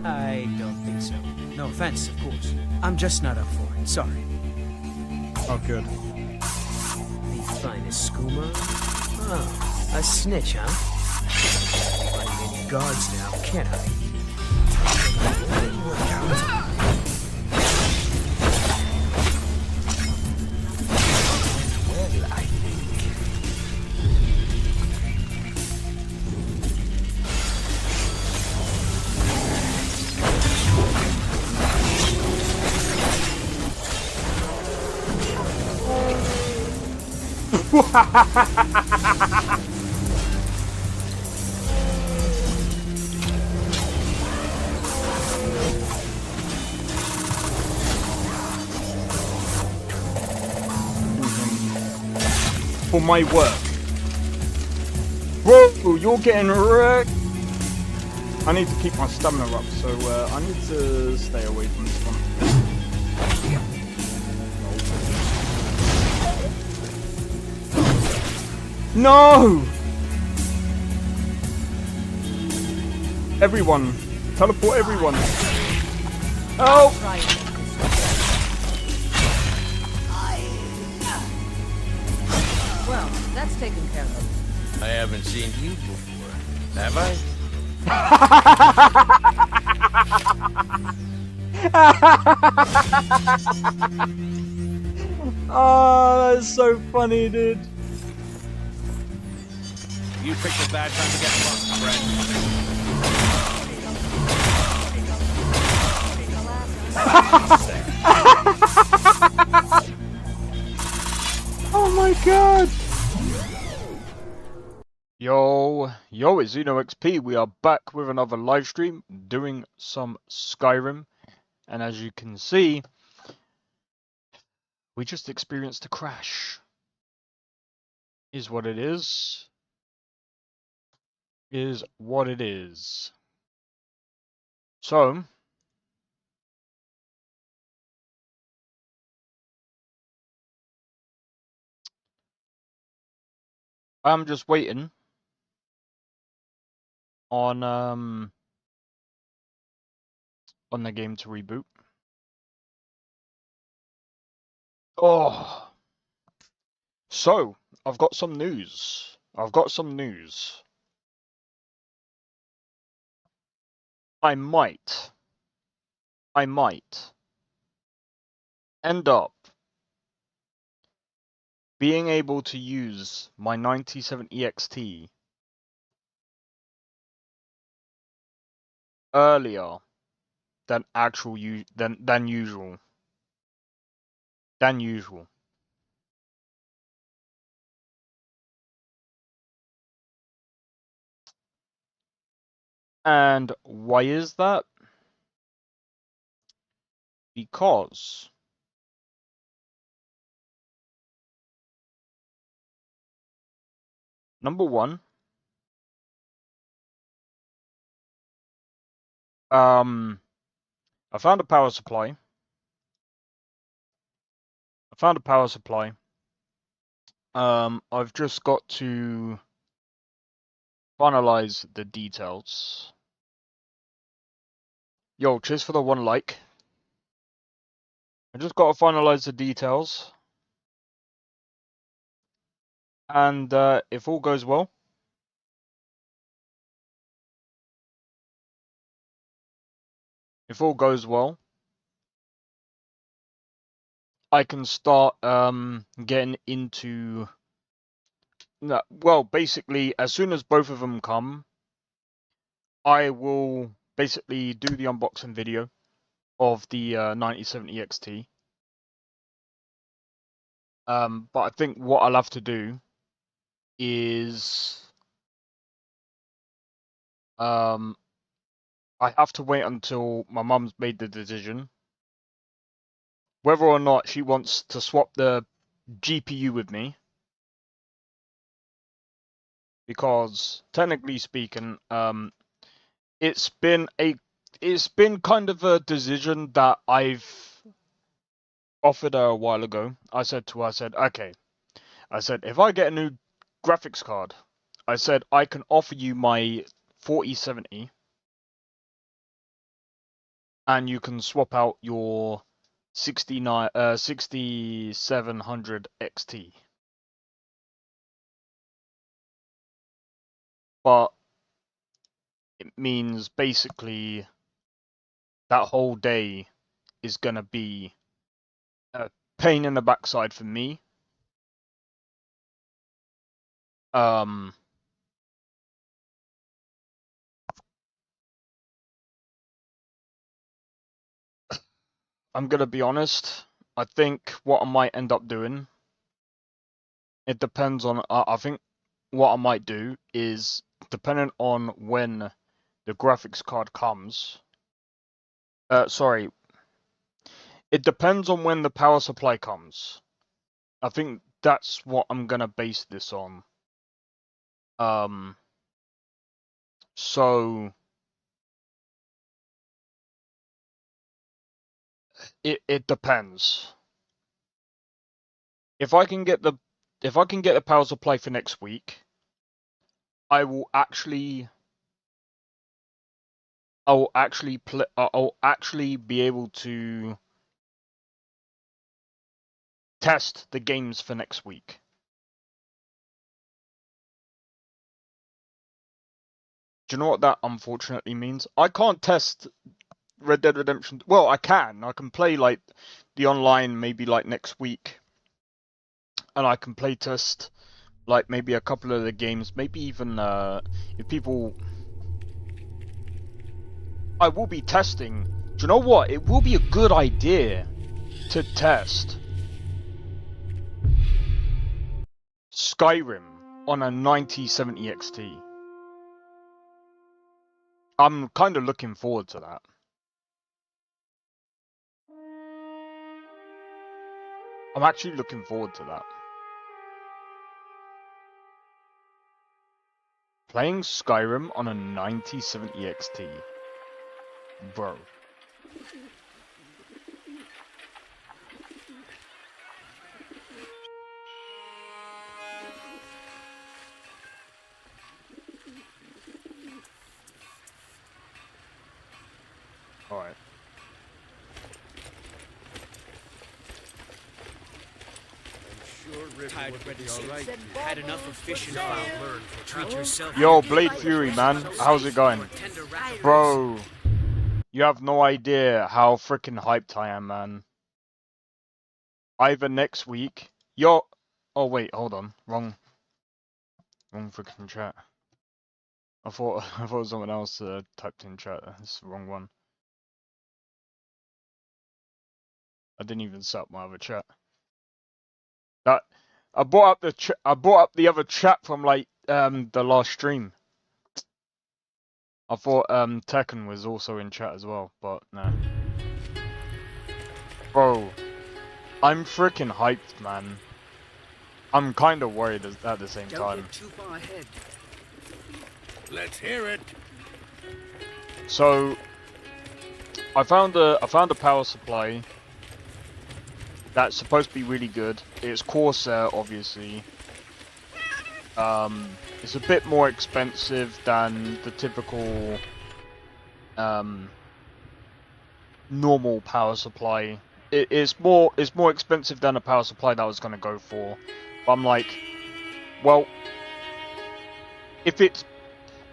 I don't think so. No offense, of course. I'm just not up for it. Sorry. Oh, good. The finest skooma? Oh, a snitch, huh? Can't find any guards now, can I? Didn't work out. Well, I think. For my work. Whoa, you're getting wrecked. I need to keep my stamina up, so I need to stay away from this one. No! Everyone. Teleport everyone. Oh! Well, that's taken care of. I haven't seen you before, have I? Oh, that's so funny, dude. You picked a bad time to get lost, friend. Oh my god! Yo, it's XP. We are back with another live stream doing some Skyrim. And as you can see, we just experienced a crash. Is what it is. Is what it is. So, I'm just waiting on the game to reboot. Oh, so I've got some news. I might end up being able to use my 97 EXT earlier than usual. And why is that? Because number one, I found a power supply. I've just got to finalize the details. Yo, cheers for the 1 like. I just got to finalize the details. And if all goes well, I can start getting into. No, well, basically, as soon as both of them come, I will basically do the unboxing video of the 97 EXT. But I think what I'll have to do is I have to wait until my mum's made the decision whether or not she wants to swap the GPU with me. Because technically speaking, it's been kind of a decision that I've offered her a while ago. I said to her, okay, if I get a new graphics card, I said I can offer you my 4070, and you can swap out your 6700 XT. But it means basically that whole day is gonna be a pain in the backside for me. I'm gonna be honest. I think what I might end up doing, it depends on. I think what I might do is, depending on when the graphics card comes. Sorry. It depends on when the power supply comes. I think that's what I'm gonna base this on. So it depends. If I can get the power supply for next week, I'll actually be able to test the games for next week. Do you know what that unfortunately means? I can't test Red Dead Redemption. Well, I can. I can play like the online maybe like next week, and I can play test like maybe a couple of the games. Maybe even if people. I will be testing. Do you know what? It will be a good idea to test Skyrim on a 9070 XT. I'm kind of looking forward to that. I'm actually looking forward to that. Playing Skyrim on a 9070 XT. Bro. Alright. Tired of Red Dead. Had enough of fishing foul. Treat yourself. Yo, Blade Fury, man. How's it going? Bro. You have no idea how freaking hyped I am, man. Either next week. Yo. Oh, wait, hold on. Wrong freaking chat. I thought someone else typed in chat. That's the wrong one. I didn't even set up my other chat. That I brought up the other chat from like the last stream. I thought Tekken was also in chat as well, but no. Bro, I'm freaking hyped, man. I'm kind of worried at the same time. Too far ahead. Let's hear it. So I found a power supply that's supposed to be really good. It's Corsair, obviously. It's a bit more expensive than the typical normal power supply. It's more expensive than a power supply that I was gonna go for. But I'm like, well, if it's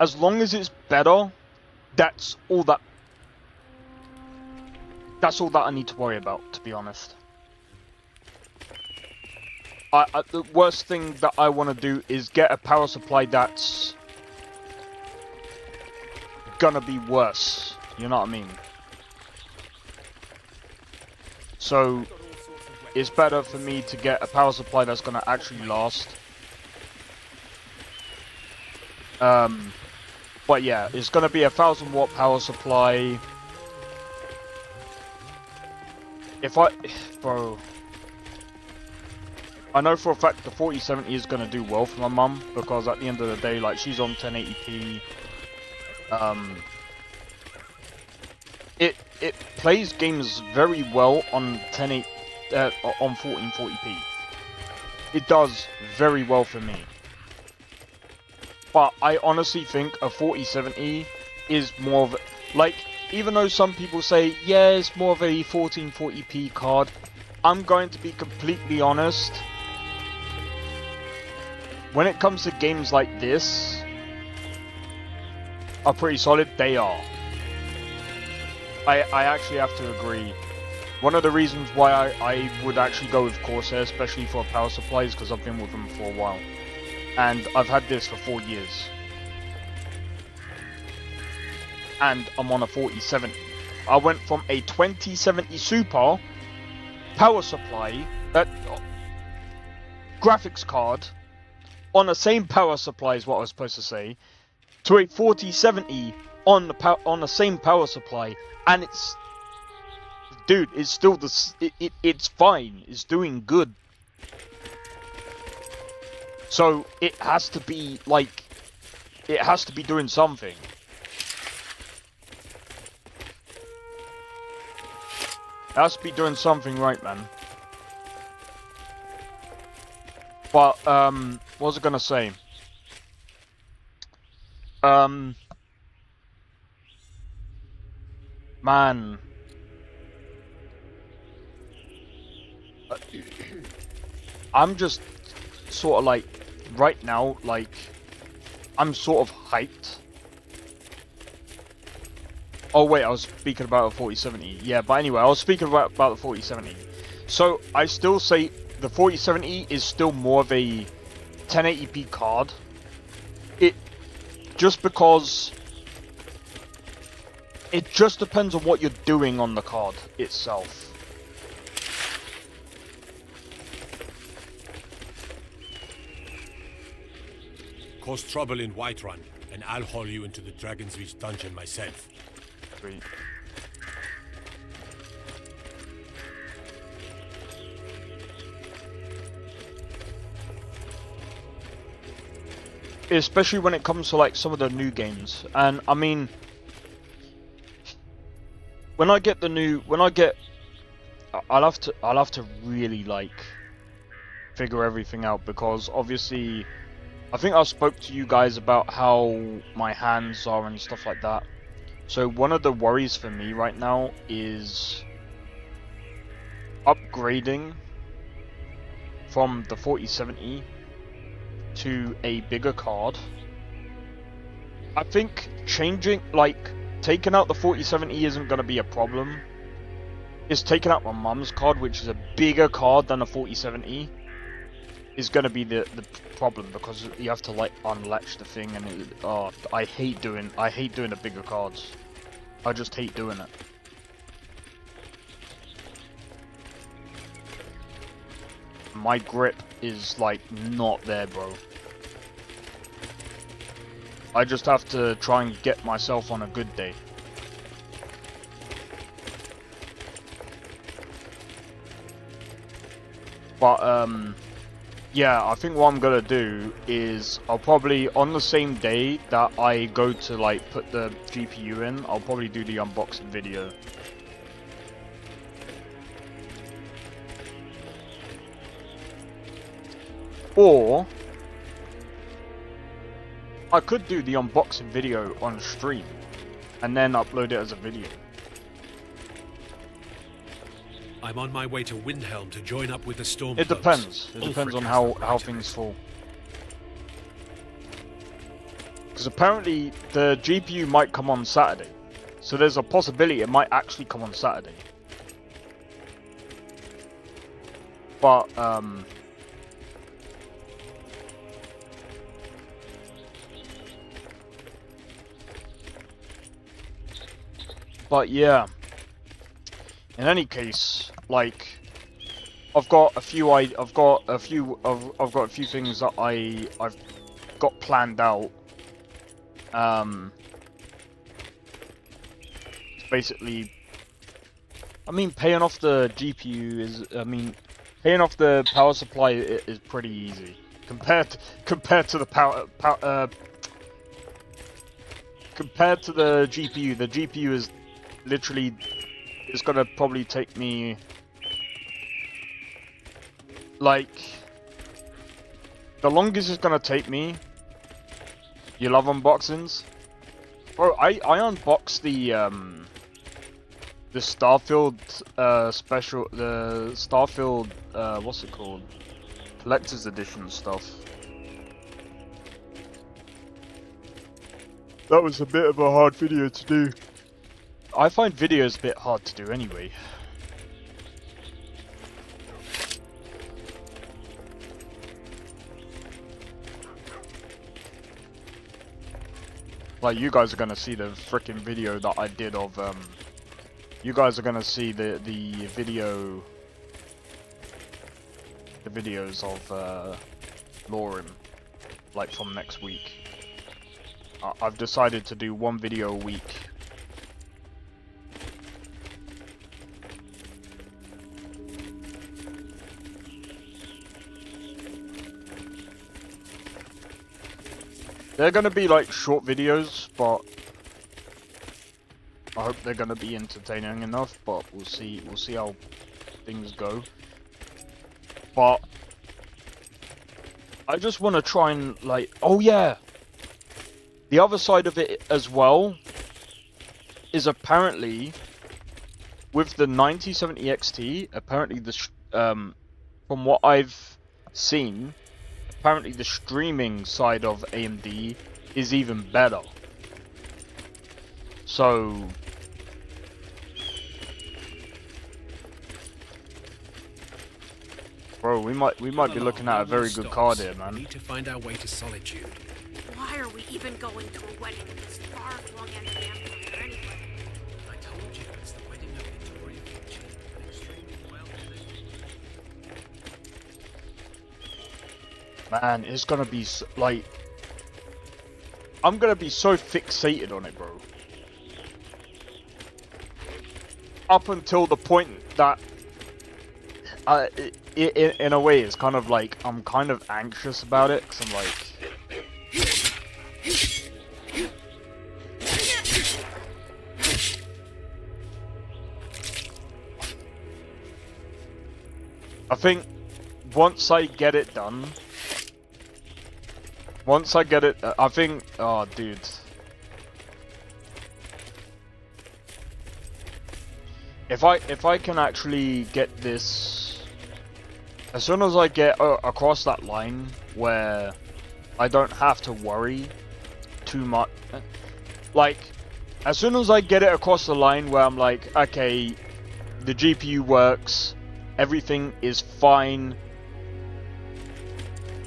as long as it's better, that's all that I need to worry about, to be honest. The worst thing that I want to do is get a power supply that's gonna be worse. You know what I mean? So it's better for me to get a power supply that's gonna actually last. But yeah, it's gonna be a 1000-watt power supply. Bro. I know for a fact the 4070 is going to do well for my mum, because at the end of the day, like, she's on 1080p. It plays games very well on 1440p. It does very well for me. But I honestly think a 4070 is more of like, even though some people say, yeah, it's more of a 1440p card, I'm going to be completely honest. When it comes to games like this, are pretty solid, they are. I actually have to agree. One of the reasons why I would actually go with Corsair, especially for power supplies, because I've been with them for a while. And I've had this for 4 years. And I'm on a 4070. I went from a 2070 Super power supply, graphics card, on the same power supply is what I was supposed to say, to a 4070 on the same power supply, and it's, dude, it's still it's fine, it's doing good. So it has to be like, it has to be doing something. It has to be doing something right, man. But what was I gonna say? Man. I'm just sort of like, right now, like, I'm sort of hyped. Oh wait, I was speaking about a 4070. Yeah, but anyway, I was speaking about the 4070. So, I still say the 4070 is still more of a 1080p card. Just because it just depends on what you're doing on the card itself. Cause trouble in Whiterun, and I'll haul you into the Dragon's Reach dungeon myself. Sweet. Especially when it comes to like some of the new games, and I mean, when I get, I'll have to really like figure everything out, because obviously, I think I spoke to you guys about how my hands are and stuff like that. So one of the worries for me right now is upgrading from the 4070 to a bigger card. I think changing, like, taking out the 4070 isn't going to be a problem. It's taking out my mum's card, which is a bigger card than a 4070, is going to be the problem, because you have to like unlatch the thing, and I hate doing the bigger cards. I just hate doing it. My grip is like not there, bro. I just have to try and get myself on a good day. But yeah, I think what I'm gonna do is I'll probably, on the same day that I go to like put the GPU in, I'll probably do the unboxing video. Or I could do the unboxing video on stream and then upload it as a video. I'm on my way to Windhelm to join up with the Storm. It depends. It depends on how things fall. Because apparently the GPU might come on Saturday. So there's a possibility it might actually come on Saturday. But yeah. In any case, like, I've got a few things that I've got planned out. Basically, I mean, paying off the GPU is, paying off the power supply is pretty easy compared to the compared to the GPU. The GPU is literally, it's gonna probably take me like, the longest it's gonna take me. You love unboxings? Bro, I unboxed the the Starfield special, the Starfield what's it called? Collector's Edition stuff. That was a bit of a hard video to do. I find videos a bit hard to do anyway. Like, you guys are gonna see the frickin' video that I did of, you guys are gonna see the videos of, LoreRim, like, from next week. I've decided to do one video a week. They're gonna be like short videos, but I hope they're gonna be entertaining enough. But we'll see how things go. But I just want to try and like, oh yeah, the other side of it as well is apparently with the 9070 XT. Apparently from what I've seen. Apparently the streaming side of AMD is even better. So bro, we might be looking at a very good card here, man. We need to find our way to Solitude. Why are we even going to a wedding in this far-flung end of the Empire anyway? I told you, it's the wedding of Victoria Fortune. An extremely well-lived. Man, it's gonna be like, I'm gonna be so fixated on it, bro. Up until the point that, in a way, it's kind of like I'm kind of anxious about it, because I'm like, I think once I get it done. Once I get it, I think, oh dude. If I can actually get this, as soon as I get across that line where I don't have to worry too much, like, as soon as I get it across the line where I'm like, okay, the GPU works, everything is fine,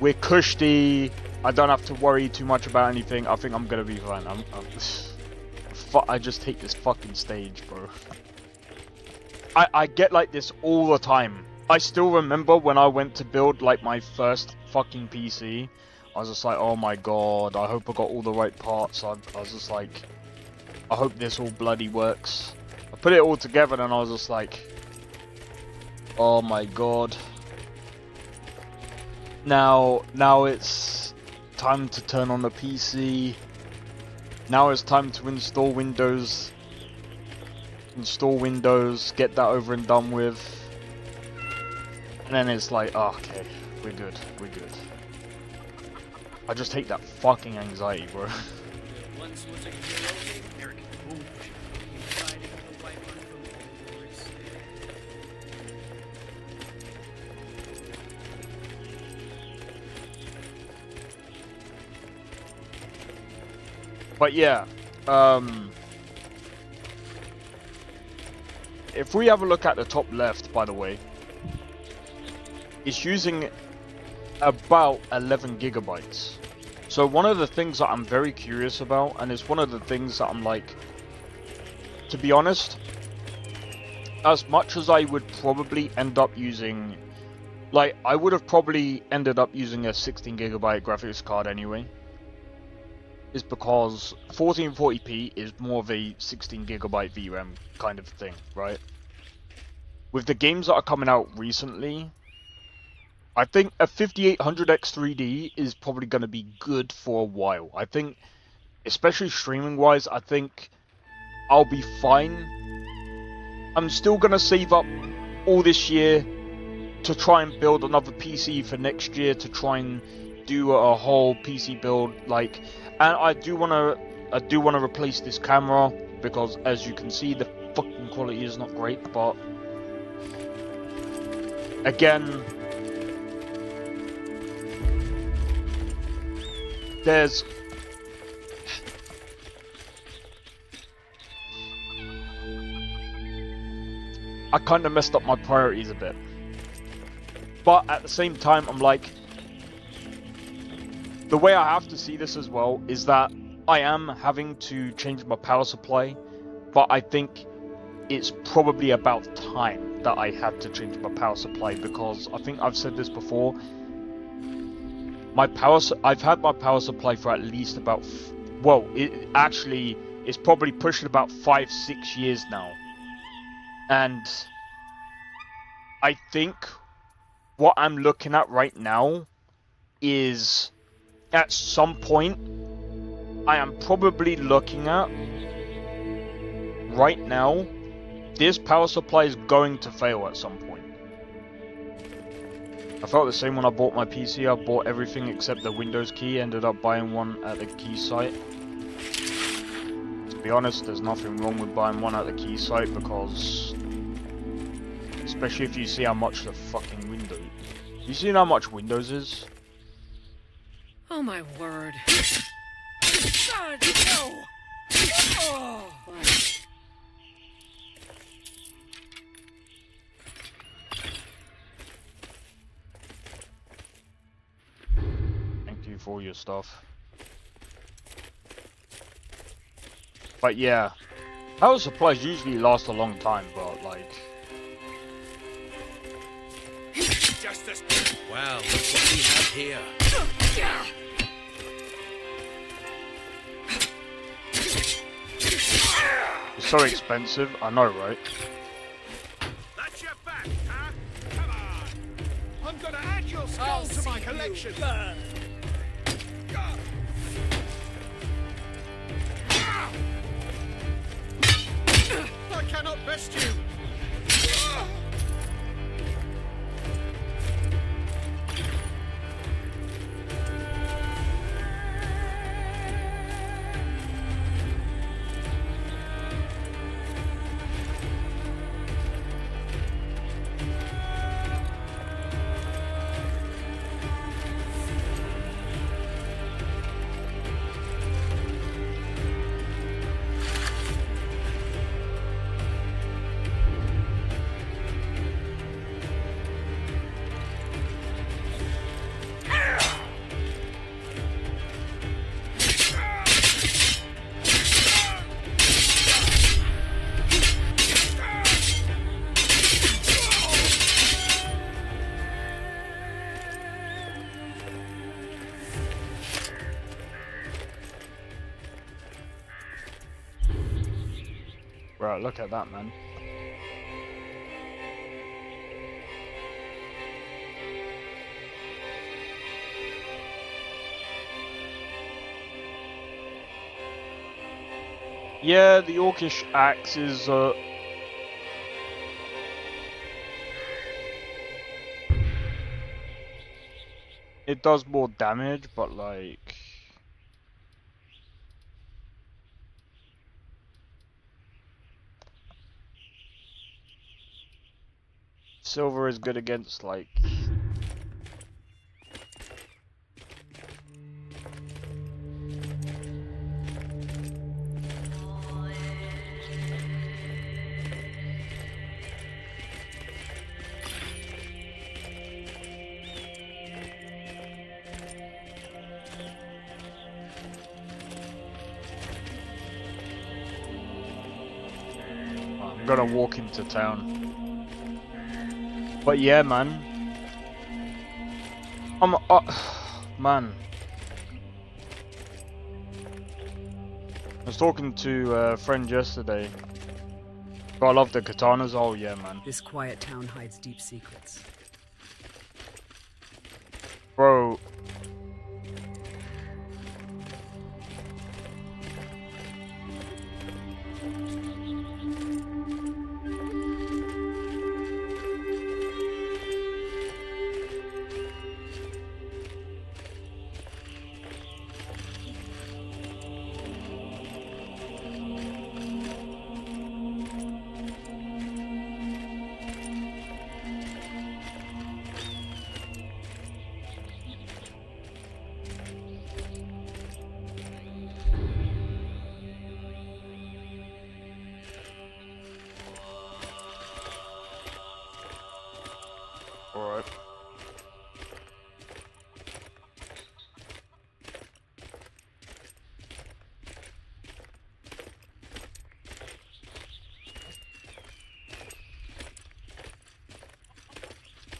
we're cushy, I don't have to worry too much about anything. I think I'm gonna be fine. I just hate this fucking stage, bro. I get like this all the time. I still remember when I went to build like my first fucking PC. I was just like, oh my god, I hope I got all the right parts. I was just like, I hope this all bloody works. I put it all together and I was just like, oh my god. Now it's time to turn on the PC. Now it's time to install Windows. Get that over and done with. And then it's like, oh, okay, we're good. I just hate that fucking anxiety, bro. Once was a hero named Eric Boone, riding the white one from Boris. But yeah, if we have a look at the top left, by the way, it's using about 11 gigabytes. So one of the things that I'm very curious about, and it's one of the things that I'm like, to be honest, as much as I would probably end up using, like, I would have probably ended up using a 16 gigabyte graphics card anyway, is because 1440p is more of a 16 gigabyte VRAM kind of thing, right? With the games that are coming out recently, I think a 5800X3D is probably going to be good for a while. I think, especially streaming wise, I think I'll be fine. I'm still going to save up all this year to try and build another PC for next year, to try and do a whole PC build, like, and I do want to replace this camera, because as you can see, the fucking quality is not great, but again, there's I kind of messed up my priorities a bit, but at the same time, I'm like, the way I have to see this as well is that I am having to change my power supply, but I think it's probably about time that I had to change my power supply, because I think I've said this before. I've had my power supply for at least about, it's probably pushing about 5-6 years now. And I think what I'm looking at right now is, at some point, I am probably looking at, right now, this power supply is going to fail at some point. I felt the same when I bought my PC. I bought everything except the Windows key, ended up buying one at the key site. To be honest, there's nothing wrong with buying one at the key site, because especially if you see how much the fucking Windows... You seen how much Windows is? Oh my word. God, no! Oh. Thank you for all your stuff. But yeah, power supplies usually last a long time, but like... Justice. Well, look what we have here. It's so expensive, I know, right? That's your back, huh? Come on! I'm gonna add your skull to my collection. I cannot best you. Right, look at that, man. Yeah, the Orcish axe is, it does more damage, but like... Silver is good against, like... I'm gonna walk into town. But yeah, man. Man. I was talking to a friend yesterday. I love the katanas. Oh yeah, man. This quiet town hides deep secrets. Bro.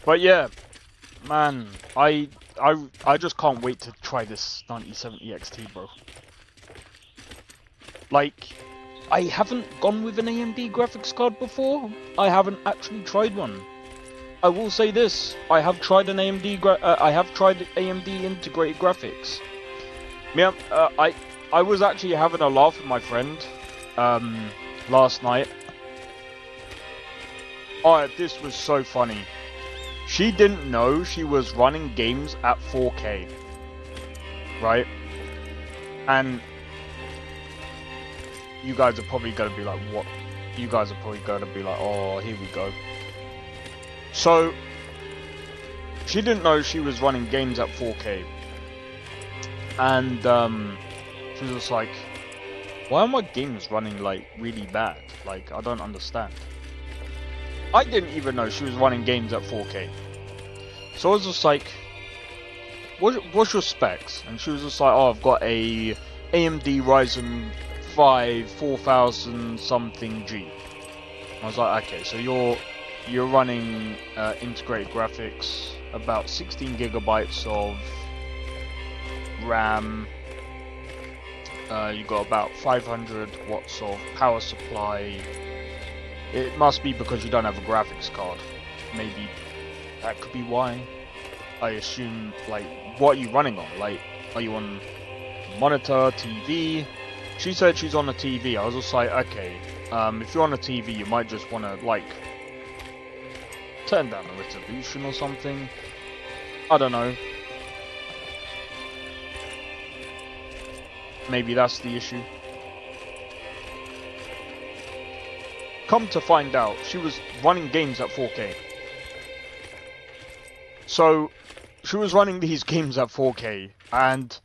But yeah, man, I just can't wait to try this 9070 XT, bro. Like, I haven't gone with an AMD graphics card before. I haven't actually tried one. I will say this: I have tried an I have tried AMD integrated graphics. Yeah, I was actually having a laugh with my friend last night. Oh, this was so funny. She didn't know she was running games at 4K, right? And you guys are probably gonna be like, what? You guys are probably gonna be like, oh, here we go. So, she didn't know she was running games at 4K. And, she was just like, why are my games running, like, really bad? Like, I don't understand. I didn't even know she was running games at 4K. So I was just like, what's your specs? And she was just like, oh, I've got a AMD Ryzen 5 4000 something G. I was like, okay, so you're running integrated graphics, about 16 gigabytes of RAM. You got about 500 watts of power supply. It must be because you don't have a graphics card. Maybe that could be why. I assume, like, what are you running on? Like, are you on monitor, TV? She said she's on a TV. I was just like, okay, if you're on a TV, you might just want to, like, turn down the resolution or something. I don't know. Maybe that's the issue. Come to find out, she was running games at 4K. So, she was running these games at 4K, and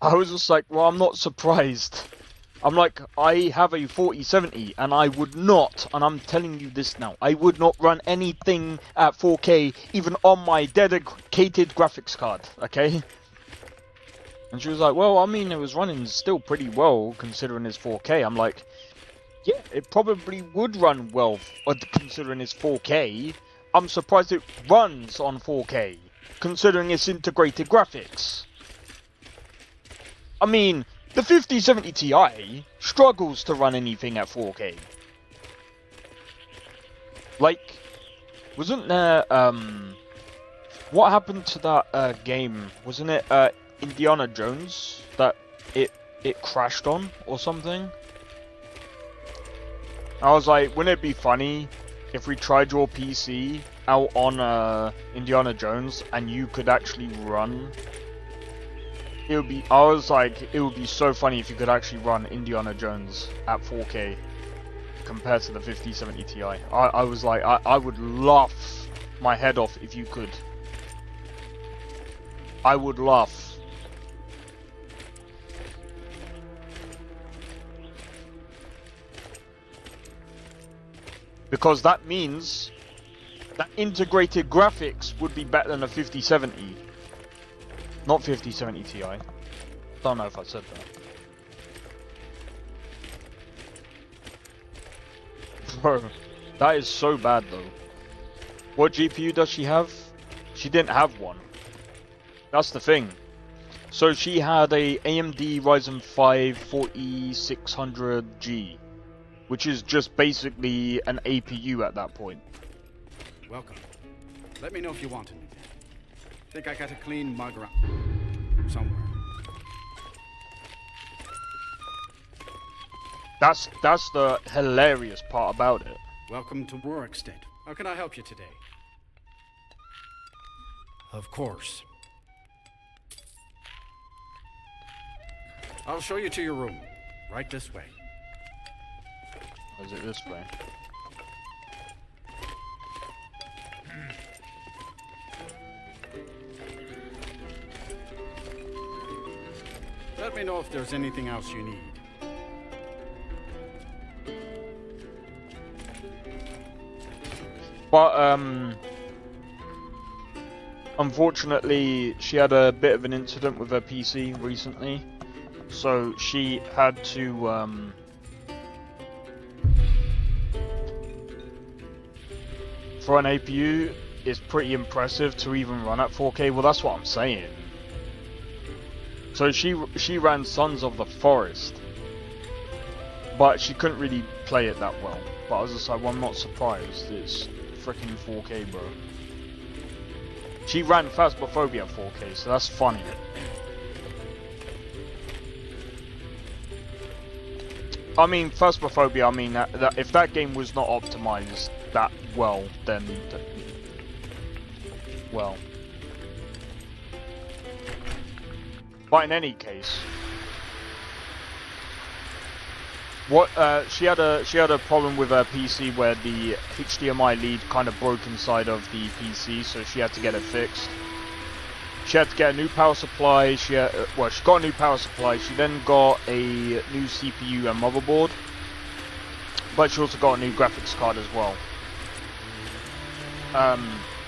I was just like, well, I'm not surprised. I'm like, I have a 4070, and I would not, and I'm telling you this now, I would not run anything at 4K, even on my dedicated graphics card, okay? And she was like, well, I mean, it was running still pretty well, considering it's 4K. I'm like, yeah, it probably would run well, considering it's 4K. I'm surprised it runs on 4K, considering it's integrated graphics. I mean, the 5070 Ti struggles to run anything at 4K. Like, wasn't there, what happened to that, game? Wasn't it, Indiana Jones that it crashed on, or something? I was like, wouldn't it be funny if we tried your PC out on Indiana Jones and you could actually run? It would be. I was like, it would be so funny if you could actually run Indiana Jones at 4K compared to the 5070 Ti. I was like, I would laugh my head off if you could. I would laugh. Because that means that integrated graphics would be better than a 5070. Not 5070 Ti. Don't know if I said that. Bro, that is so bad though. What GPU does she have? She didn't have one. That's the thing. So she had a AMD Ryzen 5 4600G. Which is just basically an APU at that point. Welcome. Let me know if you want anything. Think I got a clean mug around somewhere. That's the hilarious part about it. Welcome to Rorikstead. How can I help you today? Of course. I'll show you to your room. Right this way. Or is it this way? Let me know if there's anything else you need. But unfortunately, she had a bit of an incident with her PC recently, so she had to for an APU, is pretty impressive to even run at 4K. Well, that's what I'm saying. So she ran Sons of the Forest, but she couldn't really play it that well. But I was just like, well, I'm not surprised. It's freaking 4K, bro. She ran Phasmophobia 4K, so that's funny. I mean, Phasmophobia, I mean, that if that game was not optimized that well, then... well. But in any case... what, she had a problem with her PC where the HDMI lead kind of broke inside of the PC, so she had to get it fixed. She had to get a new power supply. She got a new power supply. She then got a new CPU and motherboard, but she also got a new graphics card as well.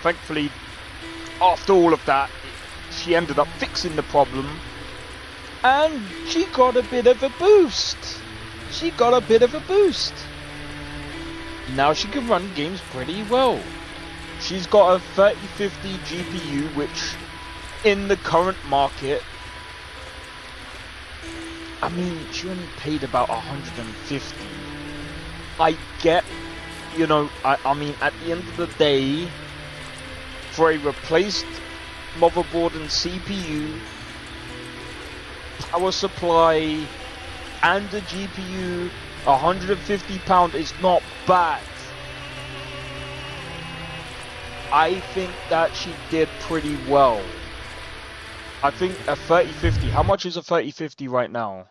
Thankfully, after all of that, she ended up fixing the problem, and she got a bit of a boost. Now she can run games pretty well. She's got a 3050 GPU, which in the current market, I mean, she only paid about 150. I get, you know, I mean, at the end of the day, for a replaced motherboard and CPU, power supply, and a GPU, £150 is not bad. I think that she did pretty well. I think a 3050, how much is a 3050 right now?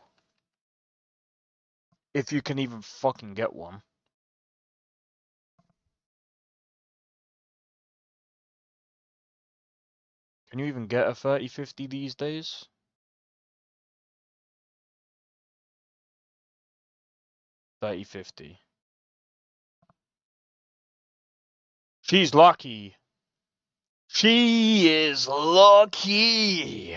If you can even fucking get one. Can you even get a 3050 these days? $30.50. She's lucky. She is lucky.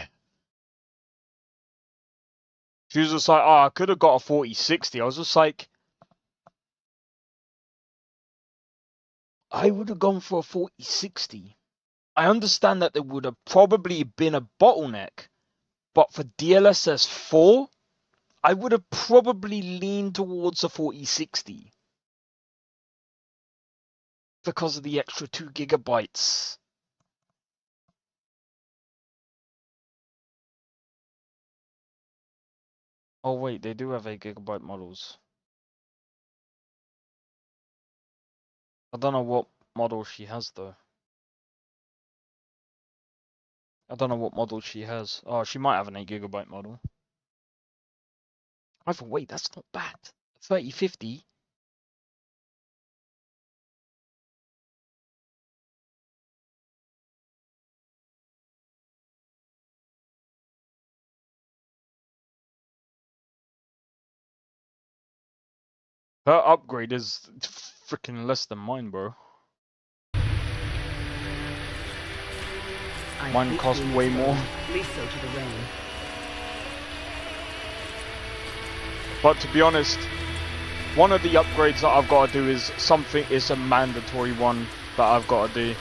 She was just like, oh, I could have got a 4060. I was just like, I would have gone for a 4060. I understand that there would have probably been a bottleneck, but for DLSS 4, I would have probably leaned towards a 4060 because of the extra 2 gigabytes. Oh wait, they do have 8 gigabyte models. I don't know what model she has though. I don't know what model she has. Oh, she might have an 8 gigabyte model. Either way, that's not bad. 3050. Her upgrade is freaking less than mine, bro. Mine cost way more. Lisa to the rain. But to be honest, one of the upgrades that I've got to do is a mandatory one that I've got to do.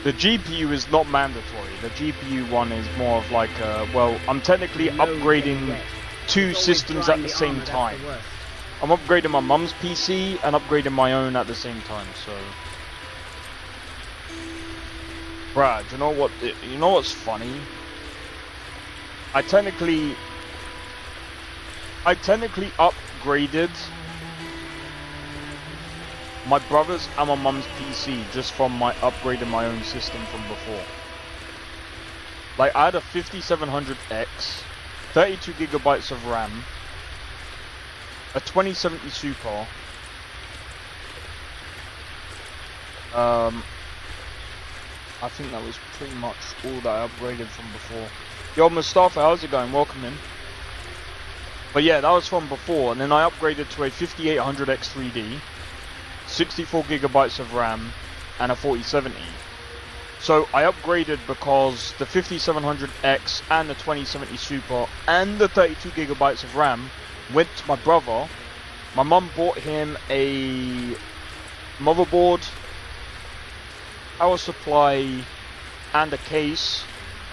The GPU is not mandatory. The GPU one is more of like well, I'm technically upgrading 2 systems at the same time. I'm upgrading my mum's PC and upgrading my own at the same time, so... Brad, you know what's funny? I technically upgraded my brother's and my mum's PC just from my upgrading my own system from before. Like, I had a 5700X, 32 gigabytes of RAM, a 2070 Super, I think that was pretty much all that I upgraded from before. Yo, Mustafa, how's it going? Welcome in. But yeah, that was from before, and then I upgraded to a 5800X 3D, 64 gigabytes of RAM, and a 4070. So I upgraded because the 5700X and the 2070 Super and the 32 gigabytes of RAM went to my brother. My mum bought him a motherboard, power supply, and a case,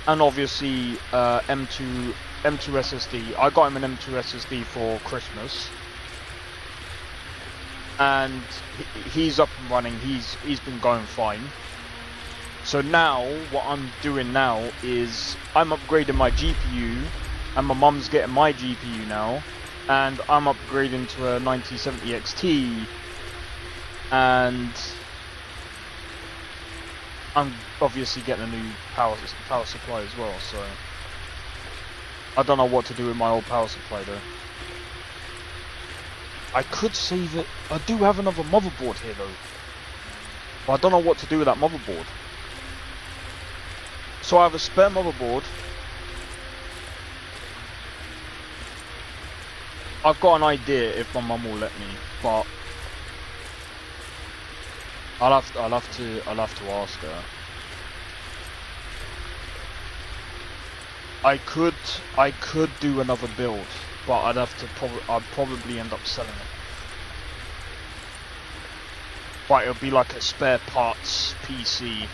and obviously M2 SSD. I got him an M2 SSD for Christmas, and he's up and running. He's been going fine. So now what I'm doing now is I'm upgrading my GPU, and my mum's getting my GPU now, and I'm upgrading to a 9070 XT, and I'm obviously getting a new power supply as well. So I don't know what to do with my old power supply though. I could save it. I do have another motherboard here though, but I don't know what to do with that motherboard. So I have a spare motherboard. I've got an idea if my mum will let me, but I'll have to ask her. I could do another build, but I'd probably end up selling it. But it'll be like a spare parts PC,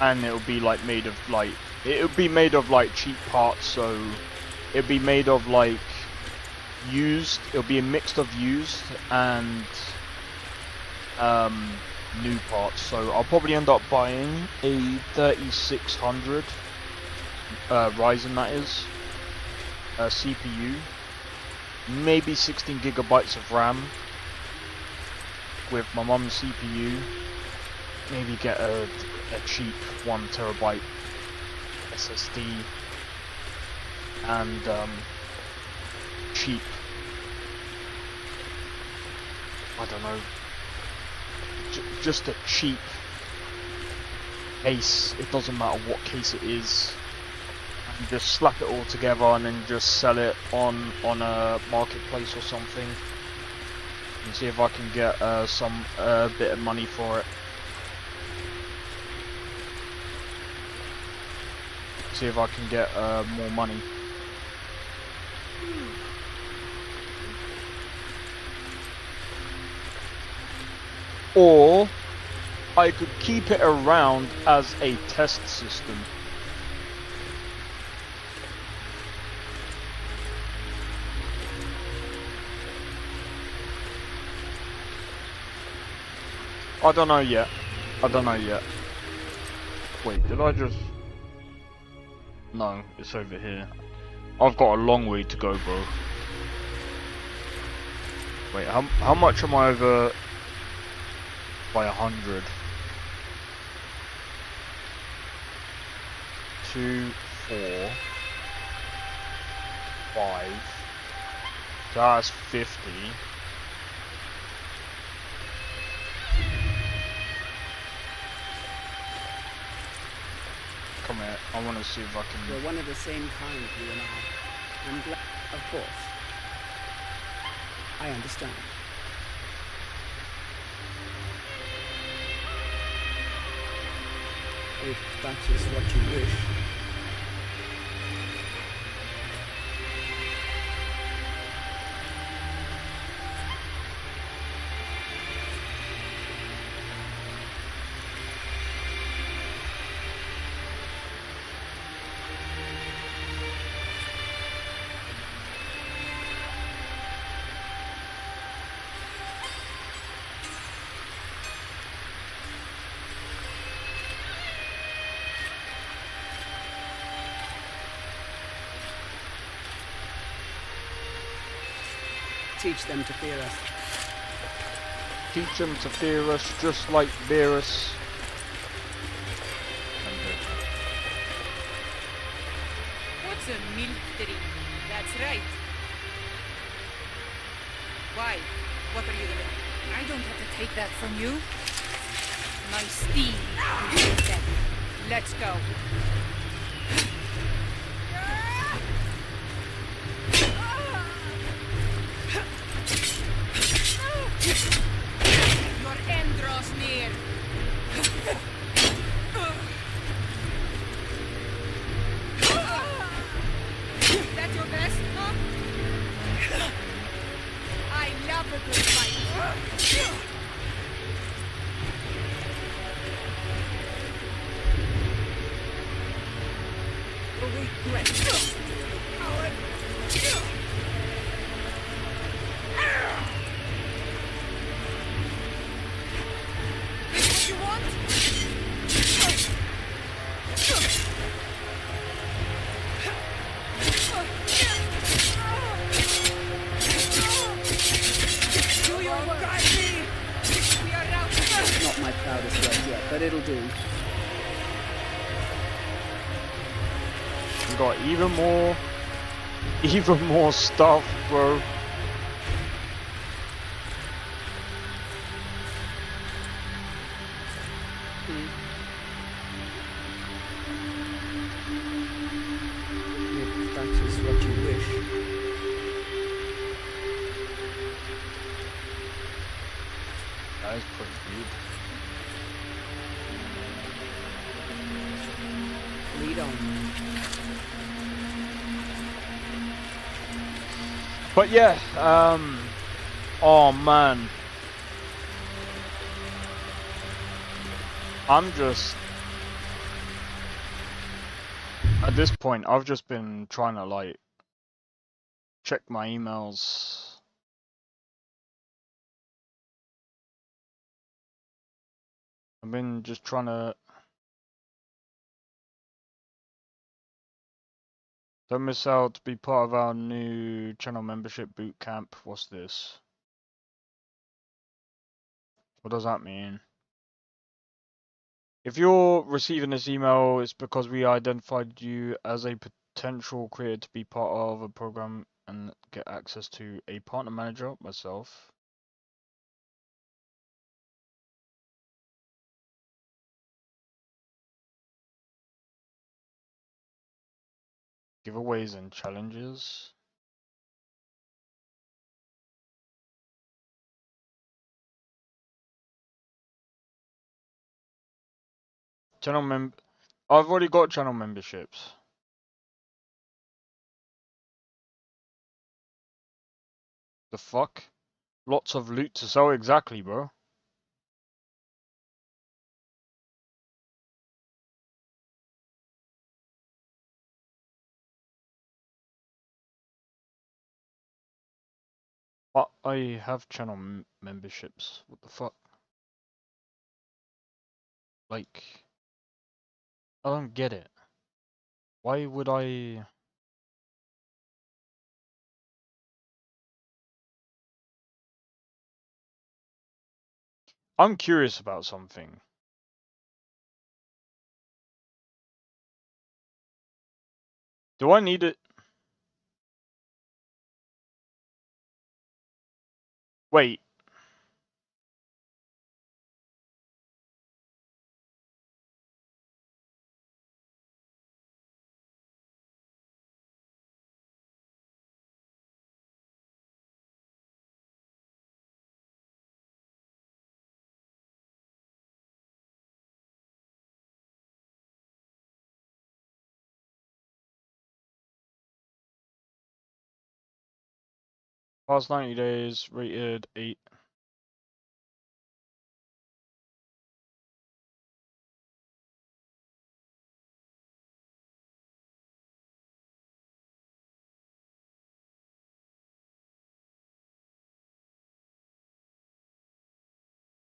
and it'll be like made of like cheap parts. So it'll be made of like used. It'll be a mix of used and new parts. So I'll probably end up buying a 3600 Ryzen, that is, CPU, maybe 16 gigabytes of RAM with my mum's CPU, maybe get a cheap 1 terabyte SSD, and cheap, I don't know, just a cheap case. It doesn't matter what case it is, and just slap it all together and then just sell it on a marketplace or something, and see if I can get some bit of money for it. See if I can get more money. Or I could keep it around as a test system. I don't know yet. Wait, did I just... No, it's over here. I've got a long way to go, bro. Wait, how much am I over by 100? 2, 4, 5. That's 50. Come here, I want to see if I can... We're one of the same kind, you and I. I'm glad, of course. I understand. If that is what you wish. Teach them to fear us. Teach them to fear us, just like Beerus. What's a milk drink? That's right. Why? What are you doing? I don't have to take that from you. My steam. Let's go. Your end draws near. That's your best, huh? I love a good fight. What you want? Do your work. We are out. Not my proudest work yet, but it'll do. We got even more stuff, bro. If that is what you wish. That is pretty good. Lead on. But yeah, oh man. I'm just, at this point, I've just been trying to like, check my emails. I've been just trying to, don't miss out to be part of our new channel membership boot camp. What's this? What does that mean? If you're receiving this email, it's because we identified you as a potential creator to be part of a program and get access to a partner manager, myself. Giveaways and challenges. I've already got channel memberships. The fuck? Lots of loot to sell, exactly, bro. But I have channel memberships. What the fuck? Like, I don't get it. Why would I? I'm curious about something. Do I need it? Wait. Past 90 days, rated 8.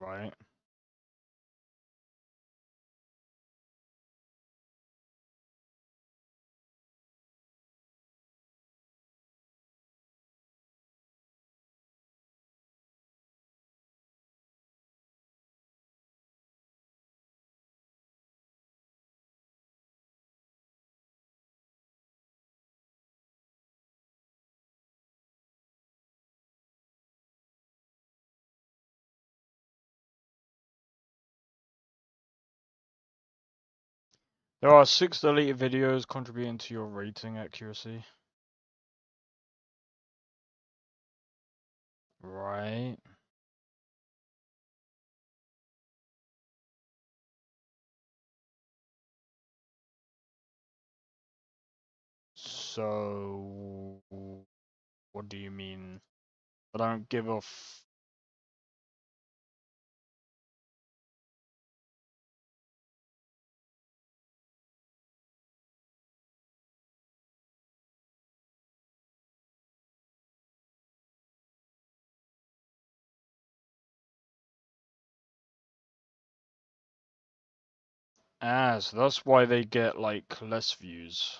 Right. There are 6 deleted videos contributing to your rating accuracy. Right. So, what do you mean? I don't give a Ah, so that's why they get, like, less views.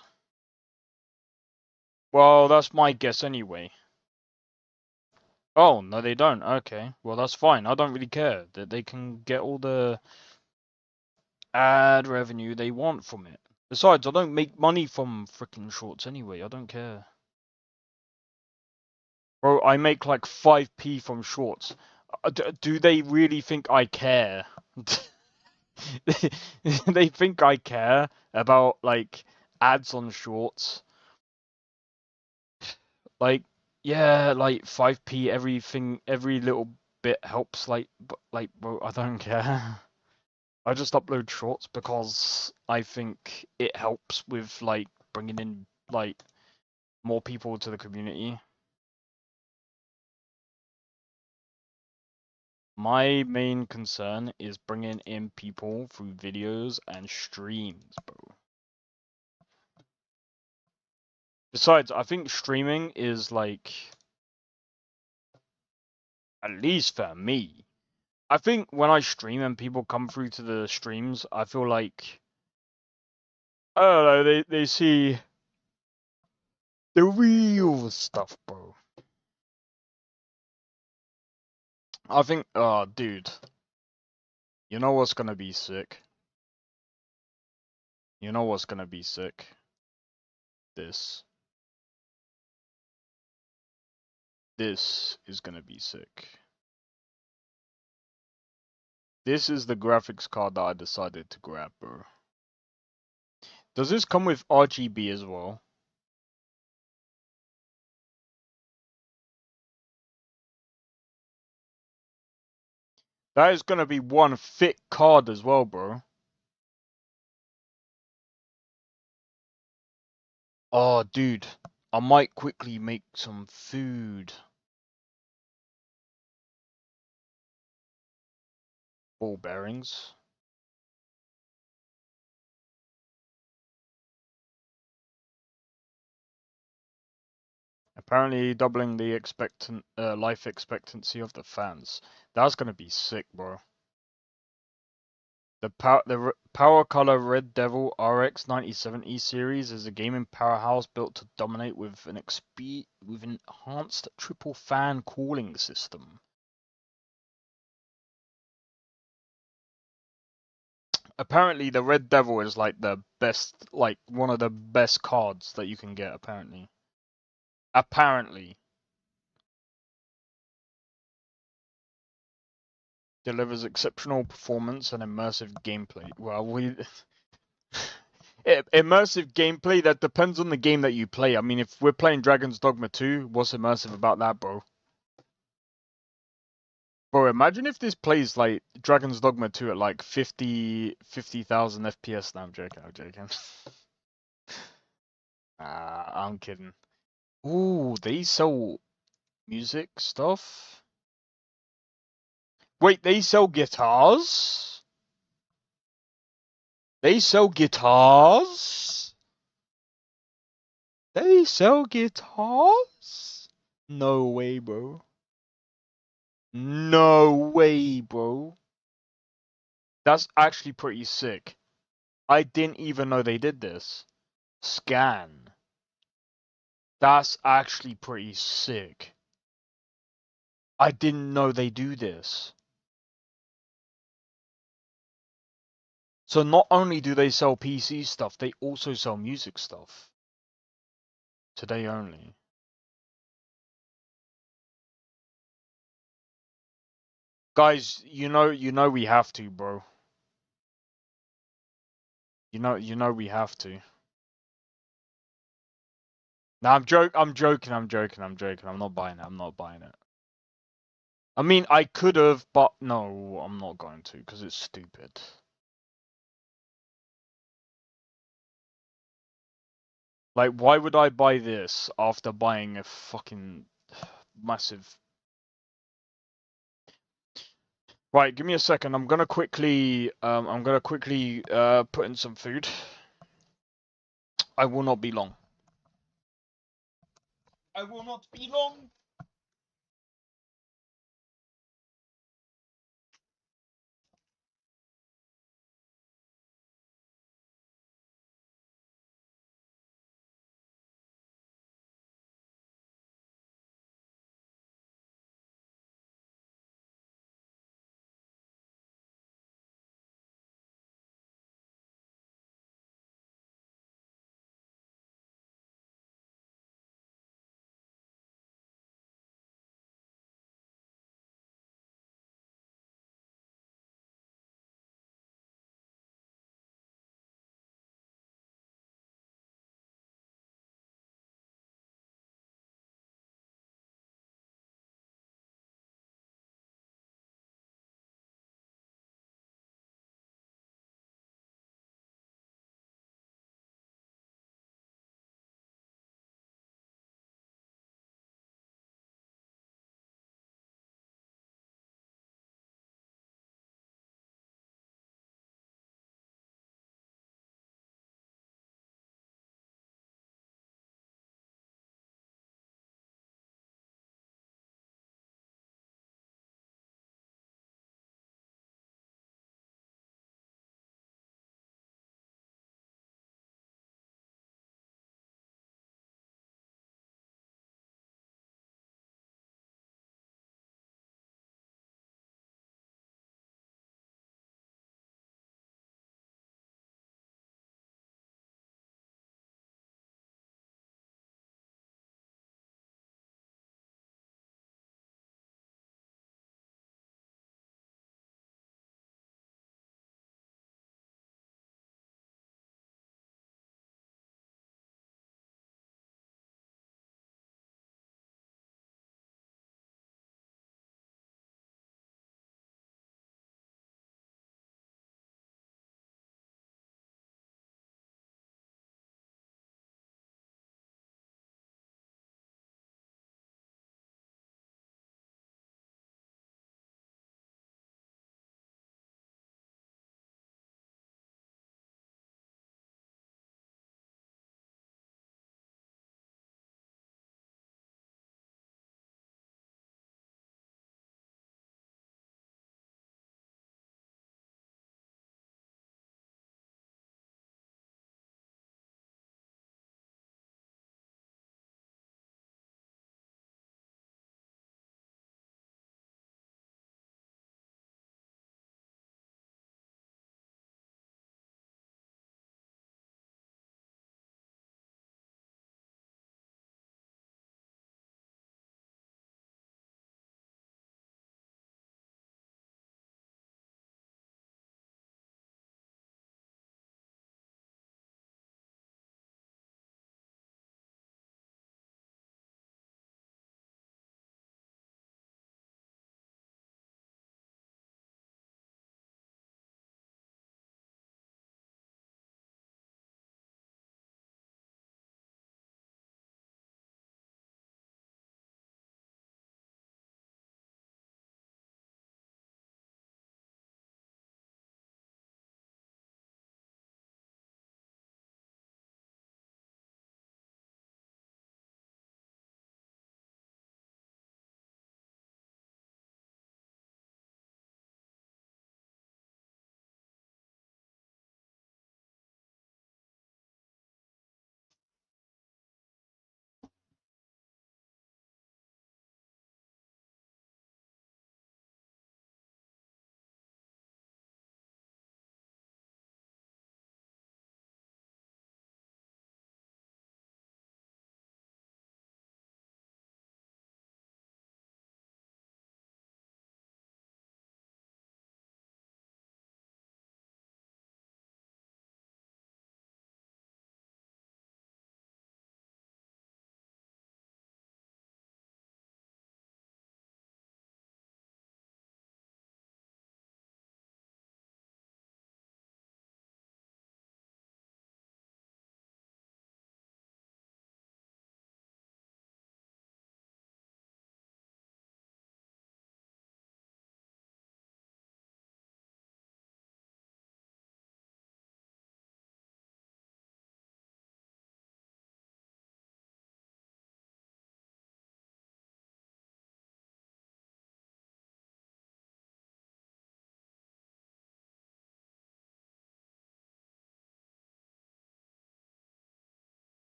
Well, that's my guess anyway. Oh, no they don't. Okay, well that's fine. I don't really care. That they can get all the ad revenue they want from it. Besides, I don't make money from freaking shorts anyway. I don't care. Bro, I make like 5p from shorts. Do they really think I care? They think I care about like ads on shorts. Like, yeah, like 5p everything, every little bit helps. Like, bro, I don't care. I just upload shorts because I think it helps with like bringing in like more people to the community. My main concern is bringing in people through videos and streams, bro. Besides, I think streaming is like, at least for me, I think when I stream and people come through to the streams, I feel like, I don't know, they see the real stuff, bro. I think, oh, dude, you know what's gonna be sick? You know what's gonna be sick? This. This is gonna be sick. This is the graphics card that I decided to grab, bro. Does this come with RGB as well? That is gonna be one thick card as well, bro. Oh, dude. I might quickly make some food. Ball bearings. Apparently doubling the life expectancy of the fans. That's gonna be sick, bro. The Power Color Red Devil RX 9070 series is a gaming powerhouse built to dominate with an enhanced triple fan cooling system. Apparently, the Red Devil is like the best, like one of the best cards that you can get. Apparently. Delivers exceptional performance and immersive gameplay. Well, immersive gameplay, that depends on the game that you play. I mean, if we're playing Dragon's Dogma 2, what's immersive about that, bro? Bro, imagine if this plays like Dragon's Dogma 2 at like 50,000 FPS. No, I'm joking, I'm joking. I'm kidding. Ooh, they sell music stuff? Wait, they sell guitars? They sell guitars? They sell guitars? No way, bro. No way, bro. That's actually pretty sick. I didn't even know they did this. Scan. That's actually pretty sick. I didn't know they do this. So not only do they sell PC stuff, they also sell music stuff. Today only. Guys, you know we have to, bro. You know we have to. No, I'm joking. I'm not buying it. I'm not buying it. I mean, I could have, but no, I'm not going to because it's stupid. Like, why would I buy this after buying a fucking massive... Right, give me a second. I'm gonna quickly put in some food. I will not be long. I will not be long.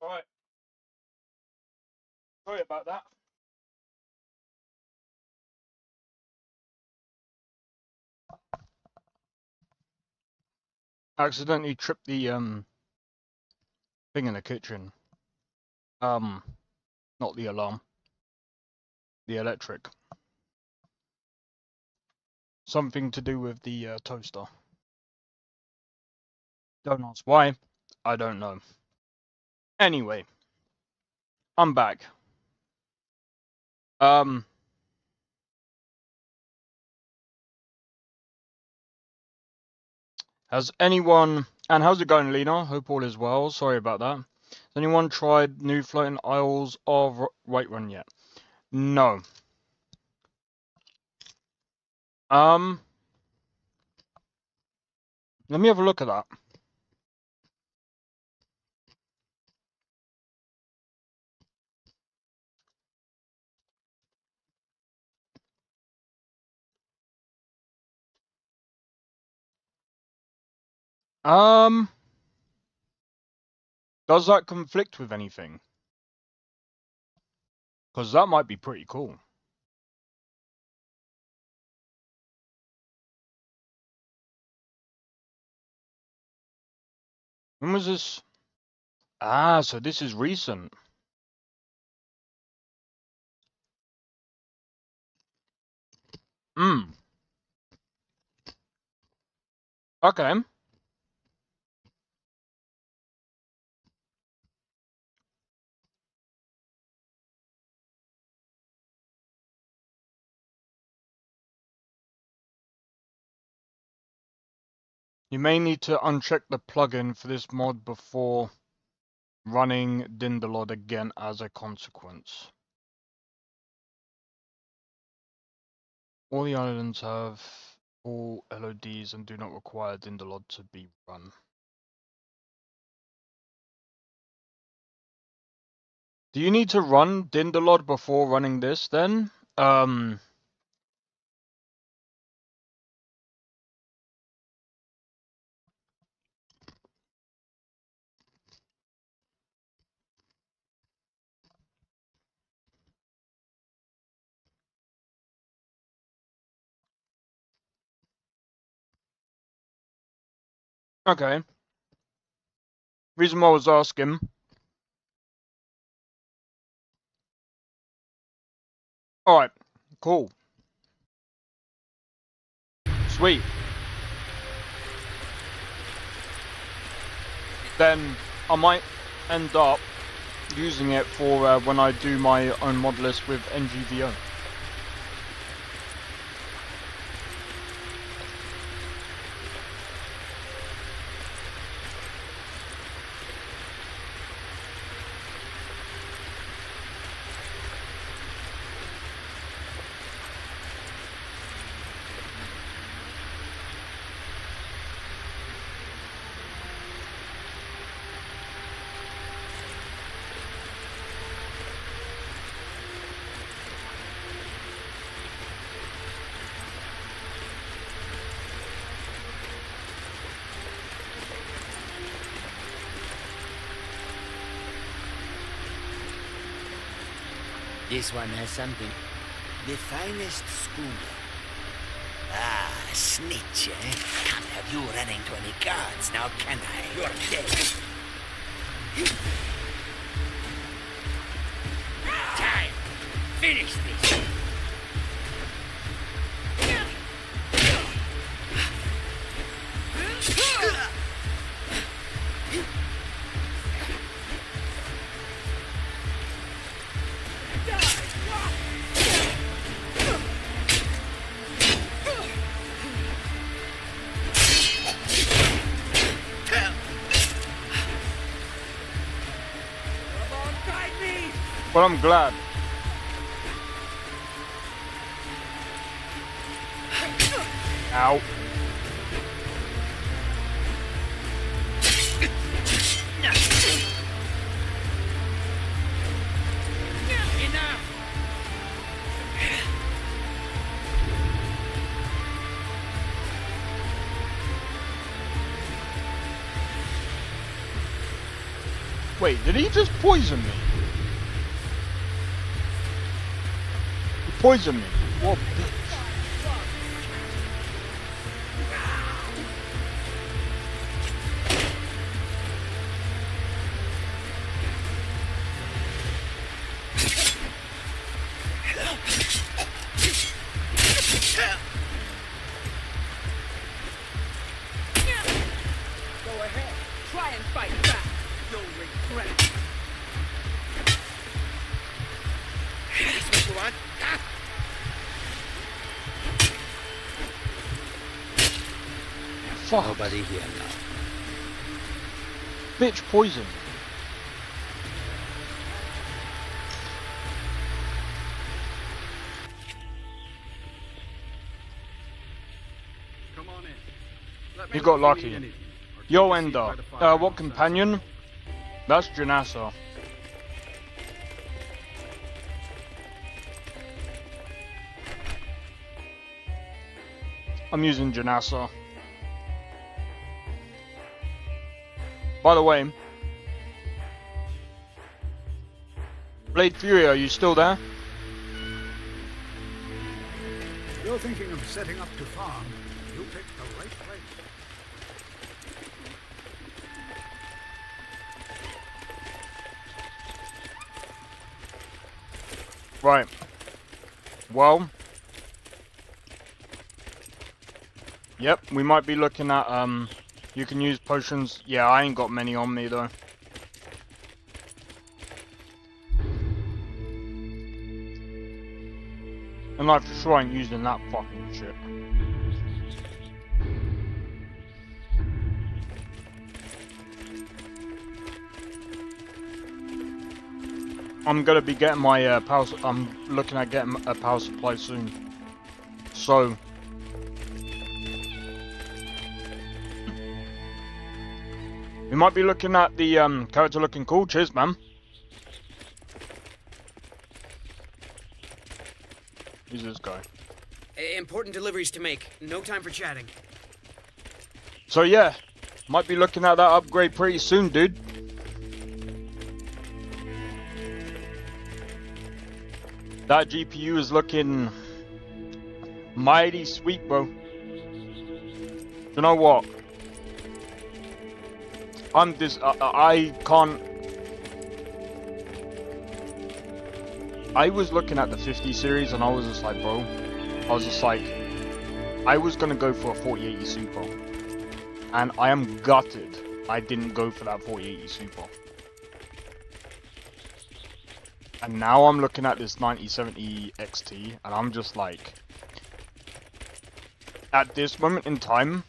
Alright. Sorry about that. Accidentally tripped the thing in the kitchen. Not the alarm. The electric. Something to do with the toaster. Don't ask why. I don't know. Anyway, I'm back. Has anyone, and how's it going, Lena? Hope all is well. Sorry about that. Has anyone tried new floating isles of Whiterun yet? No. Let me have a look at that. Does that conflict with anything? Because that might be pretty cool. When was this? Ah, so this is recent. Okay. You may need to uncheck the plugin for this mod before running Dindalod again as a consequence. All the islands have all LODs and do not require Dindalod to be run. Do you need to run Dindalod before running this then? Okay. Reason why I was asking. Alright, cool. Sweet. Then I might end up using it for when I do my own mod list with NGVO. This one has something. The finest schooner. Ah, snitch, eh? Can't have you running to any guards now, can I? You're dead. Time. Finish this. Well, I'm glad. Ow. Wait, did he just poison me? He poisoned me. What bitch? Go ahead. Try and fight back. You'll regret it. This what you want? Ah! Fuck. Nobody here now. Bitch poison. Come on in. Let me You know got if lucky. need anything, or keep Yo, your seat Ender. by the fire What outside. companion? That's Janassa. I'm using Janassa. By the way, Blade Fury, are you still there? You're thinking of setting up to farm. You picked the right place. Right. Well. Yep, we might be looking at, you can use potions. Yeah, I ain't got many on me, though. And I for sure ain't using that fucking shit. I'm gonna be getting my power. I'm looking at getting a power supply soon. So we might be looking at the character looking cool. Cheers, man. Who's this guy? Important deliveries to make. No time for chatting. So yeah, might be looking at that upgrade pretty soon, dude. That GPU is looking mighty sweet, bro. You know what? I can't. I was looking at the 50 series and I was just like, bro. I was just like, I was gonna go for a 4080 Super. And I am gutted I didn't go for that 4080 Super. And now I'm looking at this 9070 XT and I'm just like, at this moment in time,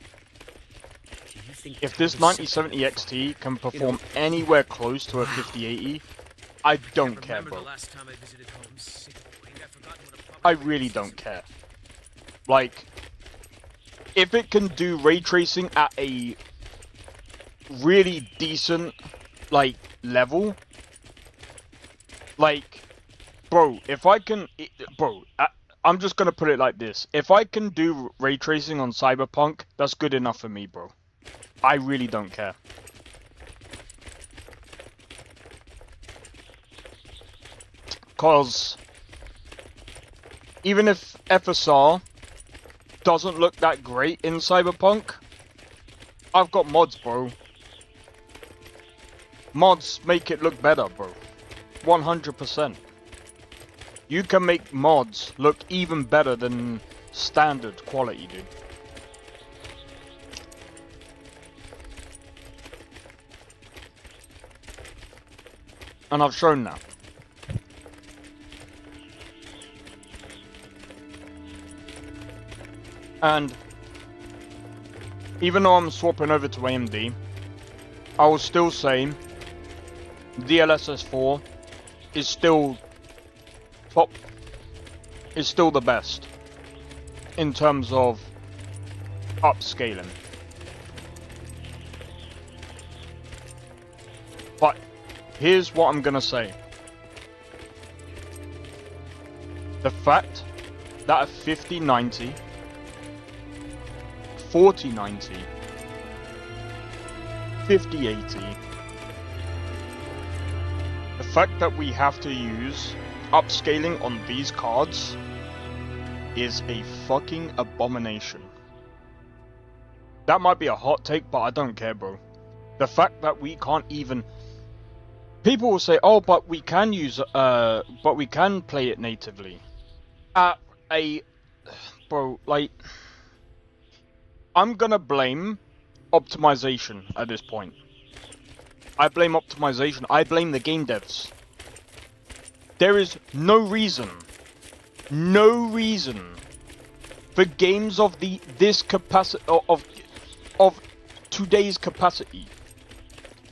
if this 9070 XT can perform anywhere close to a 5080, I don't care, bro. I really don't care. Like, if it can do ray tracing at a really decent, like, level, like, bro, if I can, I'm just gonna put it like this. If I can do ray tracing on Cyberpunk, that's good enough for me, bro. I really don't care. Cause even if FSR doesn't look that great in Cyberpunk, I've got mods, bro. Mods make it look better, bro. 100%. You can make mods look even better than standard quality, dude. And I've shown that. And even though I'm swapping over to AMD, I will still say DLSS 4 is still top, is still the best in terms of upscaling. But here's what I'm gonna say. The fact that a 5090, 4090, 5080, fact that we have to use upscaling on these cards is a fucking abomination. That might be a hot take, but I don't care, bro. The fact that we can't even... People will say, oh, but we can use, but we can play it natively. Bro, like... I'm gonna blame optimization at this point. I blame optimization. I blame the game devs. There is no reason for games of this capacity of today's capacity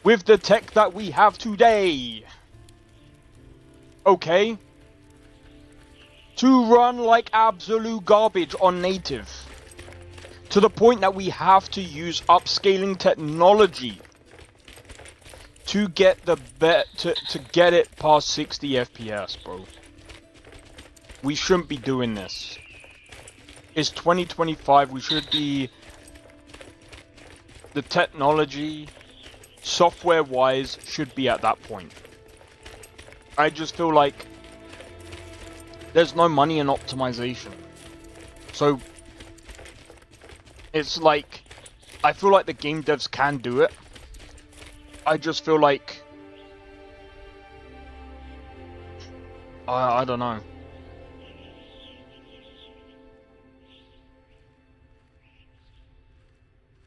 with the tech that we have today, okay, to run like absolute garbage on native, to the point that we have to use upscaling technology to get the to get it past 60 FPS, bro. We shouldn't be doing this. It's 2025. We should be... The technology, software-wise, should be at that point. I just feel like there's no money in optimization. So it's like, I feel like the game devs can do it. I just feel like I don't know.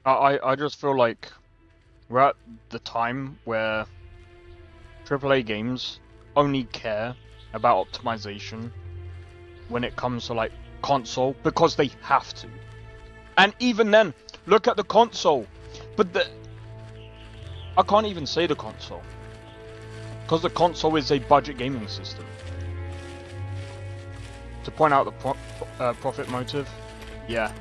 I just feel like we're at the time where AAA games only care about optimization when it comes to like console, because they have to. And even then, look at the console. But I can't even say the console, because the console is a budget gaming system. To point out the profit motive, yeah.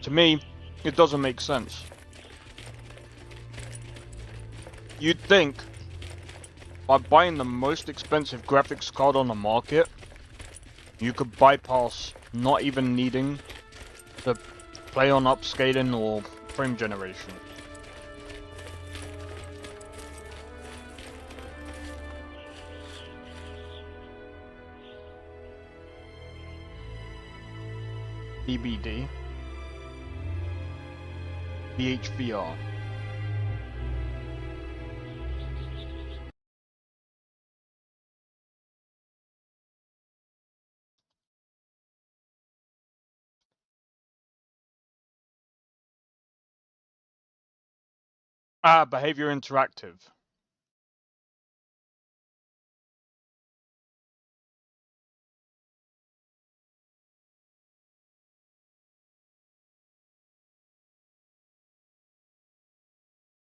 To me, it doesn't make sense. You'd think by buying the most expensive graphics card on the market, you could bypass not even needing to play on upscaling or frame generation. DBD. VHVR. Behavior interactive.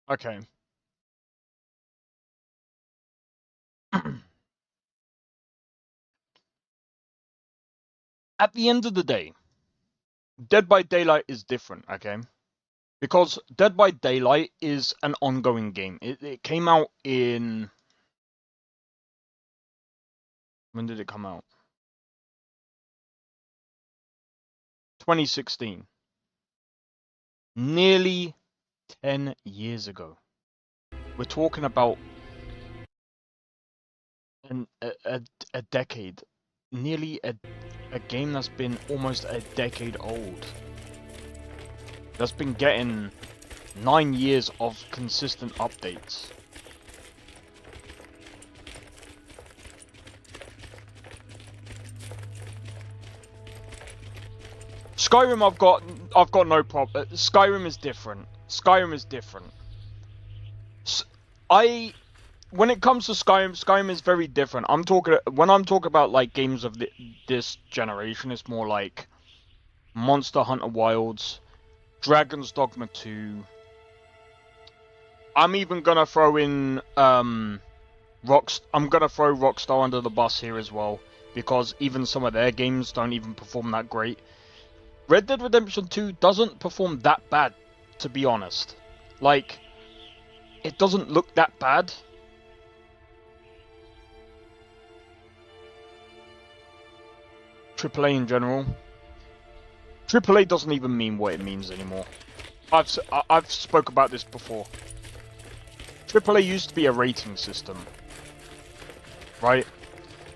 Okay. At the end of the day, Dead by Daylight is different, okay? Because Dead by Daylight is an ongoing game. It came out in... When did it come out? 2016. Nearly 10 years ago. We're talking about a decade. Nearly a game that's been almost a decade old. That's been getting 9 years of consistent updates. Skyrim, I've got no problem. Skyrim is different. Skyrim is different. When it comes to Skyrim, Skyrim is very different. When I'm talking about like games of this generation, it's more like Monster Hunter Wilds, Dragon's Dogma 2. I'm even gonna throw in I'm gonna throw Rockstar under the bus here as well, because even some of their games don't even perform that great. Red Dead Redemption 2 doesn't perform that bad, to be honest. Like, it doesn't look that bad. AAA in general. AAA doesn't even mean what it means anymore. I've spoke about this before. AAA used to be a rating system, right?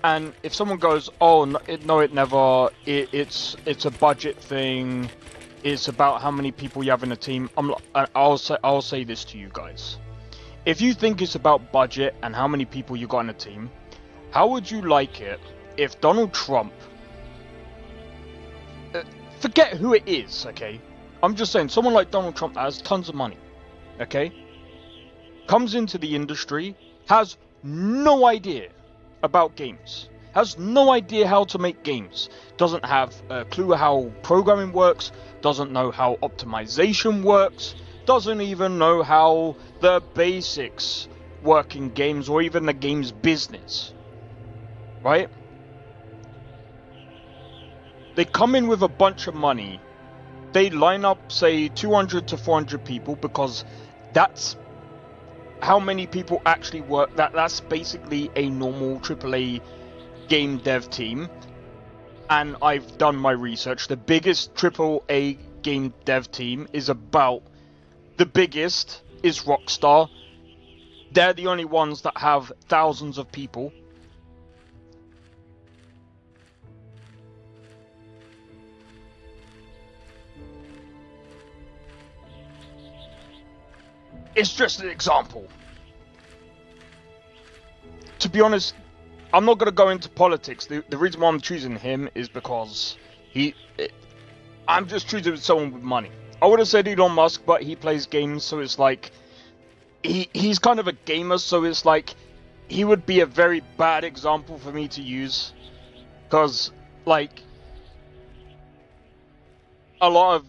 And if someone goes, "Oh no, it never. It's a budget thing. It's about how many people you have in a team." I'll say this to you guys. If you think it's about budget and how many people you got in a team, how would you like it if Donald Trump, forget who it is, okay? I'm just saying, someone like Donald Trump that has tons of money, okay? Comes into the industry, has no idea about games, has no idea how to make games, doesn't have a clue how programming works, doesn't know how optimization works, doesn't even know how the basics work in games or even the game's business, right? They come in with a bunch of money, they line up, say, 200 to 400 people, because that's how many people actually work. That's basically a normal AAA game dev team. And I've done my research. The biggest AAA game dev team is about... The biggest is Rockstar. They're the only ones that have thousands of people. It's just an example. To be honest, I'm not going to go into politics. The reason why I'm choosing him is because I'm just choosing someone with money. I would have said Elon Musk, but he plays games, so it's like... He's kind of a gamer, so it's like... He would be a very bad example for me to use. Because, like... A lot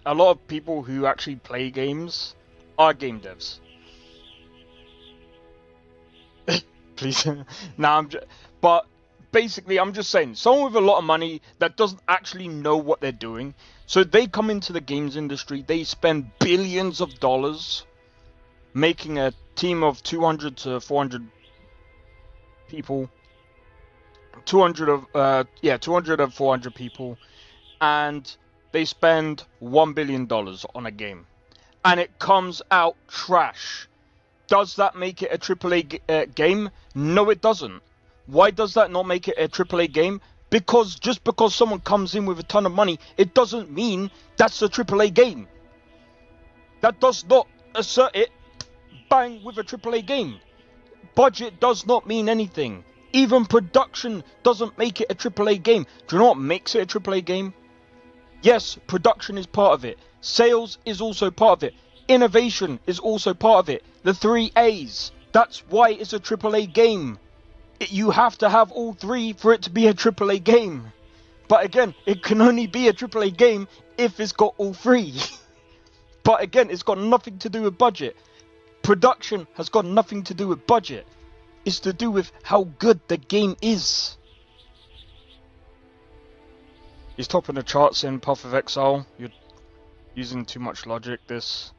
of people who actually play games are game devs. Please. Nah, but basically, I'm just saying, someone with a lot of money that doesn't actually know what they're doing. So they come into the games industry, they spend billions of dollars making a team of 200 to 400 people. 200 of 400 people. And they spend $1 billion on a game. And it comes out trash. Does that make it a AAA game? No, it doesn't. Why does that not make it a AAA game? Because just because someone comes in with a ton of money, it doesn't mean that's a AAA game. That does not assert it, bang, with a AAA game. Budget does not mean anything. Even production doesn't make it a AAA game. Do you know what makes it a AAA game? Yes, production is part of it. Sales is also part of it. Innovation is also part of it. The 3 A's. That's why it's a AAA game. You have to have all 3 for it to be a AAA game. But again, it can only be a AAA game if it's got all 3. But again, it's got nothing to do with budget. Production has got nothing to do with budget. It's to do with how good the game is. He's topping the charts in Path of Exile. You're using too much logic, this.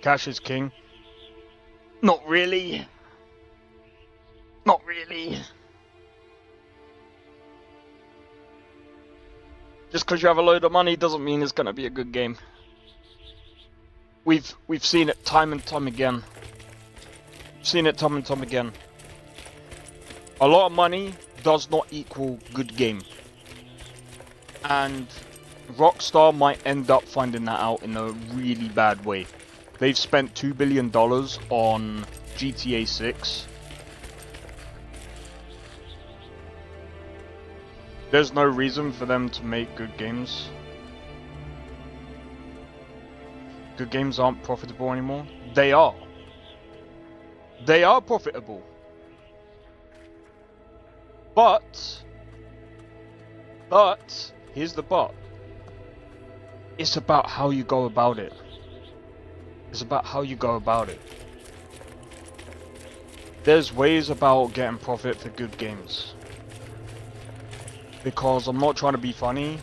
Cash is king. Not really. Not really. Just because you have a load of money doesn't mean it's going to be a good game. We've seen it time and time again. Seen it time and time again. A lot of money does not equal good game. And Rockstar might end up finding that out in a really bad way. They've spent $2 billion on GTA 6. There's no reason for them to make good games. Good games aren't profitable anymore. They are. They are profitable. But, here's the but. It's about how you go about it. It's about how you go about it. There's ways about getting profit for good games. Because I'm not trying to be funny.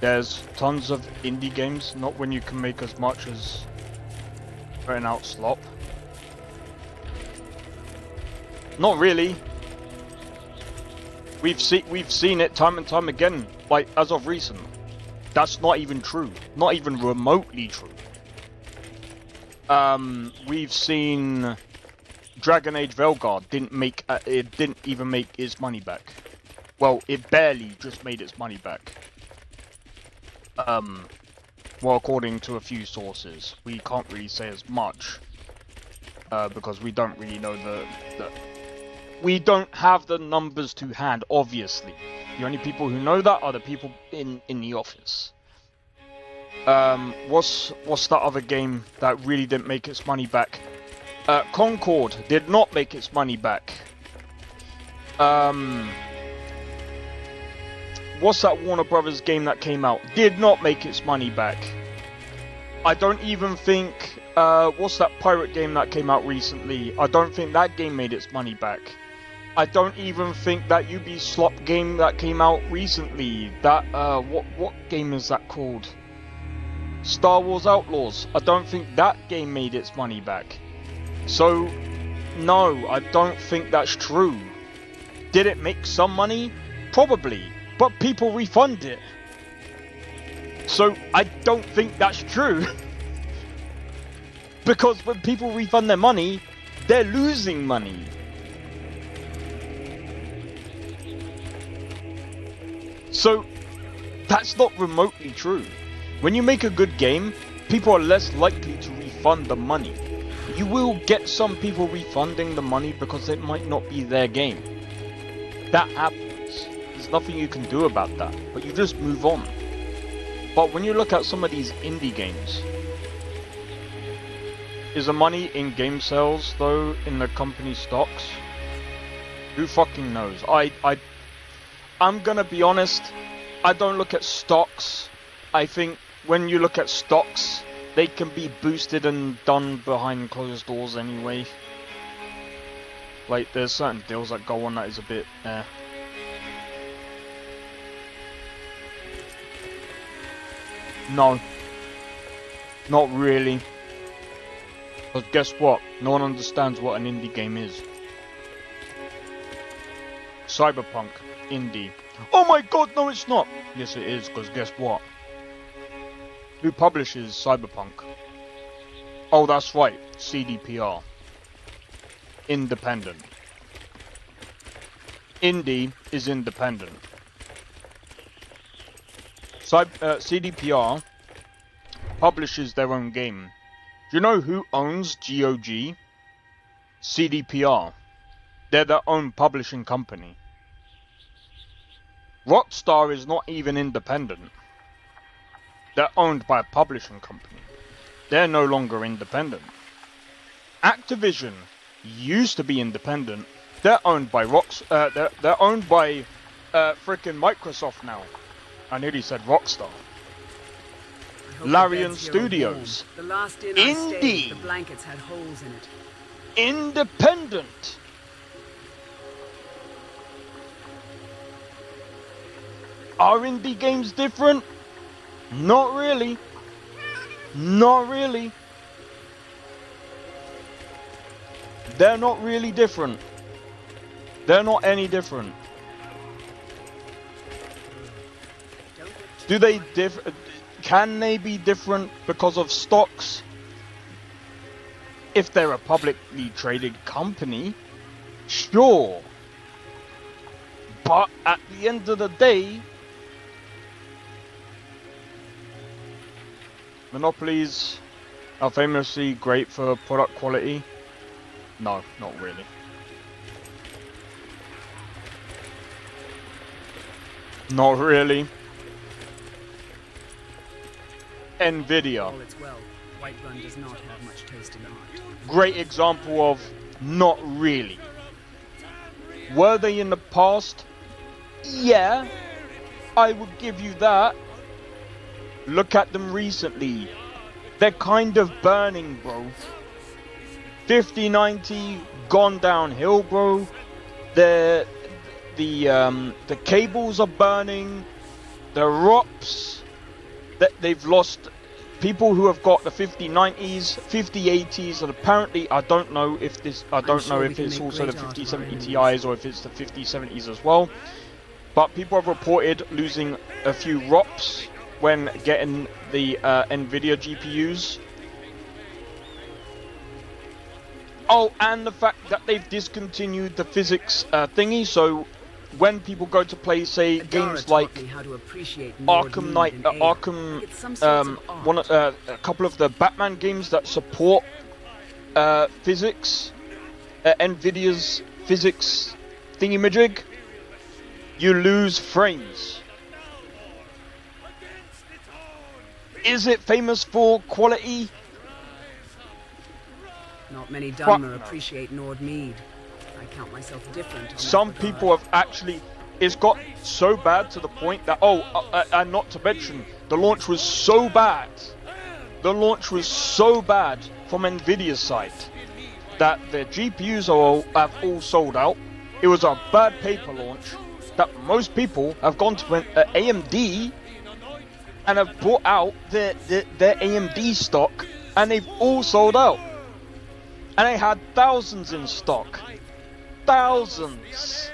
There's tons of indie games, not when you can make as much as putting out slop. Not really. We've seen it time and time again. Like as of recent, that's not even true. Not even remotely true. We've seen Dragon Age Veilguard didn't even make its money back. Well, it barely just made its money back. Well, according to a few sources, we can't really say as much because we don't really know we don't have the numbers to hand. Obviously, the only people who know that are the people in the office. What's that other game that really didn't make its money back? Concord did not make its money back. What's that Warner Brothers game that came out? Did not make its money back. I don't even think... what's that pirate game that came out recently? I don't think that game made its money back. I don't even think that Ubisoft game that came out recently, that, what game is that called? Star Wars Outlaws. I don't think that game made its money back. So, no, I don't think that's true. Did it make some money? Probably. But people refund it. So, I don't think that's true. Because when people refund their money, they're losing money. So, that's not remotely true. When you make a good game, people are less likely to refund the money. You will get some people refunding the money because it might not be their game. That happens. There's nothing you can do about that, but you just move on. But when you look at some of these indie games, is the money in game sales though in the company stocks? Who fucking knows? I'm gonna be honest, I don't look at stocks. I think when you look at stocks, they can be boosted and done behind closed doors anyway. Like, there's certain deals that go on that is a bit, No. Not really. But guess what? No one understands what an indie game is. Cyberpunk. Indie. Oh my god, no it's not! Yes it is, because guess what? Who publishes Cyberpunk? Oh, that's right. CDPR. Independent. Indie is independent. CDPR publishes their own game. Do you know who owns GOG? CDPR. They're their own publishing company. Rockstar is not even independent. They're owned by a publishing company. They're no longer independent. Activision used to be independent. They're owned by they're owned by frickin' Microsoft now. I nearly said Rockstar. Larian Studios. The last inn I Indie. stayed, the blankets had holes in it. Independent. Are indie games different? Not really. Not really. They're not really different. They're not any different. Do they differ? Can they be different because of stocks? If they're a publicly traded company, sure. But at the end of the day, monopolies are famously great for product quality. No, not really. Not really. Nvidia. All it's well, Whiterun does not have much taste in art. Great example of not really. Were they in the past? Yeah, I would give you that. Look at them recently. They're kind of burning, bro. 5090 gone downhill, bro. The cables are burning. The ROPs that they've lost. People who have got the 5090s, 5080s, and apparently I don't know if this. I don't know if it's also the 5070 Ti's or if it's the 5070s as well. but people have reported losing a few ROPs when getting the NVIDIA GPUs. Oh, and the fact that they've discontinued the physics thingy, so when people go to play, say, games like Arkham Knight, a couple of the Batman games that support physics, NVIDIA's physics thingy-majig, you lose frames. Is it famous for quality? Not many Dunmer appreciate Nord Mead. I count myself different. On Some that people have actually... It's got so bad to the point that... and not to mention, the launch was so bad. The launch was so bad from NVIDIA's side that the GPUs have all sold out. It was a bad paper launch that most people have gone to AMD and have brought out their AMD stock, and they've all sold out. And they had thousands in stock. Thousands.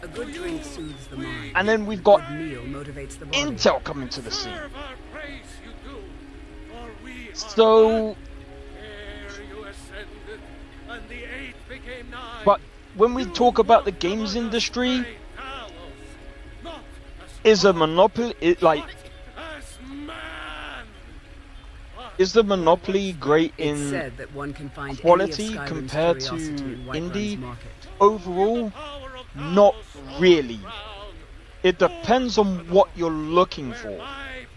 A good drink soothes the mind. And then we've got meal motivates the body. Intel coming to the scene. So... But when we talk about the games industry, is a monopoly... Is the monopoly great in said that one can find quality compared to indie? Overall, not really. It depends on what you're looking for.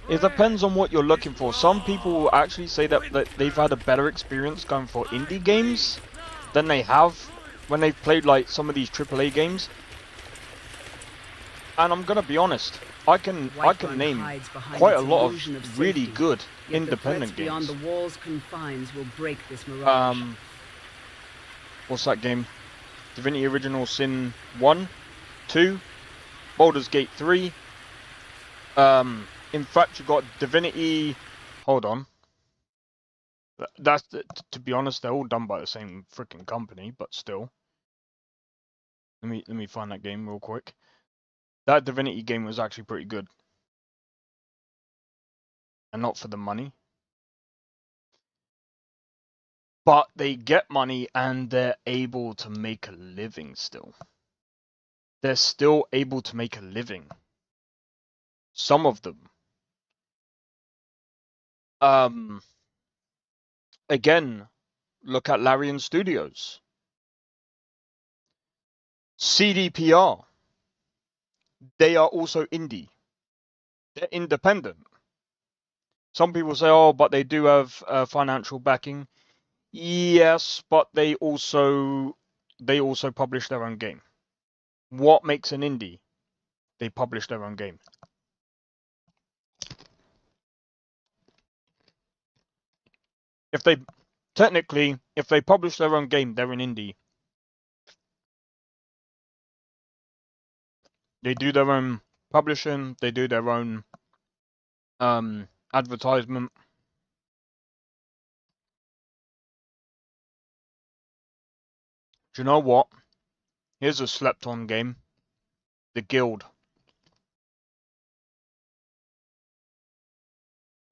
It depends on what you're looking for. Some people will actually say that they've had a better experience going for indie games than they have when they've played like some of these AAA games. And I'm gonna be honest, I can name quite a lot of really good independent games. Beyond the wall's confines will break this mirage. What's that game? Divinity Original Sin 1, 2, Baldur's Gate 3. In fact, you got Divinity. Hold on. That's to be honest, they're all done by the same freaking company, but still. Let me find that game real quick. That Divinity game was actually pretty good. And not for the money. But they get money and they're able to make a living still. They're still able to make a living. Some of them. Again, look at Larian Studios. CDPR. They are also indie. They're independent. Some people say, oh, but they do have financial backing. Yes, but they also publish their own game. What makes an indie? They publish their own game. If they publish their own game, they're an indie. They do their own publishing, they do their own advertisement. Do you know what? Here's a slept-on game. The Guild.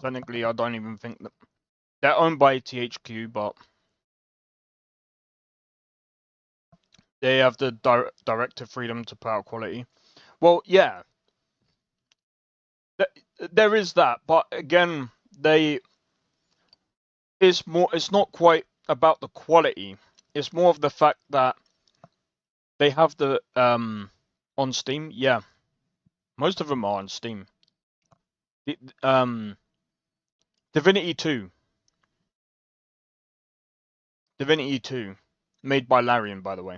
Technically, I don't even think that... They're owned by THQ, but... They have the directive freedom to put out quality. Well, yeah. There is that, but again, it's not quite about the quality. It's more of the fact that they have the on Steam. Yeah, most of them are on Steam. Divinity 2, made by LoreRim, by the way.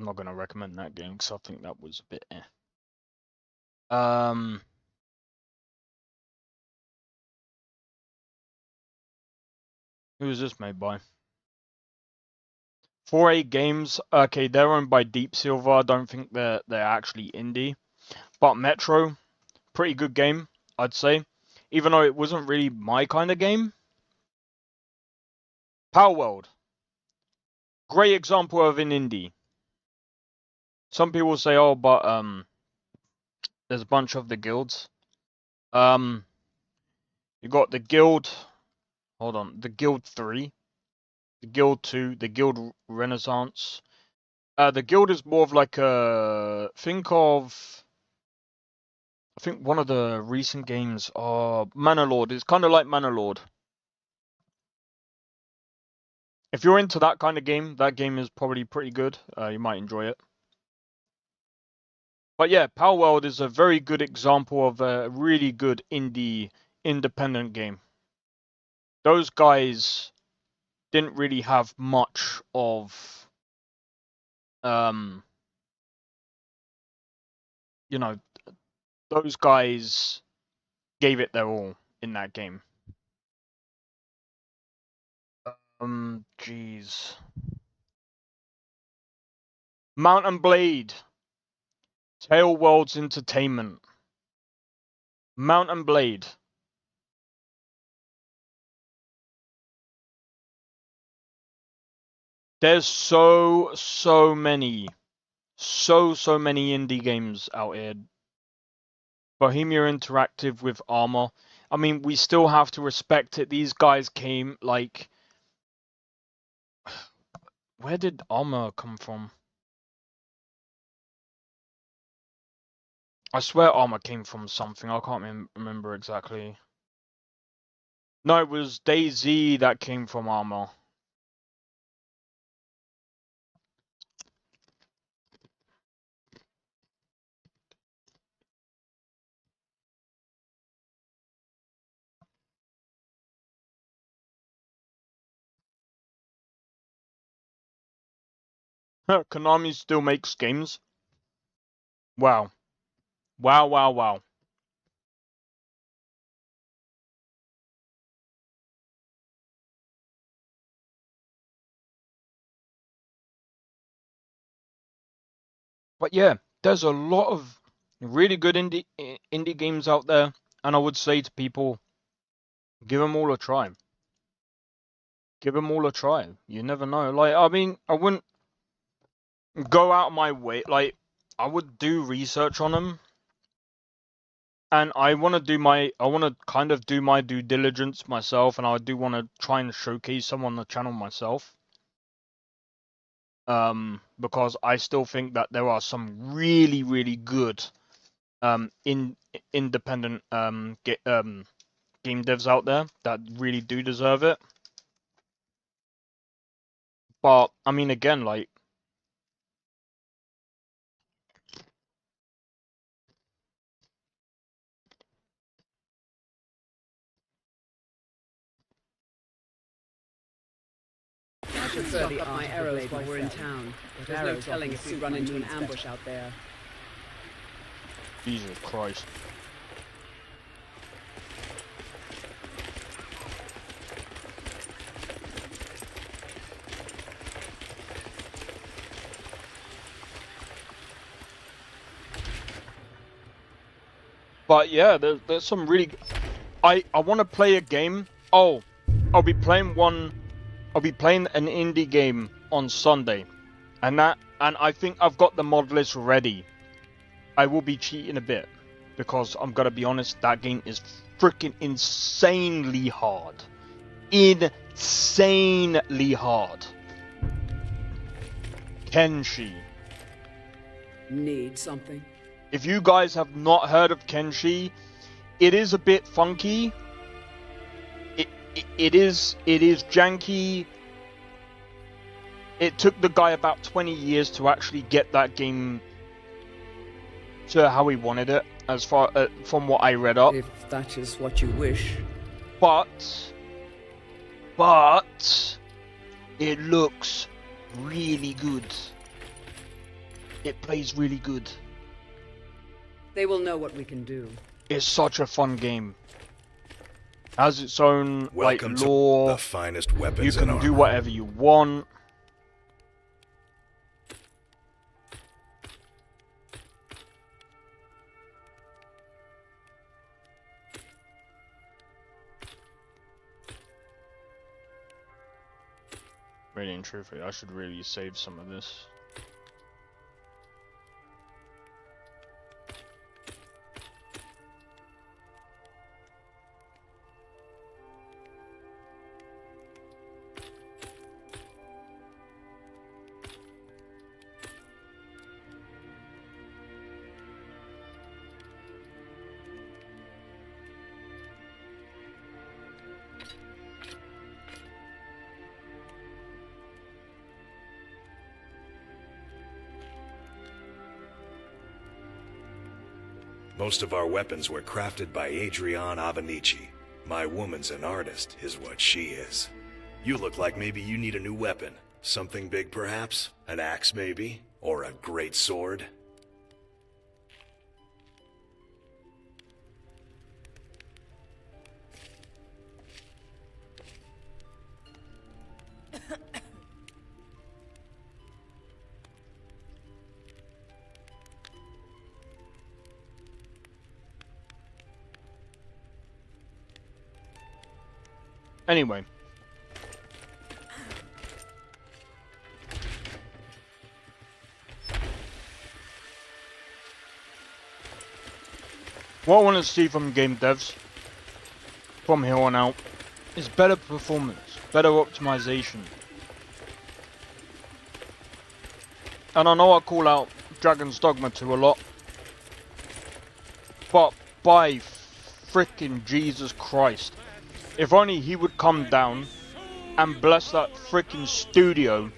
I'm not gonna recommend that game because I think that was a bit Who is this made by? 4A Games. Okay, they're owned by Deep Silver. I don't think they're actually indie. But Metro, pretty good game, I'd say. Even though it wasn't really my kind of game. Power World. Great example of an indie. Some people say, oh, but there's a bunch of the guilds. You got the guild. Hold on, the guild 3, the guild 2, the guild Renaissance. The guild is more of like a I think one of the recent games, Manor Lord. It's kind of like Manor Lord. If you're into that kind of game, that game is probably pretty good. You might enjoy it. But yeah, Power World is a very good example of a really good indie independent game. Those guys didn't really have much of, you know, those guys gave it their all in that game. Jeez. Mount and Blade. Tail Worlds Entertainment. Mount and Blade. There's so many indie games out here. Bohemia Interactive with Armor. I mean, we still have to respect it. These guys came, like... Where did Armor come from? I swear Armor came from something. I can't remember exactly. No, it was DayZ that came from Armor. Konami still makes games. Wow. Wow. But yeah, there's a lot of really good indie games out there, and I would say to people, give them all a try. Give them all a try. You never know. Like, I mean, I wouldn't go out of my way. Like, I would do research on them, and I want to kind of do my due diligence myself, and I do want to try and showcase some on the channel myself. Because I still think that there are some really good independent game devs out there that really do deserve it. But I mean, again, like, I should stock up my arrows while we're in town. There's no telling if we run into an ambush out there. Jesus Christ. But yeah, there's some really... I want to play a game. Oh, I'll be playing an indie game on Sunday. And I think I've got the mod list ready. I will be cheating a bit. Because I'm gonna be honest, that game is freaking insanely hard. Insanely hard. Kenshi. Need something? If you guys have not heard of Kenshi, it is a bit funky. It is janky. It took the guy about 20 years to actually get that game to how he wanted it, as far from what I read up. If that is what you wish. But it looks really good. It plays really good. They will know what we can do. It's such a fun game. Has its own like lore. The finest weapons you can do whatever you want. Really and truthfully, I should really save some of this. Most of our weapons were crafted by Adrienne Avenici. My woman's an artist, is what she is. You look like maybe you need a new weapon. Something big, perhaps? An axe, maybe? Or a great sword? Anyway. What I want to see from game devs, from here on out, is better performance, better optimization. And I know I call out Dragon's Dogma 2 a lot, but by frickin' Jesus Christ, if only he would come down and bless that frickin' studio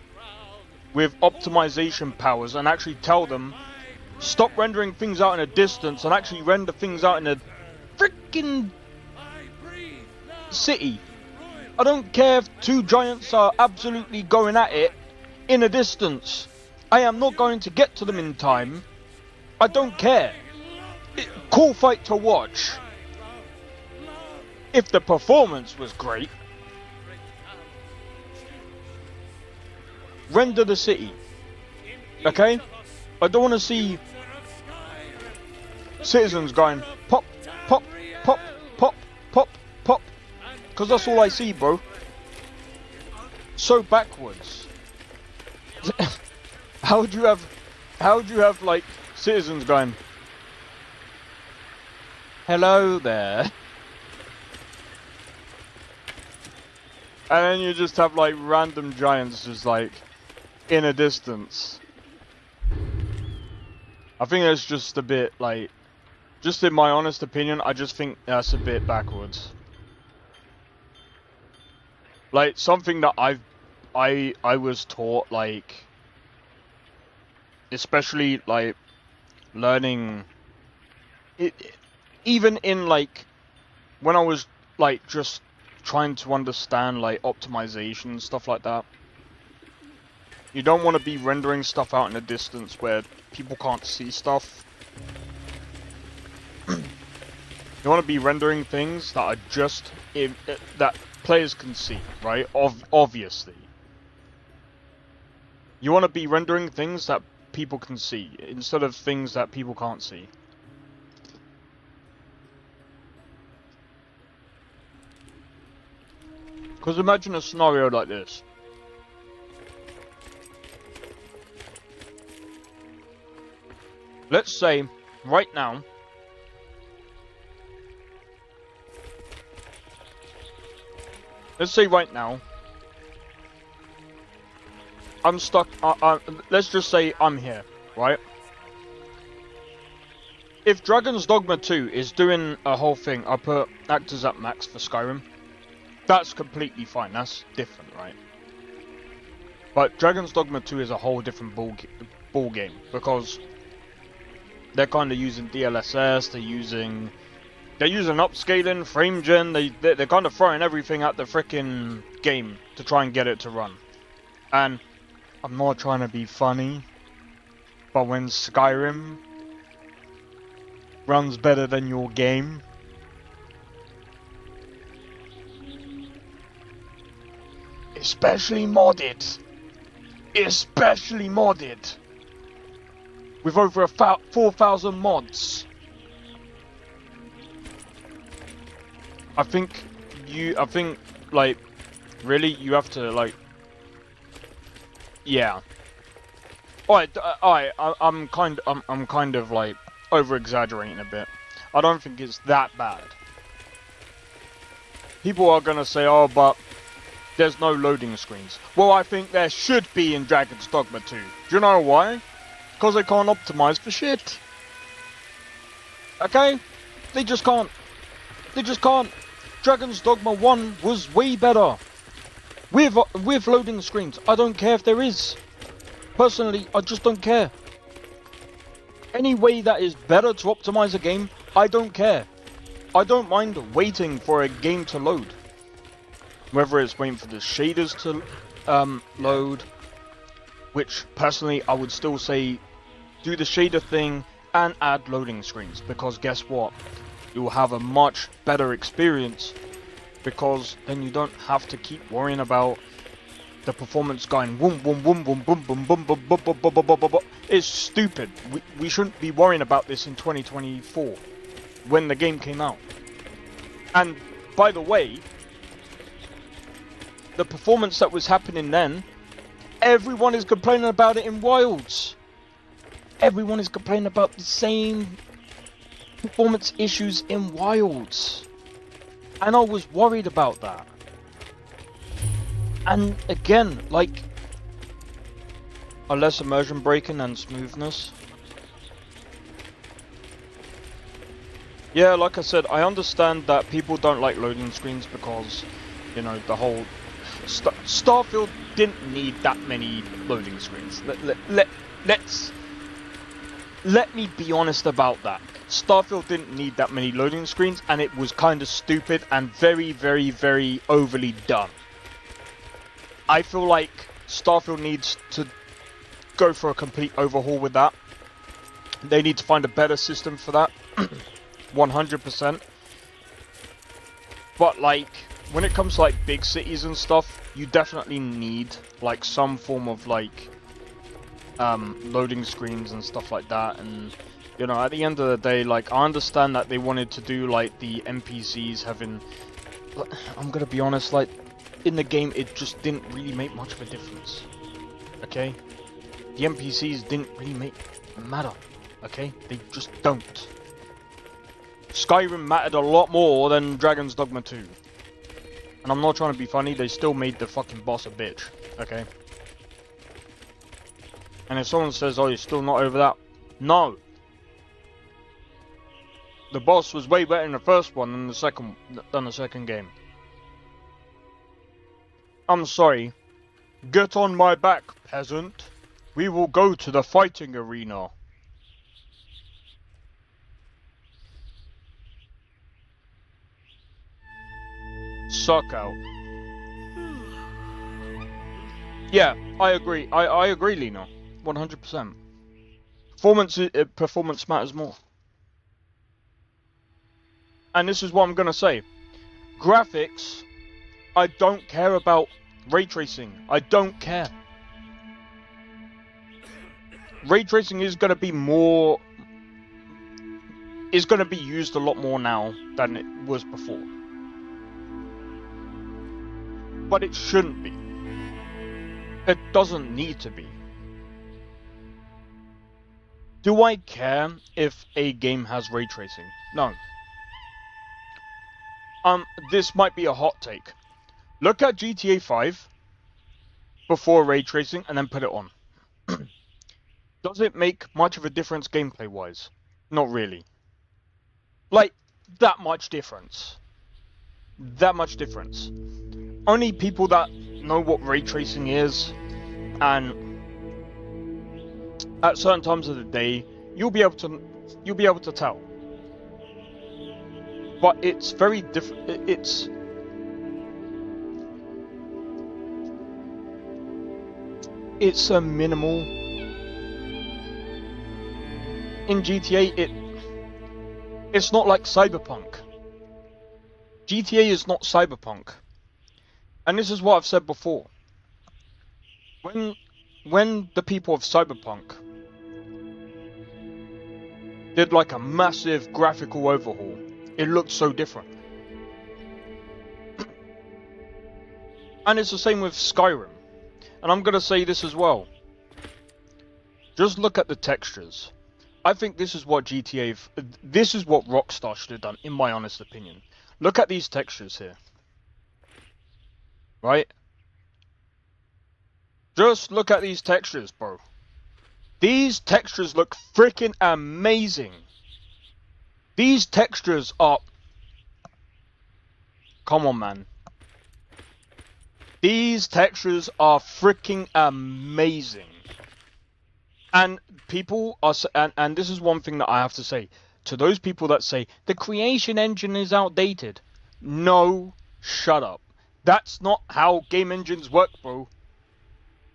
with optimization powers and actually tell them, stop rendering things out in a distance and actually render things out in a frickin' city. I don't care if two giants are absolutely going at it in a distance. I am not going to get to them in time. I don't care. Cool fight to watch. If the performance was great, render the city. Okay? I don't want to see citizens going pop, pop, pop, pop, pop, pop. Because that's all I see, bro. So backwards. How would you have like citizens going, hello there? And then you just have like random giants just like in a distance. I think that's just a bit like, just in my honest opinion, I just think that's a bit backwards. Like something that I was taught, like, especially like learning it, even in like when I was like just trying to understand like optimization and stuff like that. You don't want to be rendering stuff out in a distance where people can't see stuff. You want to be rendering things that are just that players can see, right? Obviously. You want to be rendering things that people can see instead of things that people can't see. Because imagine a scenario like this. Let's say, right now, I'm stuck, let's just say I'm here, right? If Dragon's Dogma 2 is doing a whole thing, I put actors at max for Skyrim. That's completely fine, that's different, right? But Dragon's Dogma 2 is a whole different ball game, because they're kind of using DLSS, they're using upscaling, frame gen, they're kind of throwing everything at the frickin' game to try and get it to run. And I'm not trying to be funny, but when Skyrim runs better than your game, especially modded, with over 4,000 mods, I think like really you have to like Yeah. Alright. I'm kind of like over exaggerating a bit. I don't think it's that bad. People are gonna say, oh, but there's no loading screens. Well, I think there should be in Dragon's Dogma 2. Do you know why? Because they can't optimize for shit. Okay? They just can't. They just can't. Dragon's Dogma 1 was way better. With loading screens. I don't care if there is. Personally, I just don't care. Any way that is better to optimize a game, I don't care. I don't mind waiting for a game to load. Whether it's waiting for the shaders to load, which personally I would still say do the shader thing and add loading screens, because guess what? You'll have a much better experience, because then you don't have to keep worrying about the performance going boom boom boom boom boom boom boom boom boom boom boom boom boom boom. It's stupid. We shouldn't be worrying about this in 2024 when the game came out. And by the way, the performance that was happening then, everyone is complaining about it in Wilds. Everyone is complaining about the same performance issues in Wilds. And I was worried about that. And again, like, a less immersion breaking and smoothness. Yeah, like I said, I understand that people don't like loading screens because, you know, the whole Starfield didn't need that many loading screens. Let me be honest about that. Starfield didn't need that many loading screens, and it was kind of stupid and very, very, very overly done. I feel like Starfield needs to go for a complete overhaul with that. They need to find a better system for that. 100%. But like, when it comes to like big cities and stuff, you definitely need like some form of like loading screens and stuff like that. And you know, at the end of the day, like, I understand that they wanted to do like the NPCs having, I'm gonna be honest, like in the game it just didn't really make much of a difference. Okay, the NPCs didn't really matter. Okay, they just don't. Skyrim mattered a lot more than Dragon's Dogma 2. And I'm not trying to be funny, they still made the fucking boss a bitch. Okay? And if someone says, oh, you're still not over that, no. The boss was way better in the first one than the second game. I'm sorry. Get on my back, peasant. We will go to the fighting arena. Suck out. Yeah, I agree. I agree, Lena. 100%. Performance matters more. And this is what I'm gonna say. Graphics, I don't care about ray tracing. I don't care. Ray tracing is gonna be more. Is gonna be used a lot more now than it was before. But it shouldn't be. It doesn't need to be. Do I care if a game has ray tracing? No. This might be a hot take. Look at GTA 5 before ray tracing and then put it on. Does it make much of a difference gameplay-wise? Not really. Like, that much difference. That much difference. Only people that know what ray tracing is, and at certain times of the day, you'll be able to tell. But it's very different. It's a minimal. In GTA, it's not like Cyberpunk. GTA is not Cyberpunk. And this is what I've said before. When the people of Cyberpunk did like a massive graphical overhaul, it looked so different. And it's the same with Skyrim. and I'm gonna say this as well. Just look at the textures. I think this is what this is what Rockstar should have done, in my honest opinion. Look at these textures here. Right? Just look at these textures, bro. These textures look freaking amazing. These textures are... Come on, man. These textures are freaking amazing. And people are... And this is one thing that I have to say. To those people that say, the creation engine is outdated. No, shut up. That's not how game engines work, bro.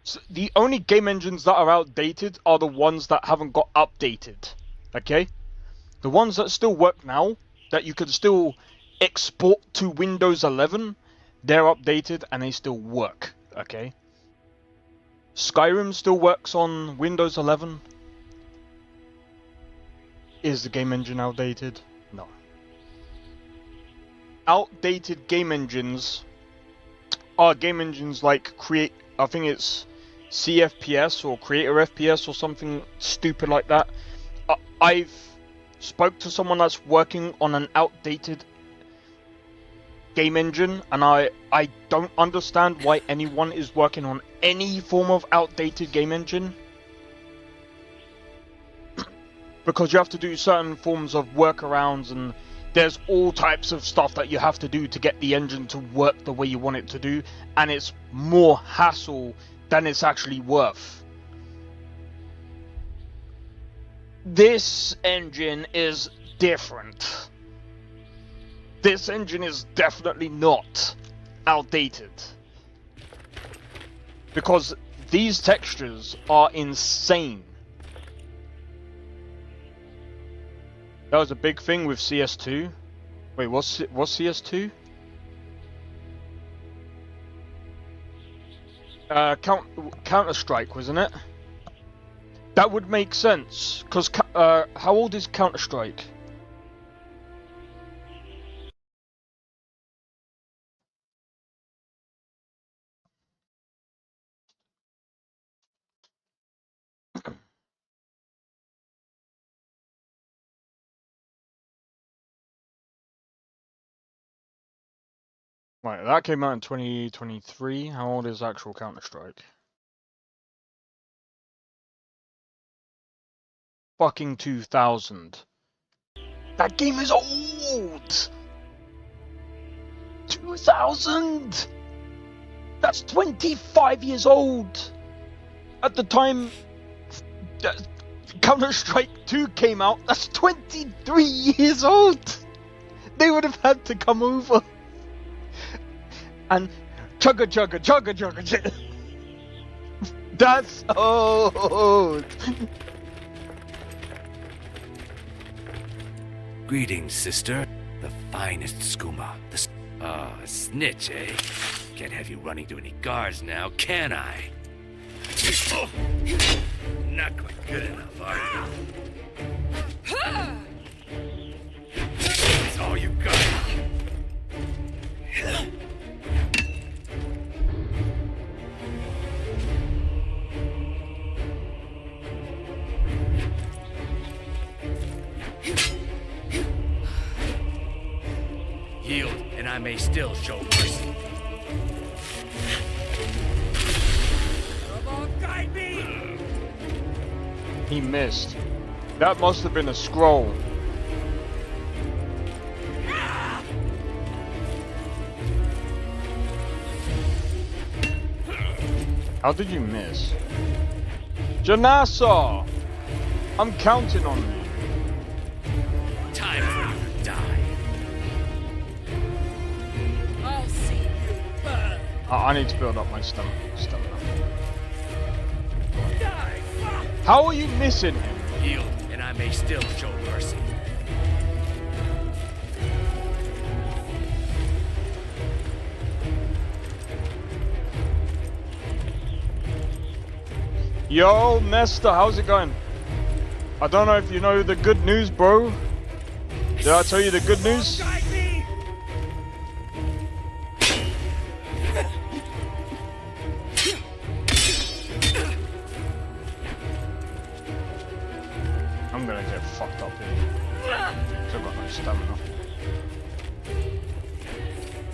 So the only game engines that are outdated are the ones that haven't got updated. Okay? The ones that still work now, that you can still export to Windows 11, they're updated and they still work. Okay? Skyrim still works on Windows 11. Is the game engine outdated? No. Outdated game engines are game engines like I think it's CFPS or Creator FPS or something stupid like that. I've spoke to someone that's working on an outdated game engine, and I don't understand why anyone is working on any form of outdated game engine. Because you have to do certain forms of workarounds, and there's all types of stuff that you have to do to get the engine to work the way you want it to do, and it's more hassle than it's actually worth. This engine is different. This engine is definitely not outdated. Because these textures are insane. That was a big thing with CS2. Wait, what's CS2? Counter-Strike, wasn't it? That would make sense, because how old is Counter-Strike? Right, that came out in 2023. How old is actual Counter-Strike? Fucking 2000. That game is old! 2000! That's 25 years old! At the time Counter-Strike 2 came out, that's 23 years old! They would have had to come over and chugga chugga chugga chugga chugga. That's old! Greetings, sister. The finest skooma. Snitch, eh? Can't have you running to any guards now, can I? Oh, not quite good enough, are you? That's all you got. Yield, and I may still show mercy. Come on, guide me! He missed. That must have been a scroll. How did you miss? Janasa! I'm counting on you. Time for you to die. I'll see you burn. I need to build up my stamina. How are you missing him? Yield, and I may still show mercy. Yo, Nesta, how's it going? I don't know if you know the good news, bro. Did I tell you the good news? fucked up here. Still got no stamina.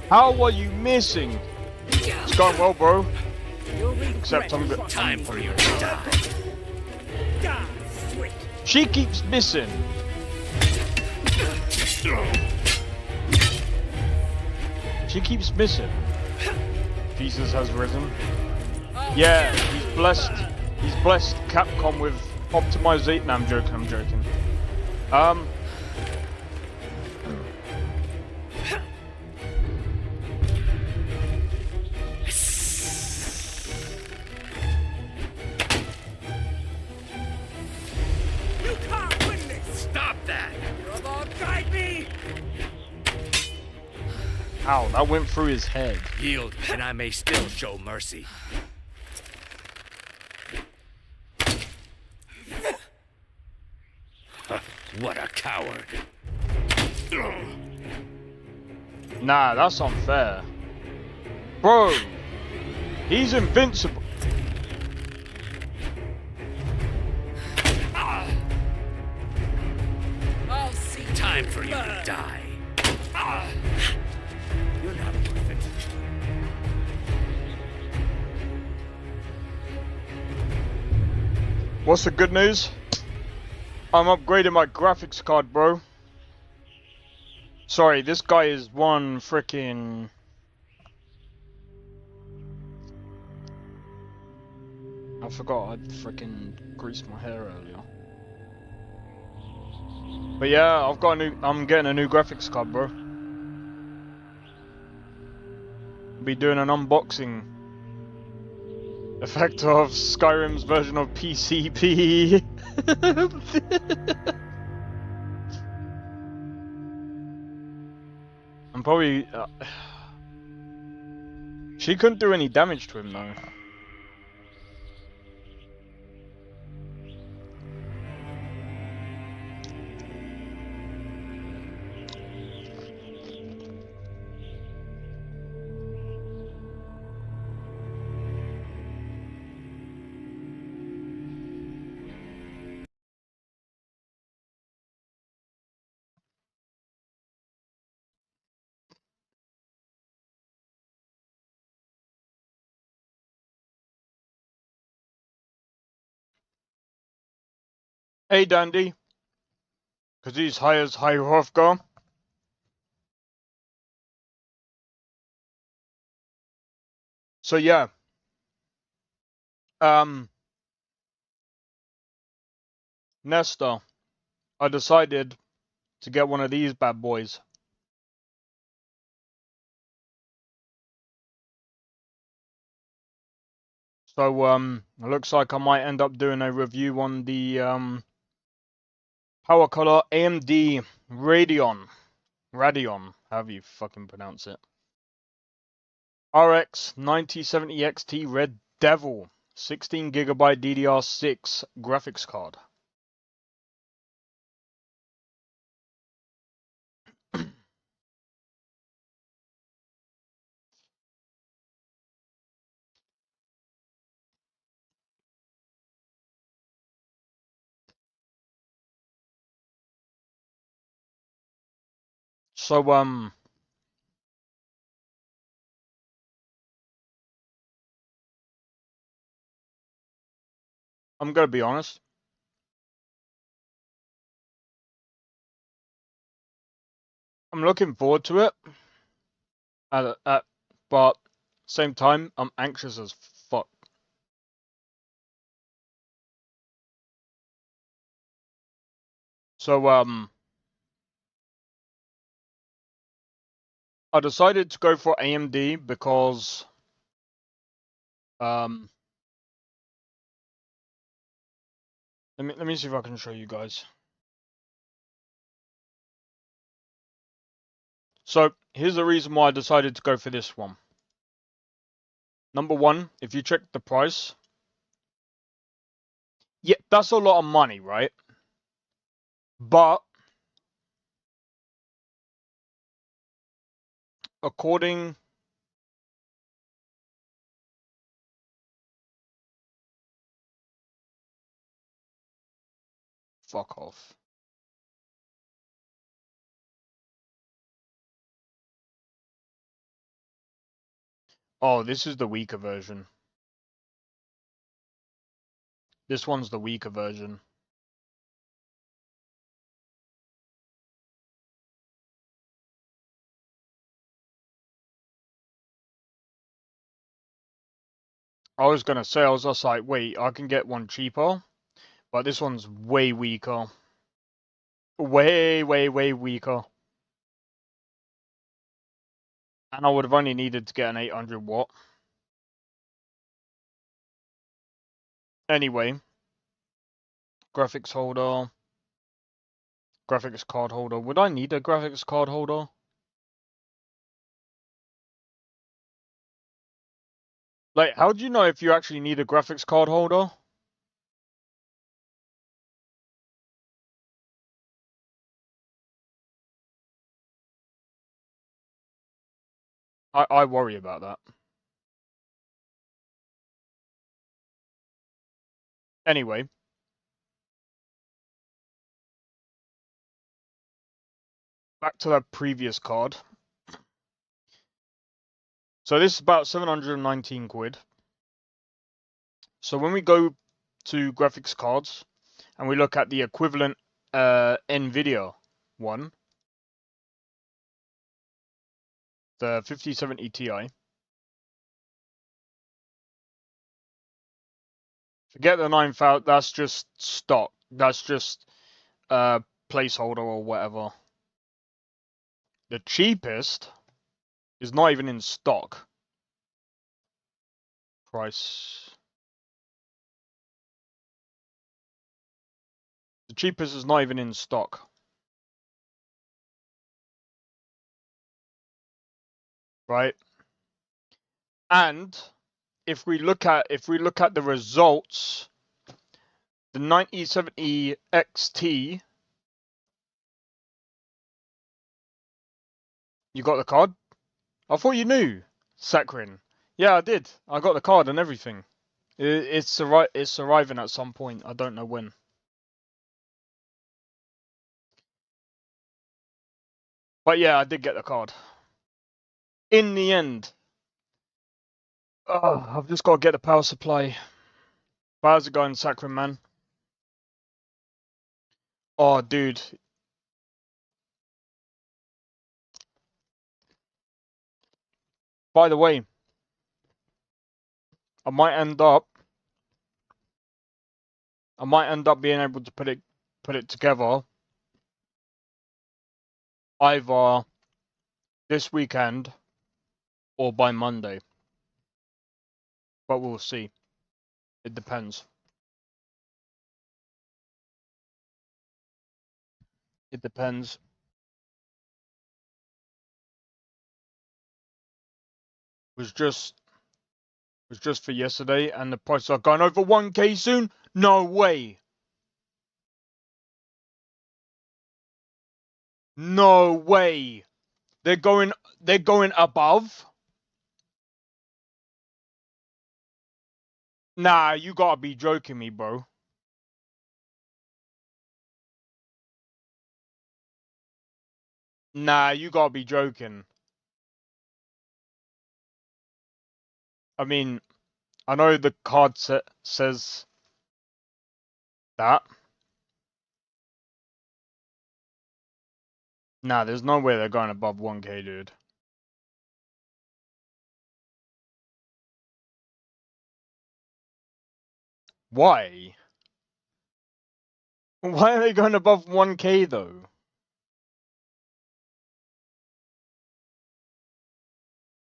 How are you missing? It's going well, bro. Except I'm good. Time for you to die. She keeps missing. She keeps missing. Jesus has risen. Yeah, he's blessed. He's blessed Capcom with optimization. No, I'm joking. I'm joking. You can't win this! Stop that! Robot, guide me! Ow, that went through his head. Yield, and I may still show mercy. What a coward. Nah, that's unfair. Bro, he's invincible. I'll see. Time for you to die. You're not worth it. What's the good news? I'm upgrading my graphics card, bro. Sorry, this guy is one freaking... I forgot I'd freaking greased my hair earlier. But yeah, I'm getting a new graphics card, bro. I'll be doing an unboxing effect of Skyrim's version of PCP. I'm probably... She couldn't do any damage to him though. Hey Dandy. Because he's high as high Hrothgar. So yeah. Nesta, I decided to get one of these bad boys. So it looks like I might end up doing a review on the power color AMD Radeon, however you fucking pronounce it. RX 9070 XT Red Devil 16GB DDR6 graphics card. So I'm gonna be honest. I'm looking forward to it. But same time, I'm anxious as fuck. So I decided to go for AMD because let me see if I can show you guys. So here's the reason why I decided to go for this one. Number one, if you check the price, yeah, that's a lot of money, right? But according fuck off. Oh, this is the weaker version. This one's the weaker version. I was gonna say, I was just like, wait, I can get one cheaper, but this one's way weaker. Way, way, way weaker. And I would have only needed to get an 800 watt. Anyway, graphics holder, graphics card holder. Would I need a graphics card holder? Like, how do you know if you actually need a graphics card holder? I worry about that. Anyway. Back to that previous card. So this is about 719 quid. So when we go to graphics cards and we look at the equivalent NVIDIA one, the 5070 Ti. Forget the 9000, that's just stock. That's just placeholder or whatever. The cheapest is not even in stock. Price. The cheapest is not even in stock. Right? And if we look at the results, the 9070 XT, you got the card? I thought you knew, Sakrin. Yeah, I did. I got the card and everything. It's arriving at some point. I don't know when. But yeah, I did get the card. In the end. Oh, I've just got to get the power supply. How's it going, Sakrin, man? Oh, dude. By the way, I might end up being able to put it together either this weekend or by Monday. But we'll see. It depends. It depends. Was just for yesterday, and the prices are going over 1K soon. No way. No way. They're going above. Nah, you gotta be joking me, bro. Nah, you gotta be joking. I mean, I know the card says that. Nah, there's no way they're going above 1K, dude. Why? Why are they going above 1K, though?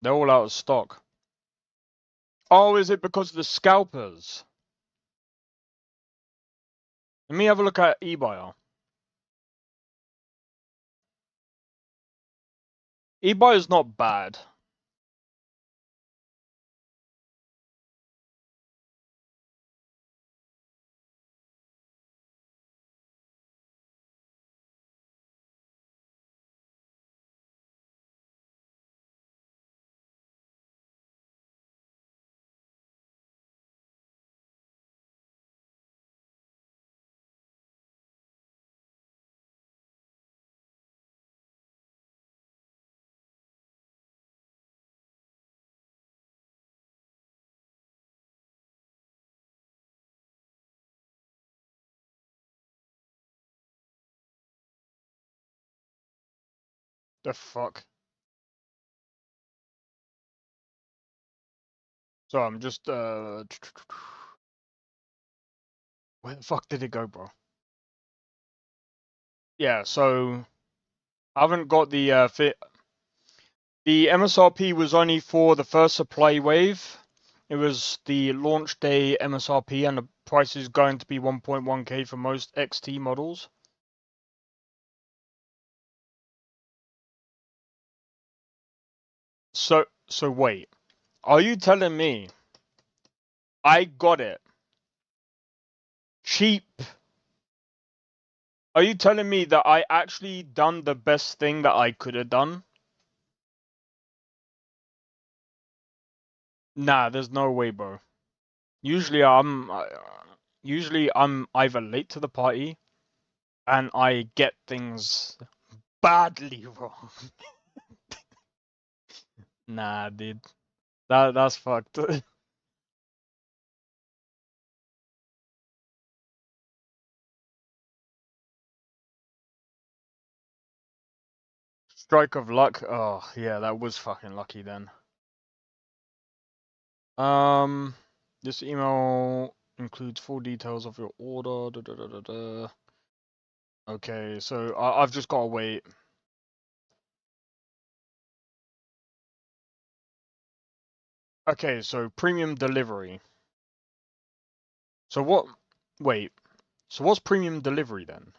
They're all out of stock. Oh, is it because of the scalpers? Let me have a look at eBuyer. eBuyer's not bad. The fuck? So I'm just where the fuck did it go, bro? Yeah, so I haven't got the fit. The MSRP was only for the first supply wave. It was the launch day MSRP, and the price is going to be 1.1k for most XT models. So wait, are you telling me I got it cheap? Are you telling me that I actually done the best thing that I could have done? Nah, there's no way, bro. Usually I'm either late to the party and I get things badly wrong. Nah, dude. That's fucked. Strike of luck. Oh, yeah, that was fucking lucky then. This email includes full details of your order. Da, da, da, da, da. Okay, so I've just got to wait. Okay, so premium delivery. So what? Wait. So what's premium delivery then?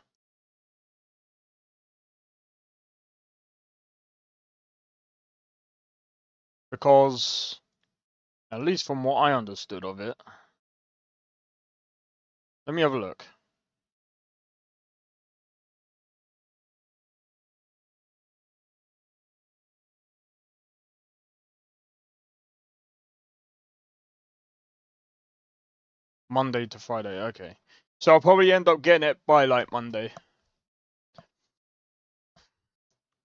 Because, at least from what I understood of it, let me have a look. Monday to Friday, okay. So I'll probably end up getting it by like Monday.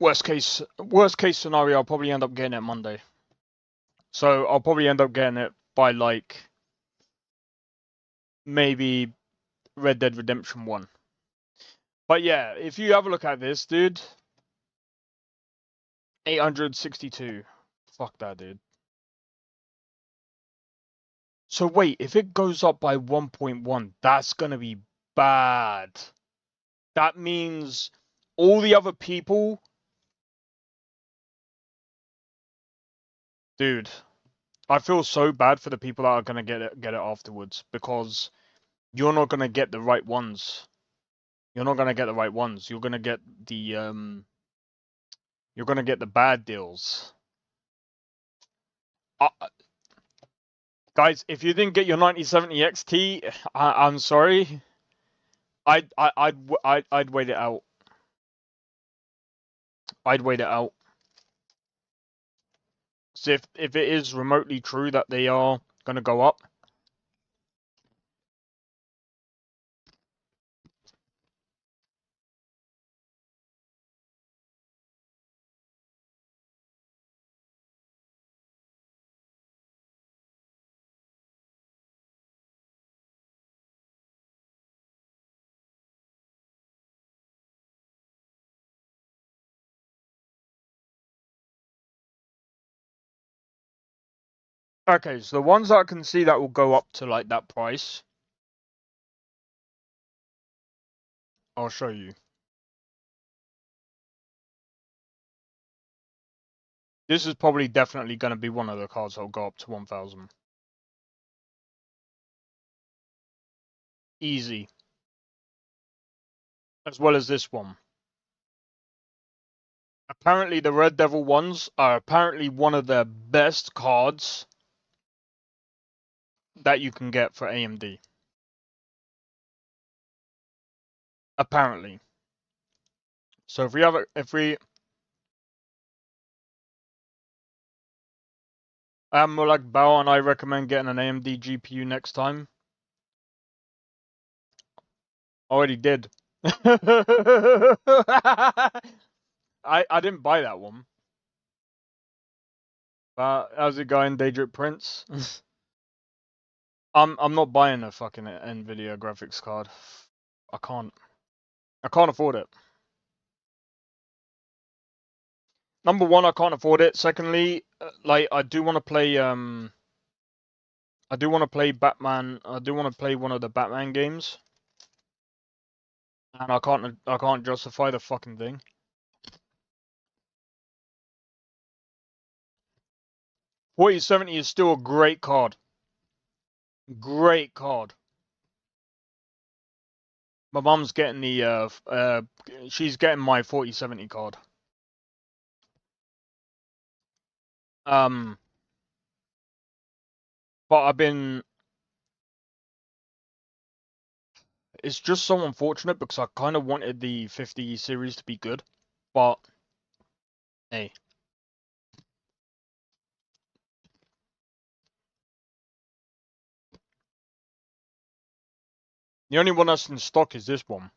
Worst case scenario, I'll probably end up getting it Monday. So I'll probably end up getting it by like maybe Red Dead Redemption 1. But yeah, if you have a look at this, dude, 862. Fuck that, dude. So wait, if it goes up by 1.1, that's gonna be bad. That means all the other people, dude, I feel so bad for the people that are gonna get it afterwards, because you're not gonna get the right ones. You're not gonna get the right ones. You're gonna get the bad deals. Guys, if you didn't get your 9070 XT, I'm sorry. I'd wait it out. I'd wait it out. So if it is remotely true that they are gonna go up. Okay, so the ones that I can see that will go up to like that price, I'll show you. This is probably definitely going to be one of the cards that'll go up to 1,000. Easy. As well as this one. Apparently the Red Devil ones are apparently one of the best cards that you can get for AMD. Apparently. So if we Mulak Bao and I recommend getting an AMD GPU next time. Already did. I didn't buy that one. How's it going, Daedric Prince? I'm not buying a fucking Nvidia graphics card. I can't afford it. number one, I can't afford it. Secondly, like I do want to play Batman. I do want to play one of the Batman games, and I can't justify the fucking thing. $40.70 is still a great card. Great card. My mum's getting the she's getting my $40.70 card. But I've been. It's just so unfortunate because I kind of wanted the 50 series to be good, but hey. The only one that's in stock is this one.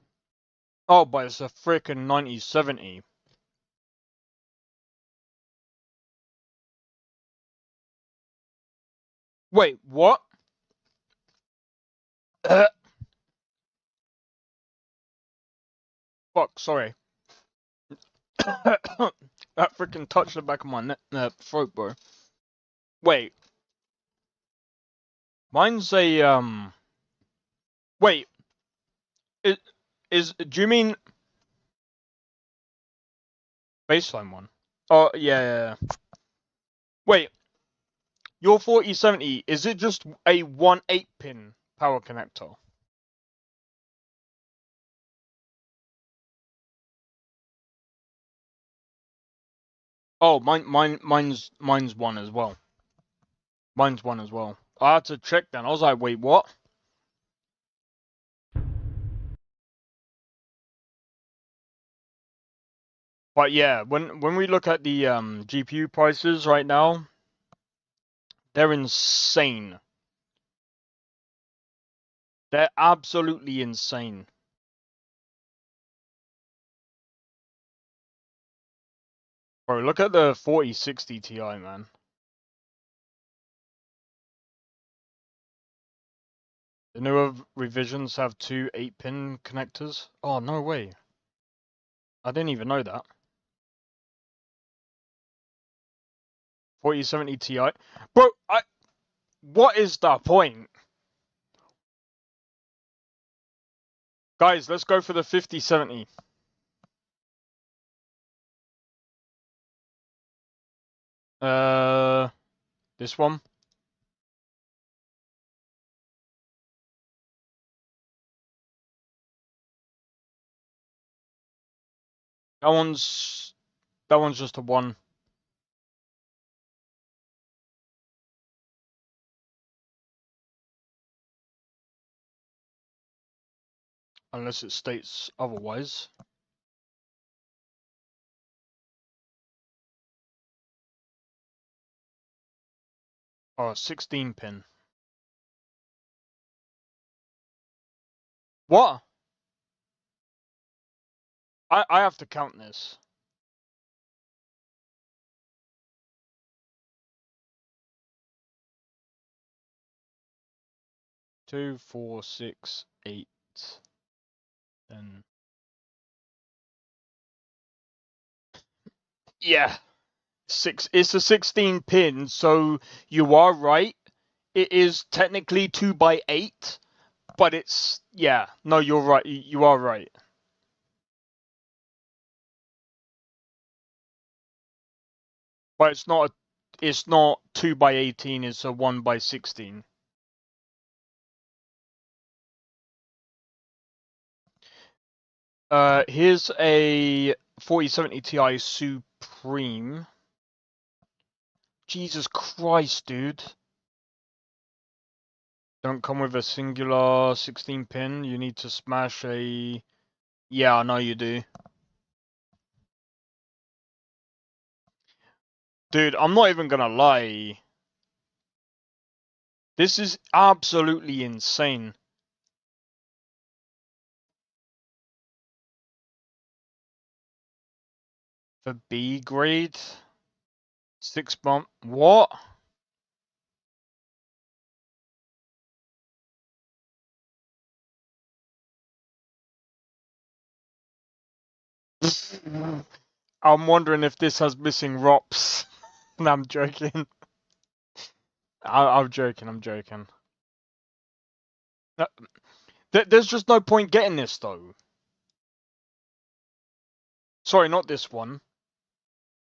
Oh, but it's a freaking 9070. Wait, what? Fuck, sorry. That freaking touched the back of my throat, bro. Wait. Mine's a, Wait. Do you mean... Baseline one? Oh, yeah. Wait. Your 4070, is it just a 1 8-pin power connector? Oh, mine's one as well. Mine's one as well. I had to check then. I was like, wait, what? But yeah, when we look at the GPU prices right now, they're insane. They're absolutely insane. Bro, look at the 4060 Ti, man. The newer revisions have two 8-pin connectors. Oh, no way. I didn't even know that. 4070 Ti. Bro, what is the point? Guys, let's go for the 5070. This one. That one's just a 1. Unless it states otherwise. Oh, 16-pin. What? I have to count this. 2, 4, 6, 8, 10. Yeah. 6. It's a 16-pin, so you are right. It is technically 2 by 8, but it's, yeah. No, you're right. You are right. But it's not 2 by 18, it's a 1 by 16. Here's a 4070 Ti Supreme. Jesus Christ, dude. Don't come with a singular 16-pin. You need to smash a... Yeah, I know you do. Dude, I'm not even gonna lie. This is absolutely insane. For B grade? 6 month... What? I'm wondering if this has missing ROPs. No, I'm joking. I'm joking. I'm joking. There's just no point getting this though. Sorry, not this one.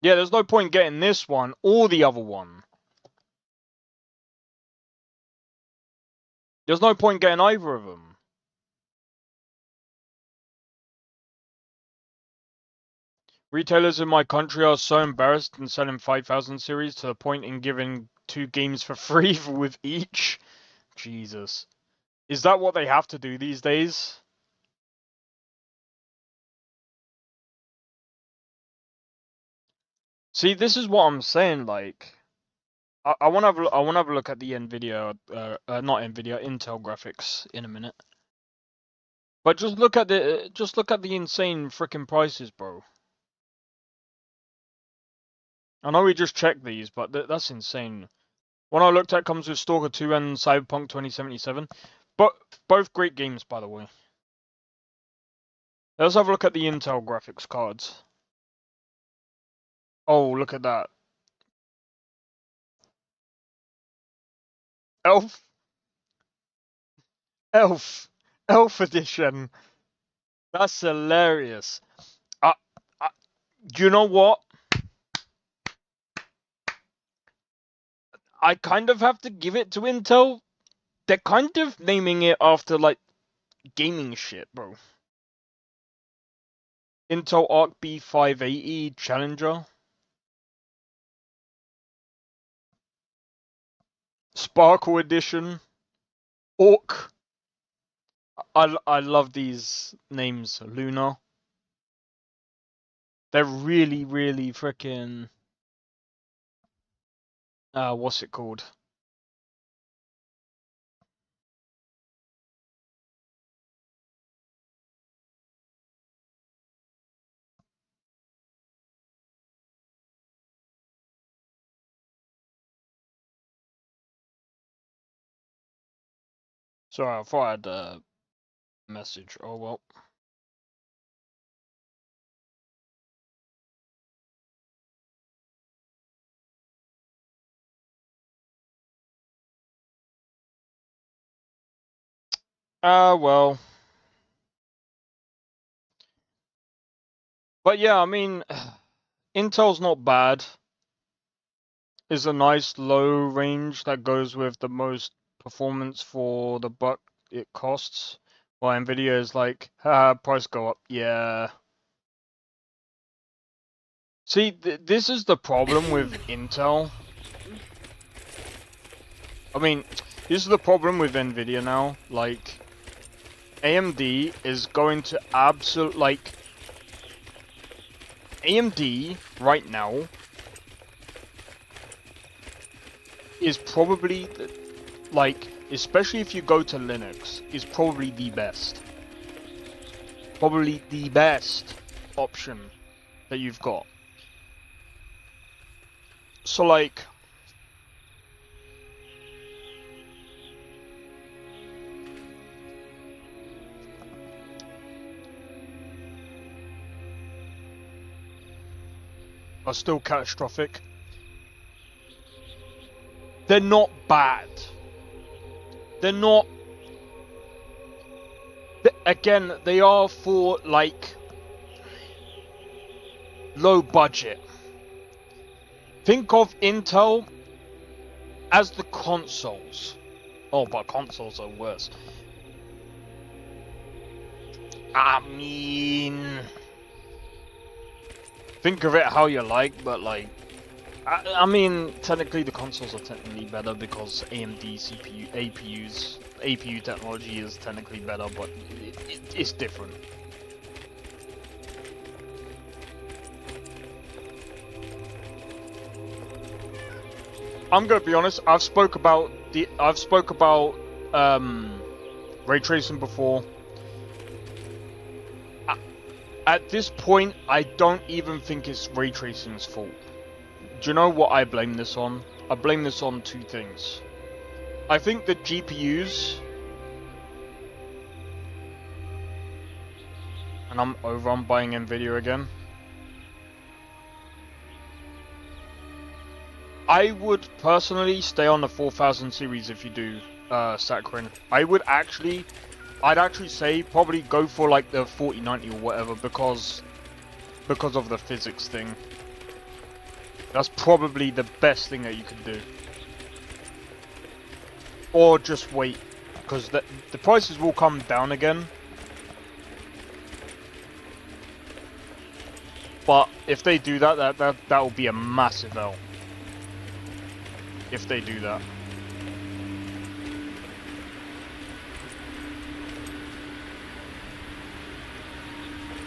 Yeah, there's no point getting this one or the other one. There's no point getting either of them. Retailers in my country are so embarrassed in selling 5,000 series to the point in giving 2 games for free with each. Jesus. Is that what they have to do these days? See, this is what I'm saying, like... I want to have a look at the Nvidia, not Nvidia, Intel graphics in a minute. But just look at the insane freaking prices, bro. I know we just checked these, but that's insane. One I looked at comes with Stalker 2 and Cyberpunk 2077. But both great games, by the way. Let's have a look at the Intel graphics cards. Oh, look at that. Elf edition. That's hilarious. Do you know what? I kind of have to give it to Intel. They're kind of naming it after, like, gaming shit, bro. Intel Arc B580 Challenger. Sparkle Edition. Orc. I love these names. Luna. They're really, really freaking... what's it called? Sorry, I thought I had a message. Oh well. Well. But yeah, I mean, Intel's not bad. It's a nice low range that goes with the most performance for the buck it costs. While Nvidia is like, price go up. Yeah. See, this is the problem with Intel. I mean, this is the problem with Nvidia now. Like, AMD is going to AMD right now is probably, like, especially if you go to Linux, is probably the best. Probably the best option that you've got. So, like... are still catastrophic. They're not bad. They're not... Again, they are for, like, low budget. Think of Intel as the consoles. Oh, but consoles are worse. I mean... think of it how you like, but like... I mean, technically the consoles are technically better because AMD CPU, APU technology is technically better, but it's different. I'm gonna be honest. I've spoke about ray tracing before. At this point, I don't even think it's ray tracing's fault. Do you know what I blame this on? I blame this on 2 things. I think the GPUs... and I'm buying Nvidia again. I would personally stay on the 4000 series if you do Skyrim. I'd actually say probably go for like the 4090 or whatever because of the physics thing. That's probably the best thing that you can do. Or just wait, because the prices will come down again. But if they do that will be a massive L. If they do that.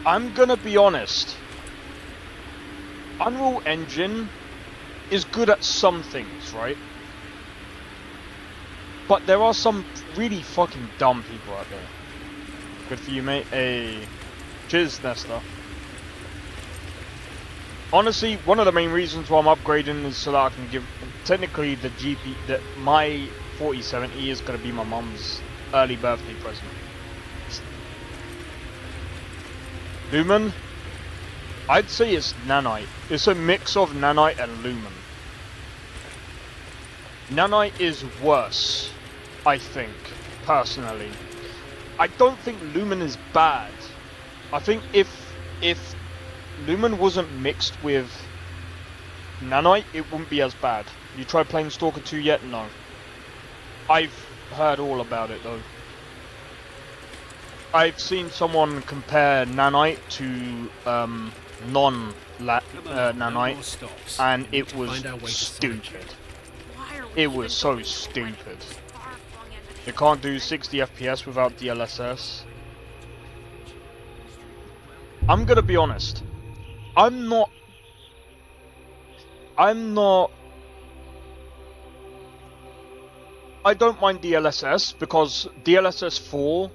I'm gonna be honest. Unreal Engine is good at some things, right? But there are some really fucking dumb people out there. Good for you, mate. Hey. Cheers, Nesta. Honestly, one of the main reasons why I'm upgrading is so that I can give... Technically, the my 4070 is going to be my mum's early birthday present. Lumen? I'd say it's nanite. It's a mix of nanite and lumen. Nanite is worse, I think, personally. I don't think lumen is bad. I think if lumen wasn't mixed with nanite, it wouldn't be as bad. You tried playing Stalker 2 yet? No. I've heard all about it though. I've seen someone compare nanite to non-nanite, and it was stupid. It was so stupid. You can't do 60 FPS without DLSS. I'm gonna be honest. I'm not. I don't mind DLSS because DLSS 4,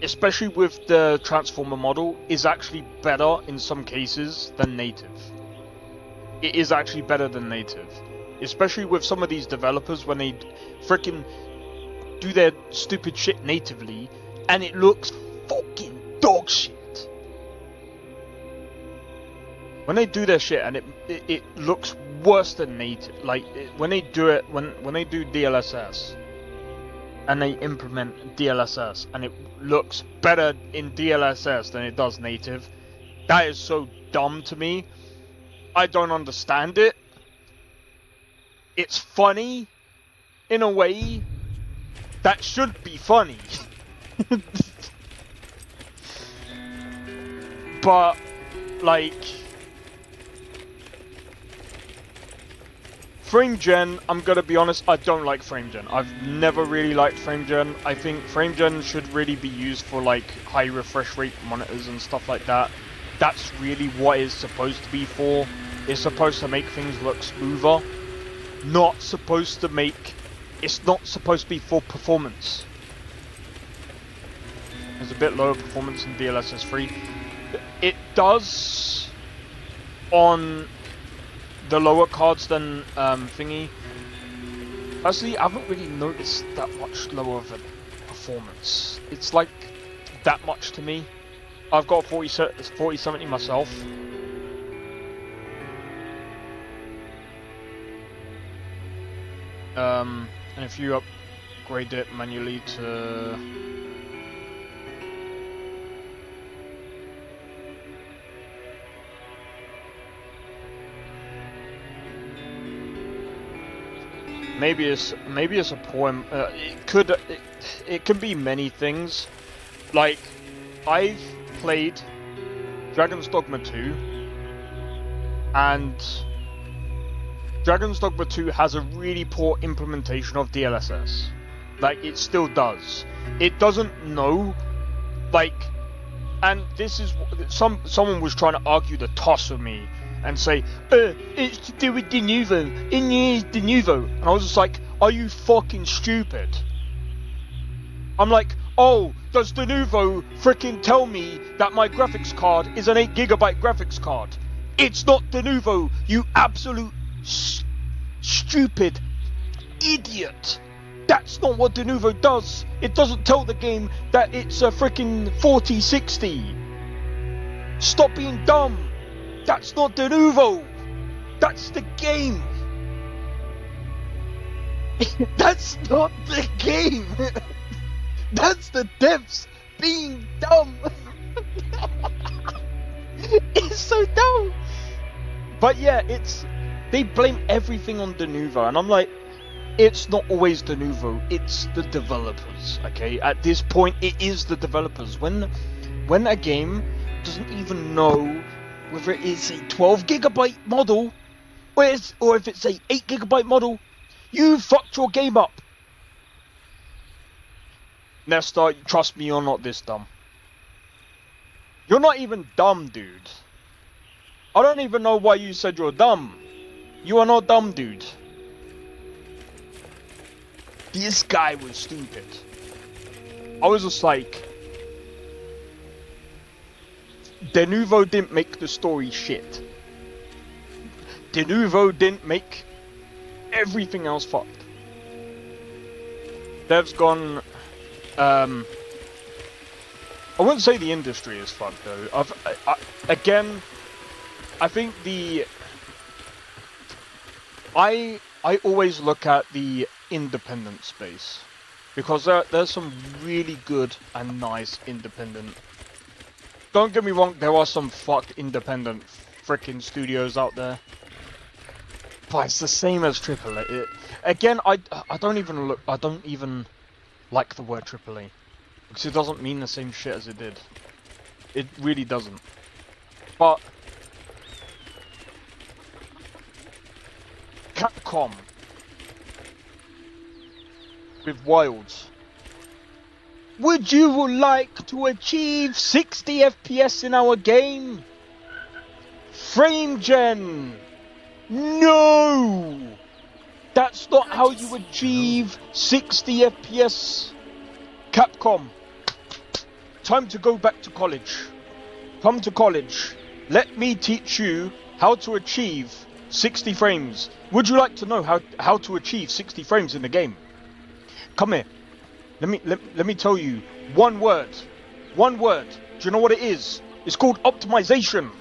especially with the transformer model, is actually better in some cases than native. It is actually better than native. Especially with some of these developers when they freaking do their stupid shit natively and it looks fucking dog shit. When they do their shit and it looks worse than native, like when they do it, when they do DLSS and they implement DLSS and it looks better in DLSS than it does native, that is so dumb to me. I don't understand it. It's funny in a way that should be funny. But like frame gen, I'm gonna be honest, I don't like frame gen. I've never really liked frame gen. I think frame gen should really be used for like high refresh rate monitors and stuff like that. That's really what it's supposed to be for. It's supposed to make things look smoother. Not supposed to make... It's not supposed to be for performance. There's a bit lower performance in DLSS 3. It does on the lower cards than thingy. Actually, I haven't really noticed that much lower of a performance. It's like that much to me. I've got a 4070 myself. And if you upgrade it manually to... Maybe it's a poem. It can be many things. Like I've played Dragon's Dogma 2, and Dragon's Dogma 2 has a really poor implementation of DLSS. Like it still does. It doesn't know, like, and this is someone was trying to argue the toss with me and say, it's to do with Denuvo, it's Denuvo. And I was just like, are you fucking stupid? I'm like, oh, does Denuvo freaking tell me that my graphics card is an 8GB graphics card? It's not Denuvo, you absolute stupid idiot. That's not what Denuvo does. It doesn't tell the game that it's a freaking 4060. Stop being dumb. That's not Denuvo. That's the game. That's not the game. That's the devs being dumb. It's so dumb. But yeah, they blame everything on Denuvo, and I'm like, it's not always Denuvo, it's the developers, okay? At this point, it is the developers. When a game doesn't even know whether it is a 12 gigabyte model or if it's a 8 gigabyte model, you fucked your game up. Nesta, trust me, you're not this dumb. You're not even dumb, dude. I don't even know why you said you're dumb. You are not dumb, dude. This guy was stupid. I was just like, Denuvo didn't make the story shit. Denuvo didn't make everything else fucked. Dev's gone. I wouldn't say the industry is fucked though. Again, I think I always look at the independent space because there's some really good and nice independent. Don't get me wrong, there are some fucked independent freaking studios out there, but it's the same as AAA. Again, I don't even like the word AAA because it doesn't mean the same shit as it did. It really doesn't. But Capcom with Wilds. Would you like to achieve 60 FPS in our game? Frame gen! No! That's not how you achieve 60 FPS. Capcom, time to go back to college. Come to college. Let me teach you how to achieve 60 frames. Would you like to know how to achieve 60 frames in the game? Come here. Let me tell you one word. One word. Do you know what it is? It's called optimization.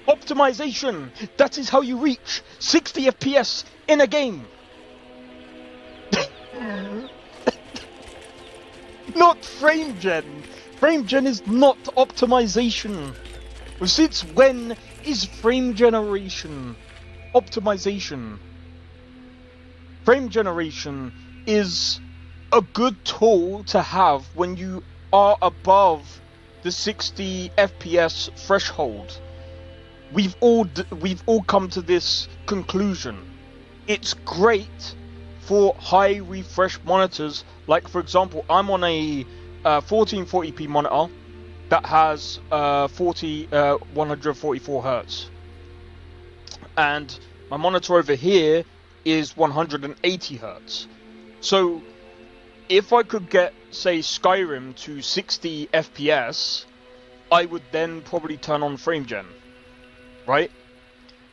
Optimization. That is how you reach 60 FPS in a game. Not frame gen. Frame gen is not optimization. Since when is frame generation optimization? Frame generation is a good tool to have when you are above the 60 FPS threshold. We've all come to this conclusion. It's great for high refresh monitors. Like for example, I'm on a 1440p monitor that has 144 Hertz, and my monitor over here is 180 Hertz. So if I could get, say, Skyrim to 60 FPS, I would then probably turn on frame gen, right?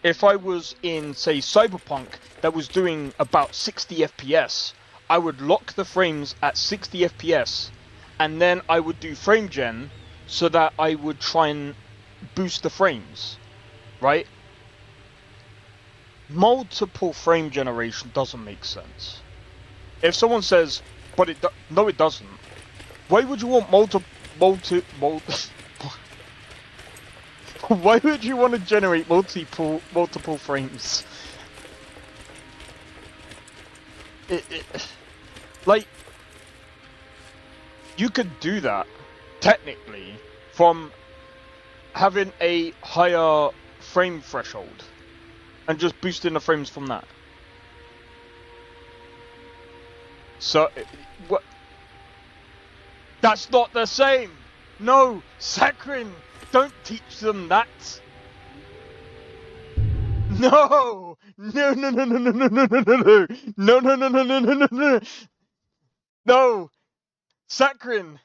If I was in, say, Cyberpunk that was doing about 60 FPS, I would lock the frames at 60 FPS, and then I would do frame gen so that I would try and boost the frames, right? Multiple frame generation doesn't make sense. If someone says, but no, it doesn't. Why would you want why would you want to generate multiple frames? Like, you could do that technically from having a higher frame threshold and just boosting the frames from that. So, what? That's not the same. No, Sakrin, don't teach them that. No, no, no, no, no, no, no, no, no, no, no, no, no, no, no, no, no, no, no, Sakrin,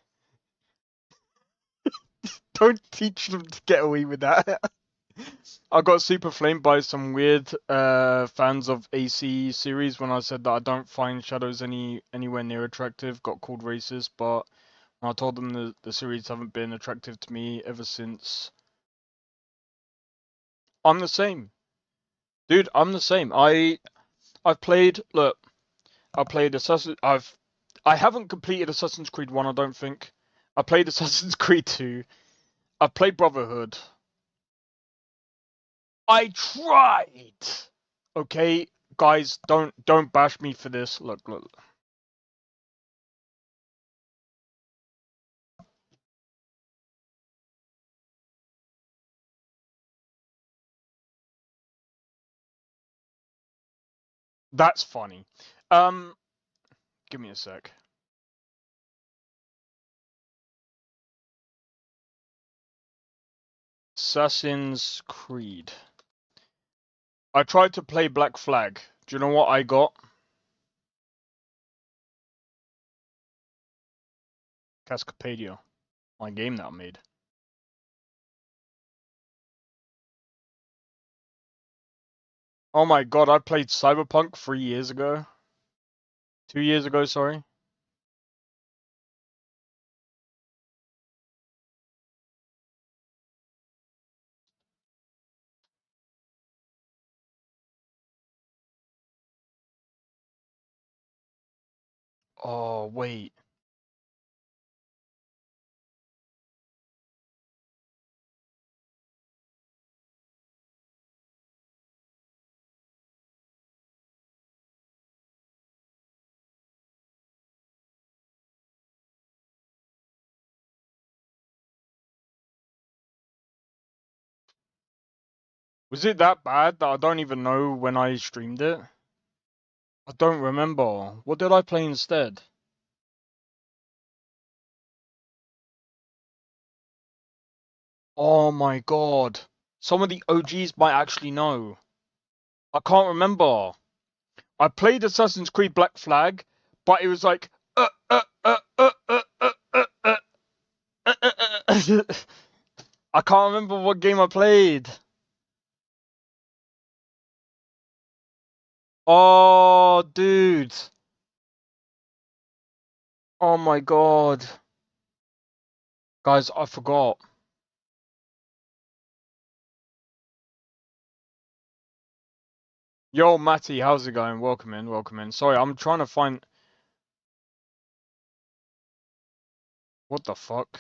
don't teach them to get away with that. I got super flamed by some weird fans of AC series when I said that I don't find shadows anywhere near attractive. Got called racist, but when I told them the series haven't been attractive to me ever since. I'm the same. Dude, I'm the same. I've played. Look, I played I haven't completed Assassin's Creed 1. I don't think. I played Assassin's Creed 2. I played Brotherhood. I tried. Okay, guys, don't bash me for this. Look. That's funny. Give me a sec. Assassin's Creed. I tried to play Black Flag. Do you know what I got? Cascapedia. My game that I made. Oh my god, I played Cyberpunk 3 years ago. 2 years ago, sorry. Oh, wait. Was it that bad that I don't even know when I streamed it? I don't remember. What did I play instead? Oh my god. Some of the OGs might actually know. I can't remember. I played Assassin's Creed Black Flag, but it was like I can't remember what game I played. Oh, dude. Oh my god. Guys, I forgot. Yo, Matty, how's it going? Welcome in, welcome in. Sorry, I'm trying to find... What the fuck?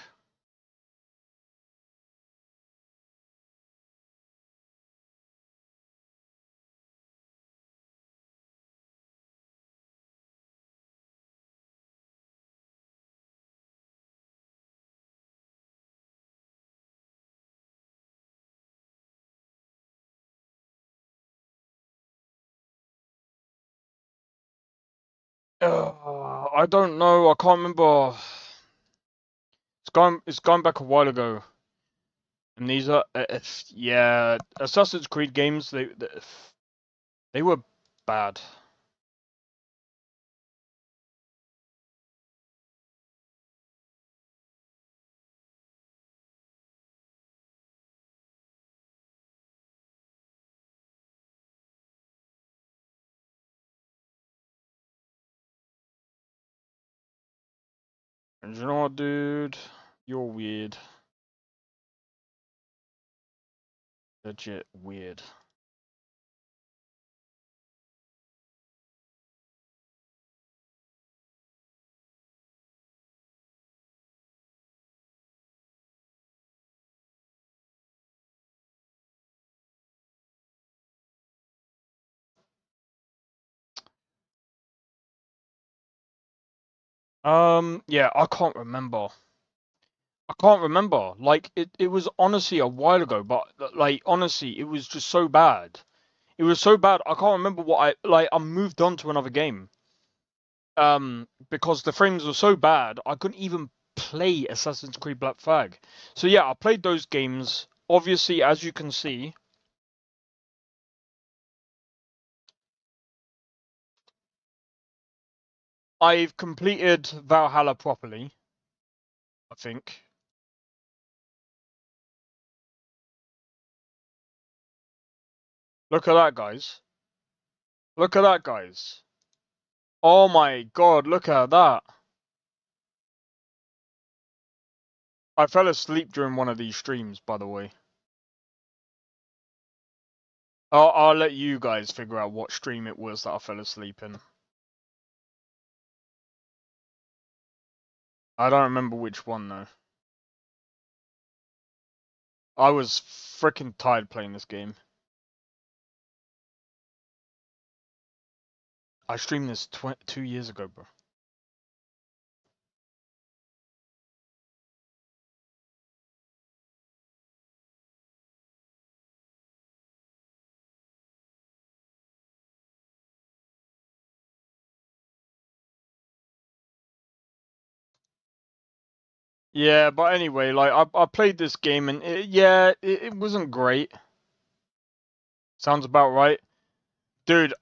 I don't know. I can't remember. It's gone back a while ago. And these are, yeah, Assassin's Creed games. They were bad. And you know what, dude? You're weird. Legit weird. Yeah, I can't remember. I can't remember. Like, it was honestly a while ago, but, like, honestly, it was just so bad. It was so bad, I can't remember what I moved on to another game. Because the frames were so bad, I couldn't even play Assassin's Creed Black Flag. So yeah, I played those games. Obviously, as you can see, I've completed Valhalla properly, I think. Look at that, guys. Look at that, guys. Oh my god, look at that. I fell asleep during one of these streams, by the way. I'll let you guys figure out what stream it was that I fell asleep in. I don't remember which one though. I was freaking tired playing this game. I streamed this 2 years ago, bro. Yeah, but anyway, like I played this game and it wasn't great. Sounds about right, dude.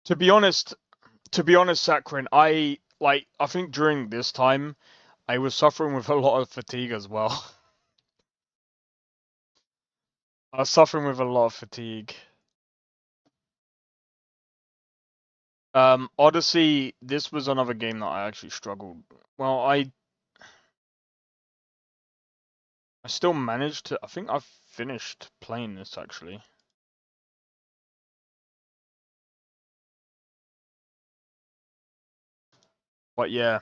To be honest, Sakharin, I think during this time, I was suffering with a lot of fatigue as well. I was suffering with a lot of fatigue. Odyssey, this was another game that I actually struggled. Well, I still managed to. I think I finished playing this actually. But yeah,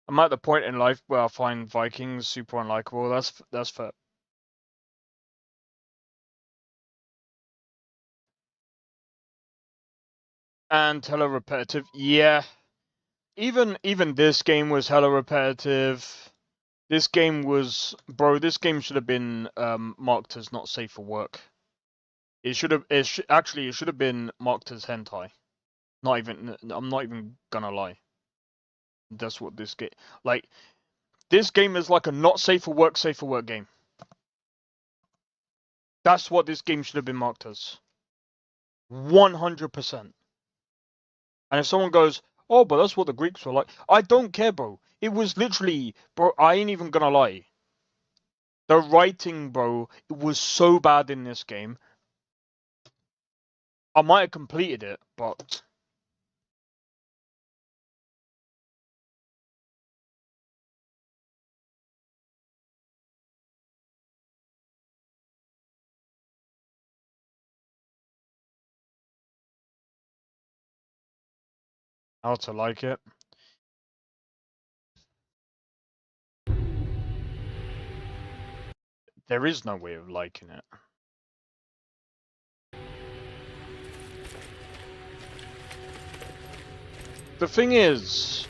I'm at the point in life where I find Vikings super unlikable. That's fair. And hella repetitive. Yeah. Even this game was hella repetitive. This game was, bro. This game should have been marked as not safe for work. It should have. It should have been marked as hentai. Not even. I'm not even gonna lie. That's what this game. Like, this game is like a not safe for work game. That's what this game should have been marked as. 100%. And if someone goes, oh, but that's what the Greeks were like. I don't care, bro. It was literally, bro, I ain't even gonna lie. The writing, bro, it was so bad in this game. I might have completed it, but... how to like it. There is no way of liking it. The thing is...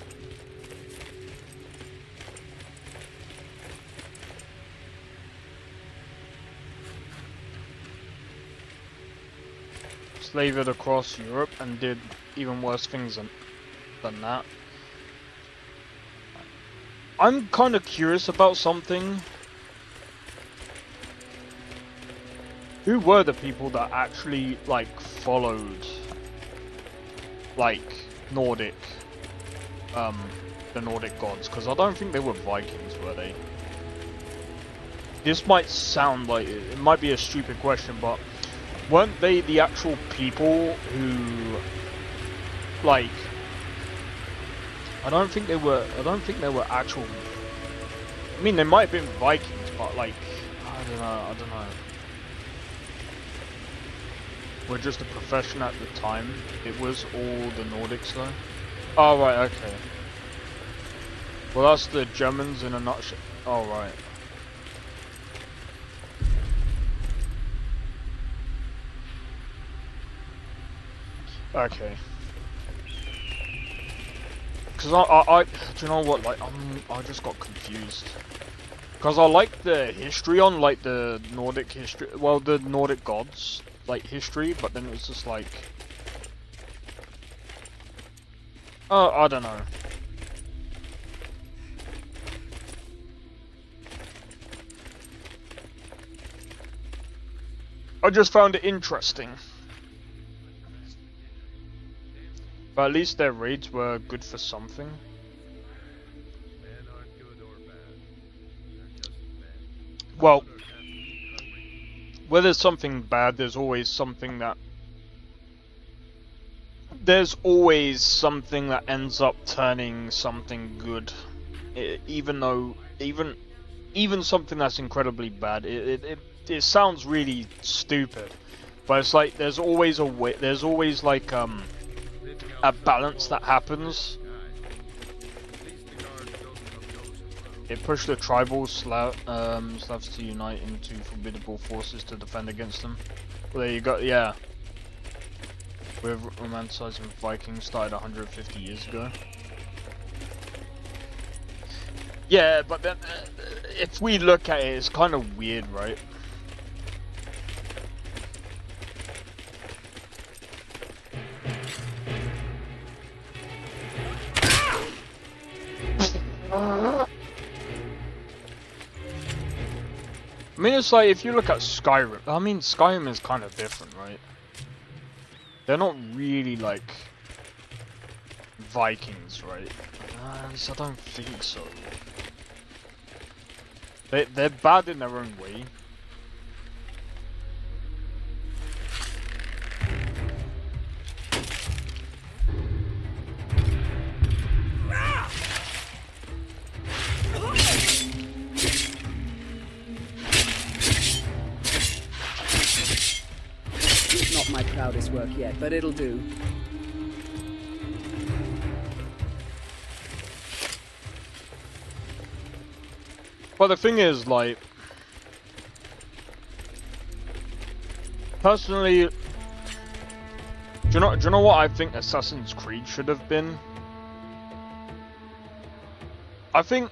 slaved across Europe and did even worse things than that. I'm kind of curious about something. Who were the people that actually, like, followed, like, Nordic, the Nordic gods? Because I don't think they were Vikings, were they? This might sound like, it might be a stupid question, but weren't they the actual people who, like, I don't think they were actual, I mean, they might have been Vikings, but, like, I don't know. We're just a profession at the time. It was all the Nordics though. Oh right, okay. Well, that's the Germans in a nutshell. Oh right. Okay. Because I do you know what? Like I just got confused. Because I like the history on like the Nordic history. Well, the Nordic gods. Like history, but then it was just like, oh, I don't know. I just found it interesting. But at least their raids were good for something. Well, where there's something bad, there's always something that... there's always something that ends up turning something good. Even even something that's incredibly bad, it sounds really stupid, but it's like there's always a way, there's always like a balance that happens. It pushed the tribal Slavs to unite into formidable forces to defend against them. Well, there you go, yeah. With romanticizing Vikings started 150 years ago. Yeah, but then if we look at it, it's kind of weird, right? I mean, it's like, if you look at Skyrim, I mean, Skyrim is kind of different, right? They're not really, like, Vikings, right? At least I don't think so. They're bad in their own way. It's not my proudest work yet, but it'll do. But the thing is, like, personally, do you know what I think Assassin's Creed should have been? I think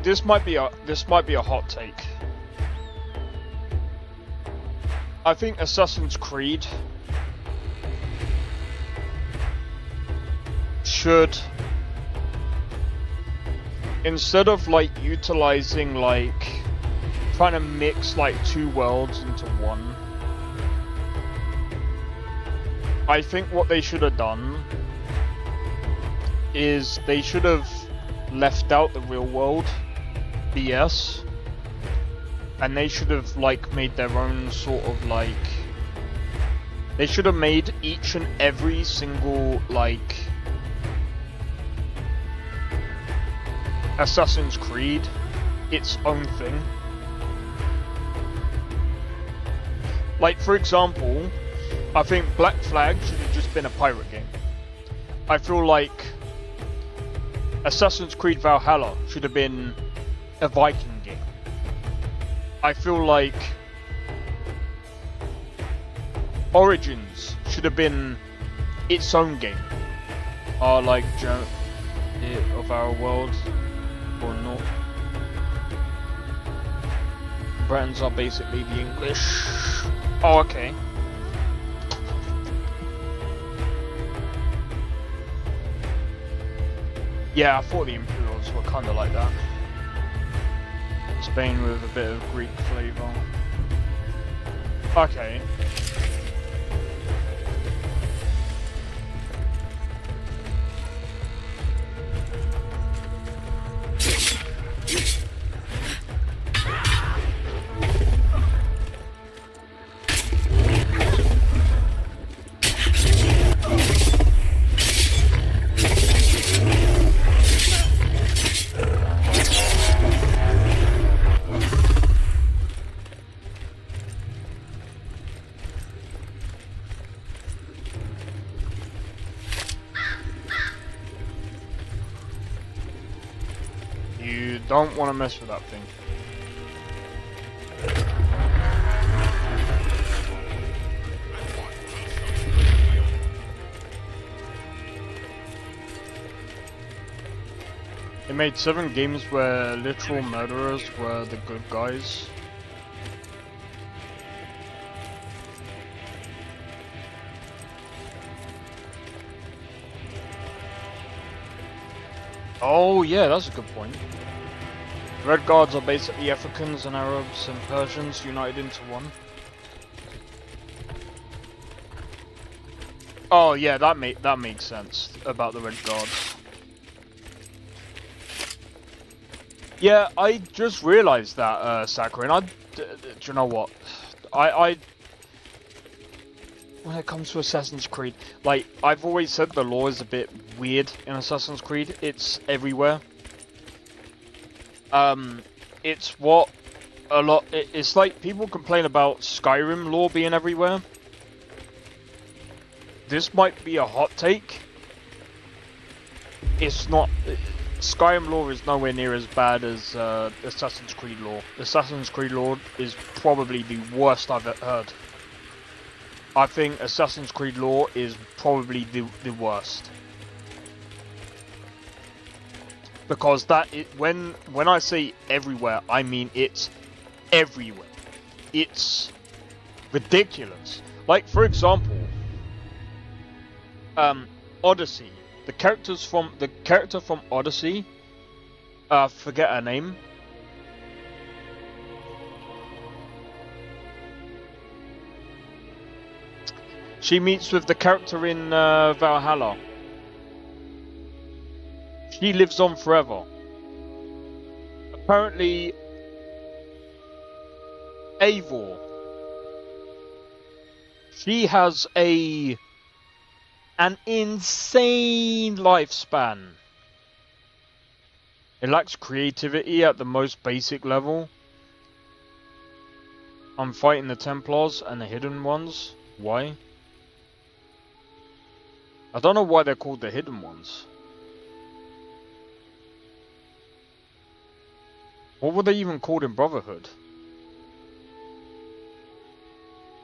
this might be a hot take. I think Assassin's Creed should, instead of like utilizing, like trying to mix like two worlds into one, I think what they should have done is they should have left out the real world BS, and they should have like made their own sort of like, they should have made each and every single like Assassin's Creed its own thing. Like, for example, I think Black Flag should have just been a pirate game. I feel like Assassin's Creed Valhalla should have been a Viking game. I feel like Origins should have been its own game. Like of our world. Or not. Bretons are basically the English. Oh, okay. Yeah, I thought the Imperials were kind of like that. Spain with a bit of Greek flavour. Okay. Don't want to mess with that thing. They made 7 games where literal murderers were the good guys. Oh yeah, that's a good point. Red Guards are basically Africans and Arabs and Persians united into one. Oh yeah, that makes sense about the Red Guards. Yeah, I just realised that, Sakura, and do you know what? I when it comes to Assassin's Creed, like, I've always said the lore is a bit weird in Assassin's Creed. It's everywhere. It's what a lot. It's like people complain about Skyrim lore being everywhere. This might be a hot take. It's not. Skyrim lore is nowhere near as bad as Assassin's Creed lore. Assassin's Creed lore is probably the worst I've ever heard. I think Assassin's Creed lore is probably the worst. Because when I say everywhere, I mean it's everywhere. It's ridiculous. Like, for example, Odyssey. The character from Odyssey, forget her name. She meets with the character in Valhalla. She lives on forever. Apparently, Eivor. She has an insane lifespan. It lacks creativity at the most basic level. I'm fighting the Templars and the Hidden Ones. Why? I don't know why they're called the Hidden Ones. What were they even called in Brotherhood?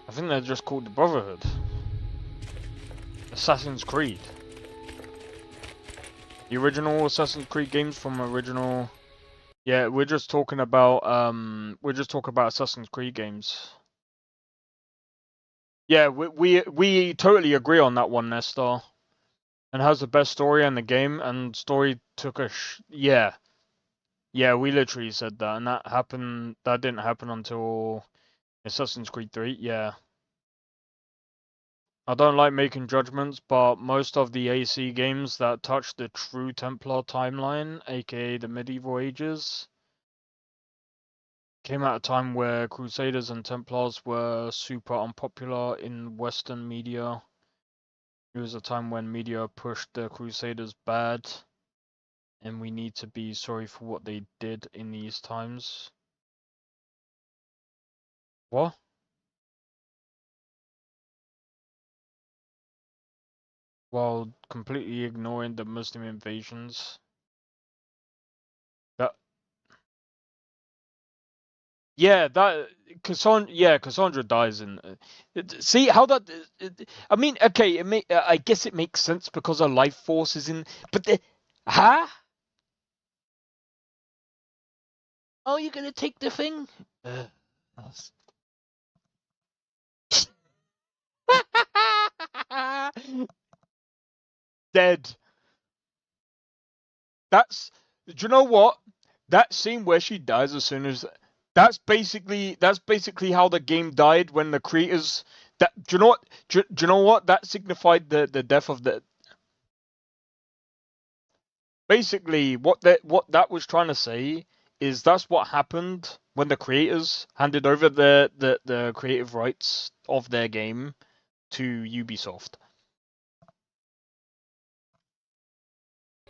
I think they're just called the Brotherhood. Assassin's Creed. The original Assassin's Creed games from original. Yeah, we're just talking about Assassin's Creed games. Yeah, we totally agree on that one, Nestor. And has the best story in the game, and story took a yeah. Yeah, we literally said that, and that didn't happen until Assassin's Creed 3, yeah. I don't like making judgments, but most of the AC games that touch the true Templar timeline, aka the medieval ages, came at a time where Crusaders and Templars were super unpopular in Western media. It was a time when media pushed the Crusaders bad, and we need to be sorry for what they did in these times. What? While completely ignoring the Muslim invasions. Cassandra dies in. See how that? I mean, okay, I guess it makes sense because her life force is in. But huh? Oh, you're gonna take the thing? Dead. That's. Do you know what? That scene where she dies as soon as. That's basically how the game died when the creators. Do you know what? Do you know what? That signified the death of the. Basically, what that was trying to say is that's what happened when the creators handed over the creative rights of their game to Ubisoft.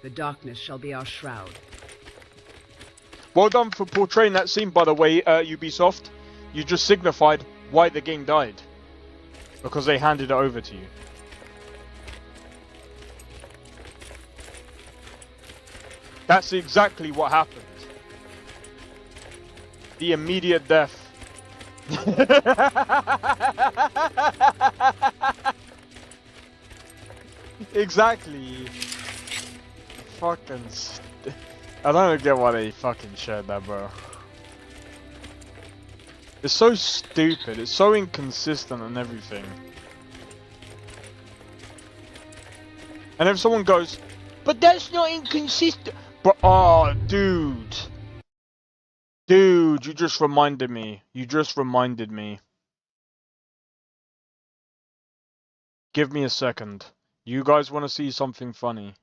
The darkness shall be our shroud. Well done for portraying that scene, by the way, Ubisoft. You just signified why the game died. Because they handed it over to you. That's exactly what happened. The immediate death. Exactly. Fucking. I don't get why they fucking shared that, bro. It's so stupid. It's so inconsistent and everything. And if someone goes, but that's not inconsistent. But oh, dude. Dude, you just reminded me. You just reminded me. Give me a second. You guys want to see something funny?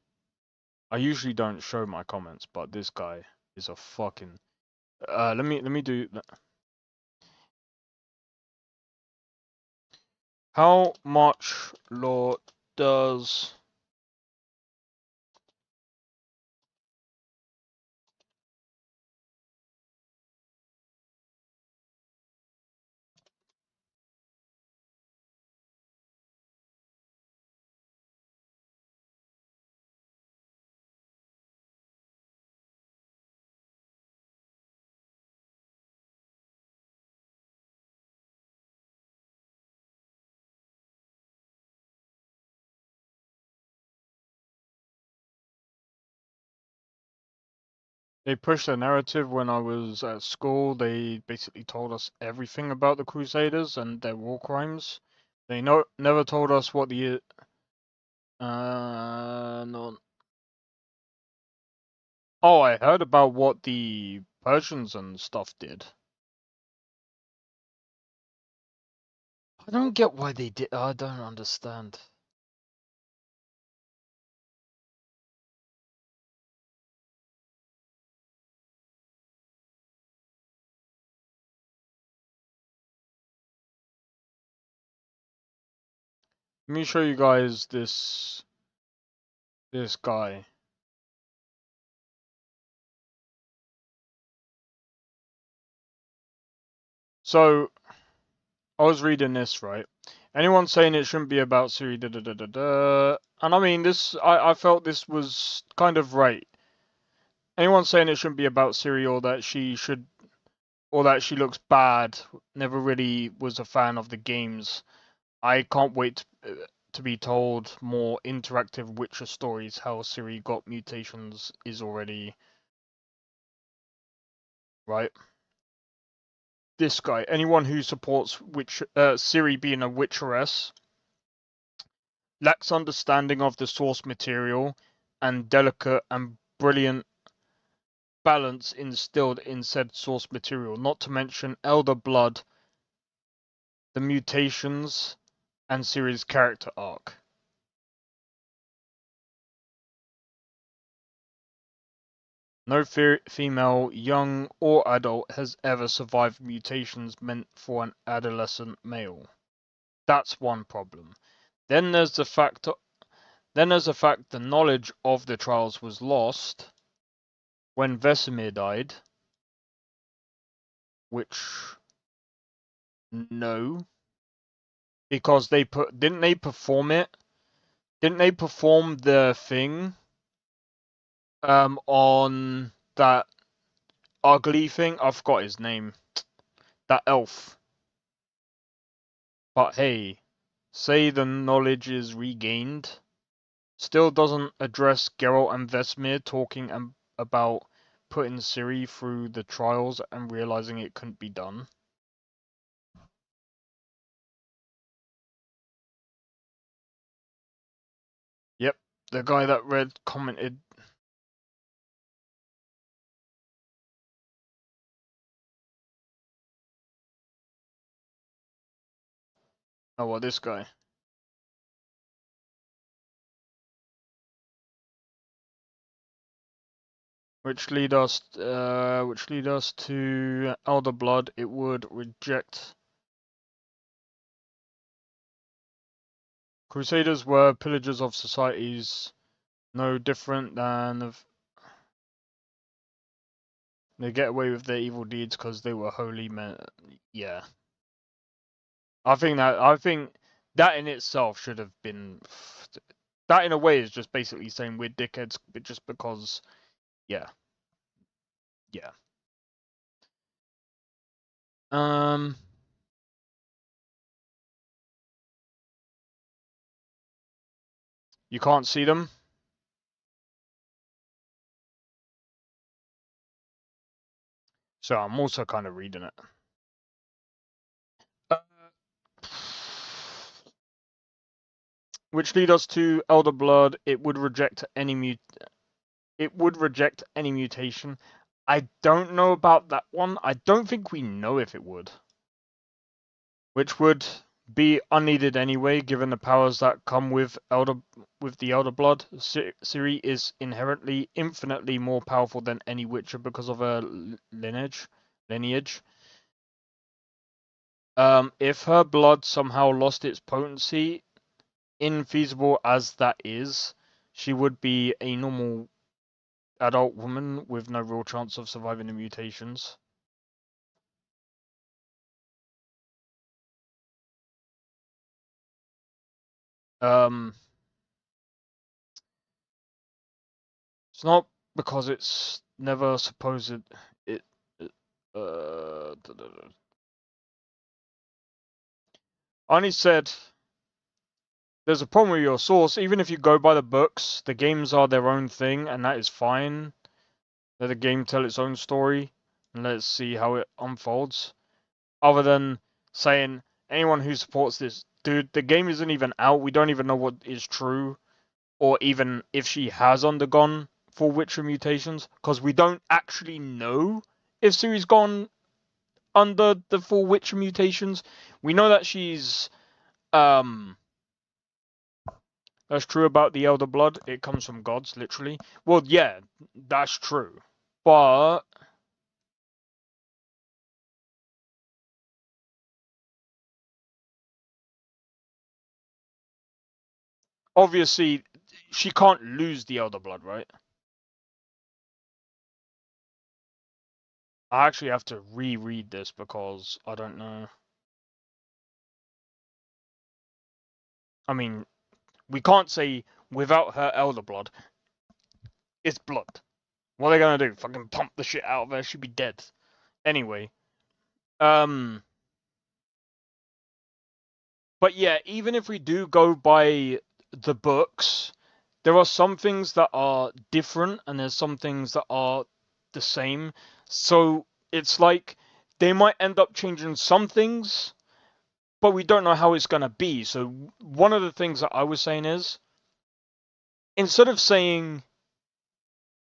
I usually don't show my comments, but this guy is a fucking. Let me do. How much lore does They pushed the narrative when I was at school. They basically told us everything about the Crusaders and their war crimes. They never told us what the no. Oh, I heard about what the Persians and stuff did. I don't get why they did. I don't understand. Let me show you guys this guy. So I was reading this, right? Anyone saying it shouldn't be about Siri, da da da da da. And I mean, I felt this was kind of right. Anyone saying it shouldn't be about Siri or that she looks bad, never really was a fan of the games. I can't wait to be told more interactive Witcher stories. How Siri got mutations is already right. This guy, anyone who supports Siri being a Witcheress, lacks understanding of the source material and delicate and brilliant balance instilled in said source material, not to mention Elder Blood, the mutations, and Ciri's character arc. No female, young or adult, has ever survived mutations meant for an adolescent male. That's one problem. Then there's the fact the knowledge of the trials was lost when Vesemir died, which no, because didn't they perform it? Didn't they perform the thing on that ugly thing? I forgot his name. That elf. But hey, say the knowledge is regained. Still doesn't address Geralt and Vesemir talking about putting Ciri through the trials and realizing it couldn't be done. Yep, the guy that read commented. Oh, well, this guy. Which lead us to Elder Blood. It would reject. Crusaders were pillagers of societies, no different than they get away with their evil deeds because they were holy men. Yeah, I think that in itself should have been. That in a way is just basically saying we're dickheads, but just because, yeah. You can't see them. So I'm also kind of reading it. Which lead us to Elder Blood. It would reject any mutation. I don't know about that one. I don't think we know if it would. Which would be unneeded anyway, given the powers that come with the Elder Blood. Ciri is inherently infinitely more powerful than any Witcher because of her lineage. If her blood somehow lost its potency, infeasible as that is, she would be a normal adult woman with no real chance of surviving the mutations. It's not because it's never supposed it. Arnie said, "There's a problem with your source. Even if you go by the books, the games are their own thing, and that is fine. Let the game tell its own story, and let's see how it unfolds. Other than saying anyone who supports this, dude, the game isn't even out. We don't even know what is true, or even if she has undergone full Witcher mutations, because we don't actually know if Ciri's gone under the full Witcher mutations. We know that she's that's true about the Elder Blood. It comes from gods, literally. Well, yeah, that's true. But obviously, she can't lose the Elder Blood, right? I actually have to reread this because I don't know. I mean, we can't say without her Elder Blood, it's blood. What are they gonna do? Fucking pump the shit out of her? She'd be dead. Anyway, but yeah, even if we do go by the books, there are some things that are different and there's some things that are the same. So it's like they might end up changing some things, but we don't know how it's going to be. So one of the things that I was saying is, instead of saying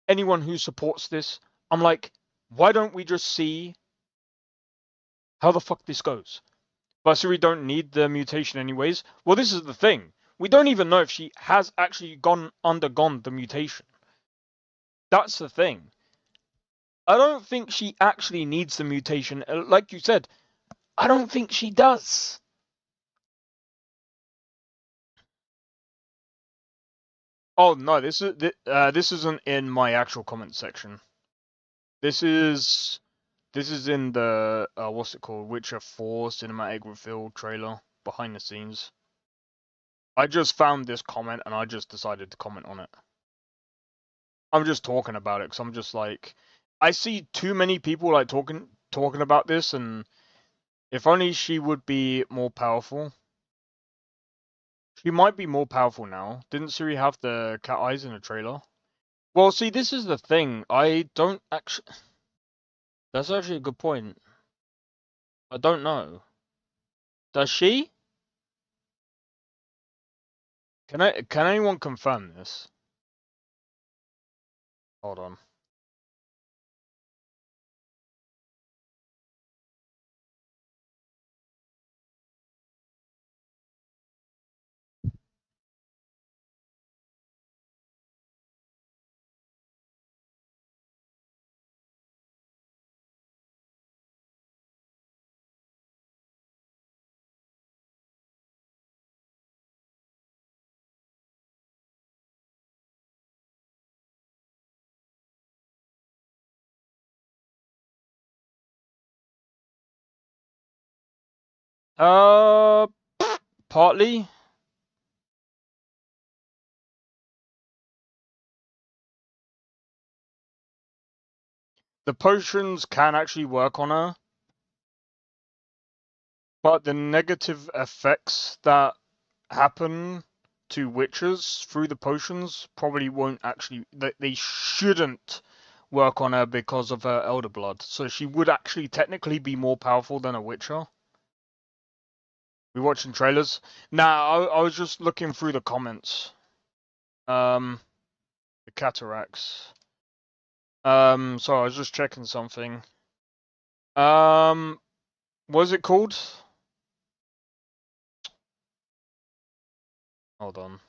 anyone who supports this, I'm like, why don't we just see how the fuck this goes? But so we don't need the mutation anyways. Well, this is the thing. We don't even know if she has actually undergone the mutation. That's the thing. I don't think she actually needs the mutation. Like you said, I don't think she does. Oh no, this isn't in my actual comment section. This is in the what's it called? Witcher 4 cinematic reveal trailer behind the scenes. I just found this comment and I just decided to comment on it. I'm just talking about it because I'm just like, I see too many people like talking about this, and if only she would be more powerful. She might be more powerful now. Didn't Siri have the cat eyes in the trailer? Well, see, this is the thing. I don't actually. That's actually a good point. I don't know. Does she? Can anyone confirm this? Hold on. Uh, partly. The potions can actually work on her, but the negative effects that happen to witches through the potions probably won't actually. They shouldn't work on her because of her elder blood. So she would actually technically be more powerful than a witcher. We watching trailers? Nah, I was just looking through the comments. The cataracts. So I was just checking something. What is it called? Hold on.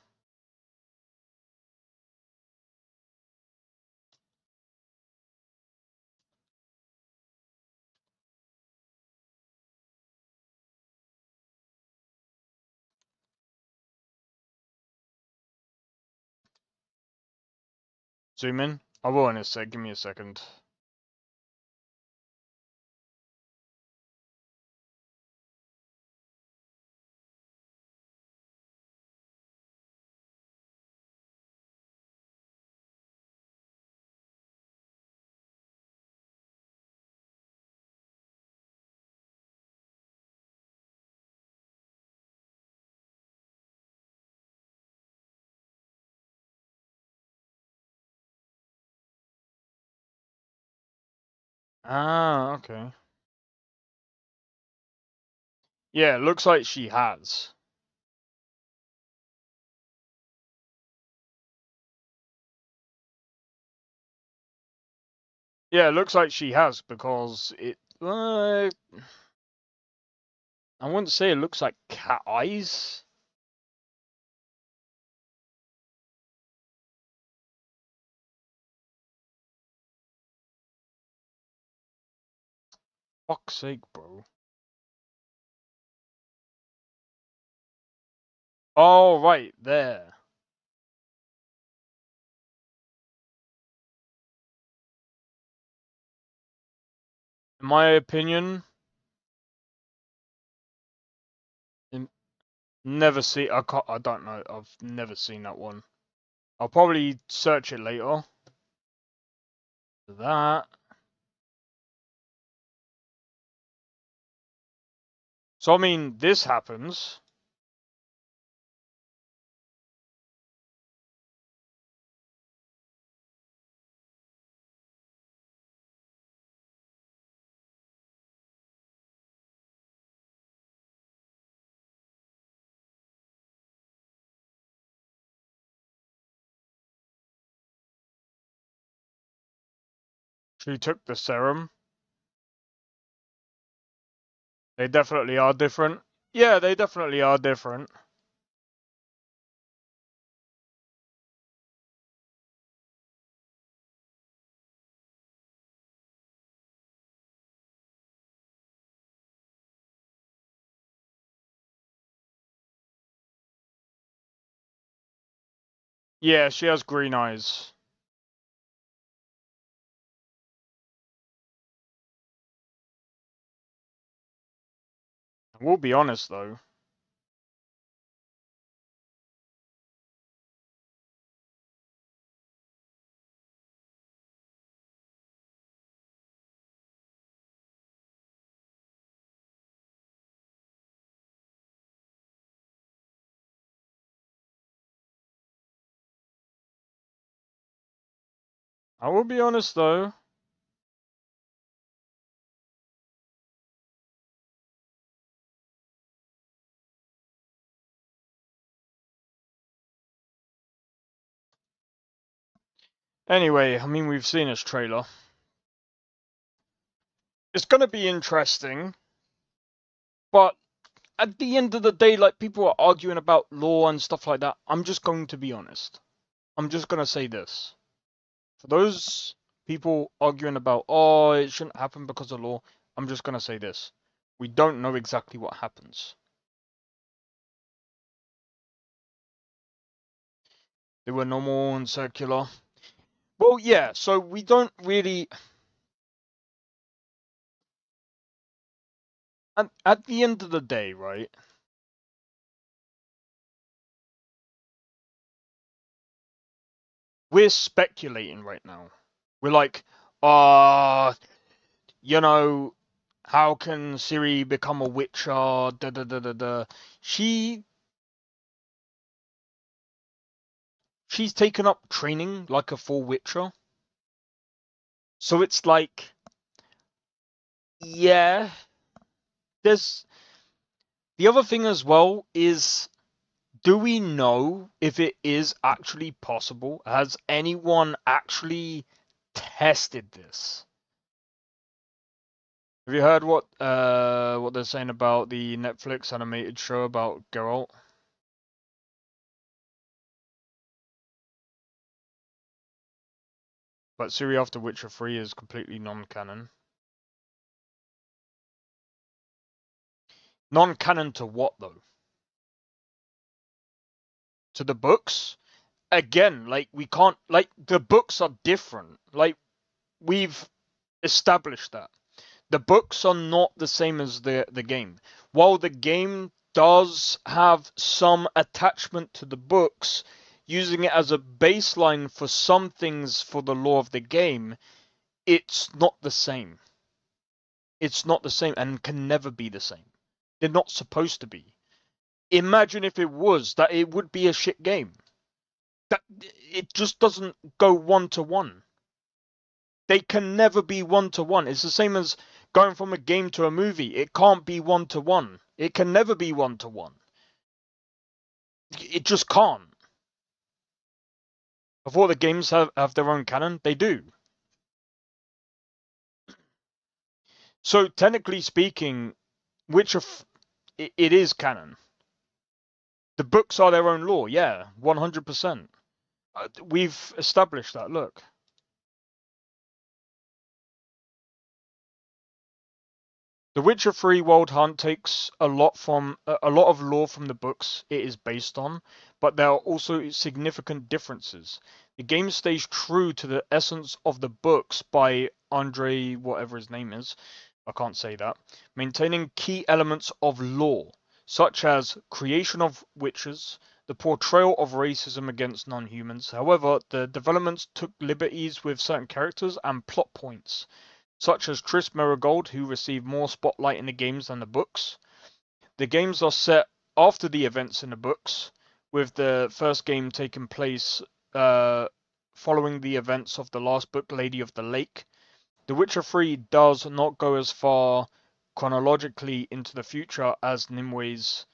Zoom in. I will in a sec. Give me a second. Ah, okay. Yeah, looks like she has. Yeah, looks like she has because it. I wouldn't say it looks like cat eyes. Fuck's sake, bro. Oh, right there. In my opinion, never see. I don't know. I've never seen that one. I'll probably search it later. That. So I mean, this happens. She took the serum. They definitely are different. Yeah, they definitely are different. Yeah, she has green eyes. We'll be honest though. I will be honest though. Anyway, I mean, we've seen this trailer. It's gonna be interesting, but at the end of the day, like, people are arguing about law and stuff like that. I'm just going to be honest. I'm just gonna say this. For those people arguing about, oh, it shouldn't happen because of law, I'm just gonna say this. We don't know exactly what happens. They were normal and circular. Well, yeah, so we don't really... At the end of the day, right? We're speculating right now. We're like, you know, how can Siri become a witcher? Da da da da da. She's taken up training like a full witcher. So it's like, yeah. There's the other thing as well is, do we know if it is actually possible? Has anyone actually tested this? Have you heard what they're saying about the Netflix animated show about Geralt? But Siri after Witcher 3 is completely non-canon. Non-canon to what, though? To the books? Again, like, we can't... Like, the books are different. Like, we've established that. The books are not the same as the game. While the game does have some attachment to the books, using it as a baseline for some things for the lore of the game, it's not the same. It's not the same and can never be the same. They're not supposed to be. Imagine if it was, that it would be a shit game. That it just doesn't go one to one. They can never be one-to-one. It's the same as going from a game to a movie. It can't be one-to-one. It can never be one-to-one. It just can't. Before the games have their own canon, they do. So technically speaking, it is canon. The books are their own lore, yeah, 100%. We've established that, look. The Witcher 3 Wild Hunt takes a lot of lore from the books it is based on, but there are also significant differences. The game stays true to the essence of the books by Andre, whatever his name is, I can't say that, maintaining key elements of lore, such as creation of witches, the portrayal of racism against non-humans. However, the developments took liberties with certain characters and plot points, such as Triss Merigold, who received more spotlight in the games than the books. The games are set after the events in the books, with the first game taking place following the events of the last book, Lady of the Lake. The Witcher 3 does not go as far chronologically into the future as Nimwe's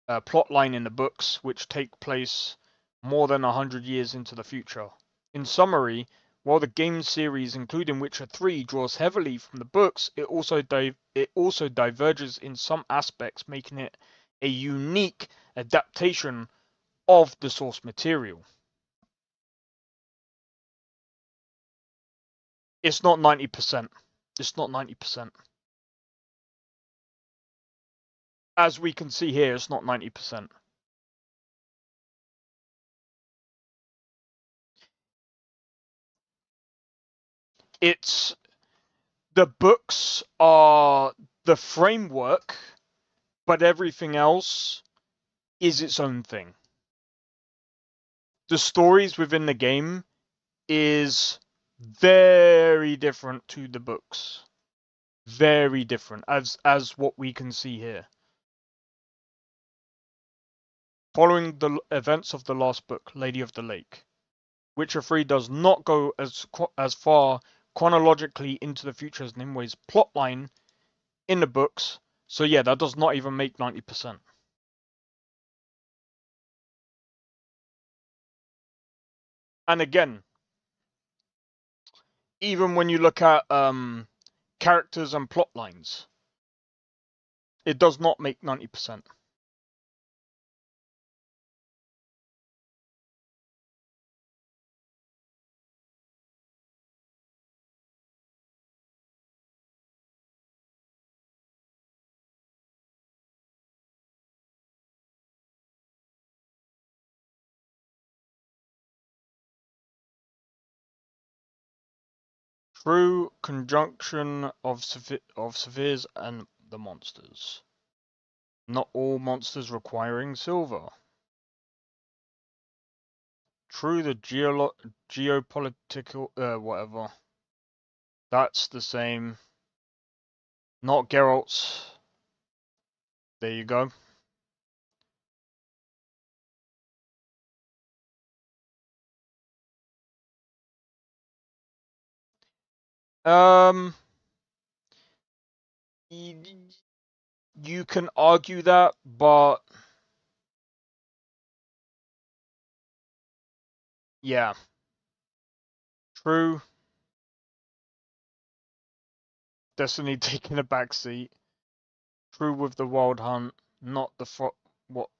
plotline in the books, which take place more than 100 years into the future. In summary, while the game series, including Witcher 3, draws heavily from the books, it also diverges in some aspects, making it a unique adaptation of the source material. It's not 90%. It's not 90%. As we can see here, it's not 90%. It's the books are the framework, but everything else is its own thing. The stories within the game is very different to the books. Very different, as what we can see here. Following the events of the last book, Lady of the Lake, Witcher 3 does not go as far chronologically into the future as Nimwe's plotline in the books, so yeah, that does not even make 90%. And again, even when you look at characters and plot lines, it does not make 90%. True conjunction of spheres and the monsters. Not all monsters requiring silver. True, the geopolitical whatever. That's the same. Not Geralt's. There you go. You can argue that, but yeah. True. Destiny taking a back seat. True with the Wild Hunt, not the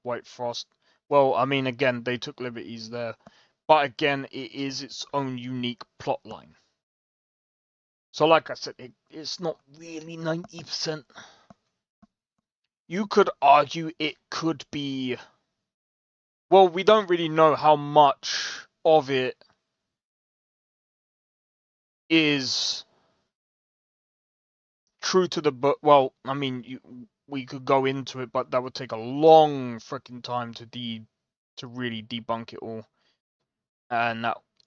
White Frost. Well, I mean, again, they took liberties there, but again, it is its own unique plot line. So, like I said, it's not really 90%. You could argue it could be. Well, we don't really know how much of it is true to the book. Well, I mean, we could go into it, but that would take a long freaking time to really debunk it all, and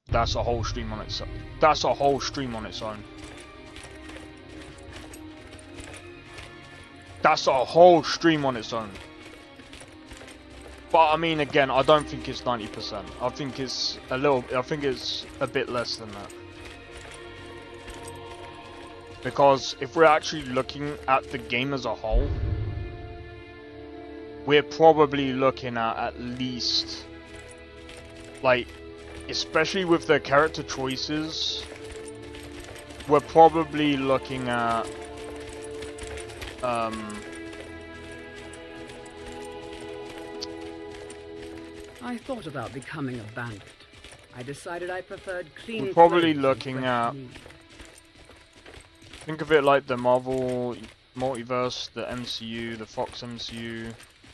that's a whole stream on itself. That's a whole stream on its own. That's a whole stream on its own. But I mean, again, I don't think it's 90%. I think it's a bit less than that. Because if we're actually looking at the game as a whole, we're probably looking at least, like, especially with the character choices, we're probably looking at, I thought about becoming a bandit. I decided I preferred clean. we're probably clothes and looking fresh at, meat. think of it like the Marvel multiverse, the MCU, the Fox MCU,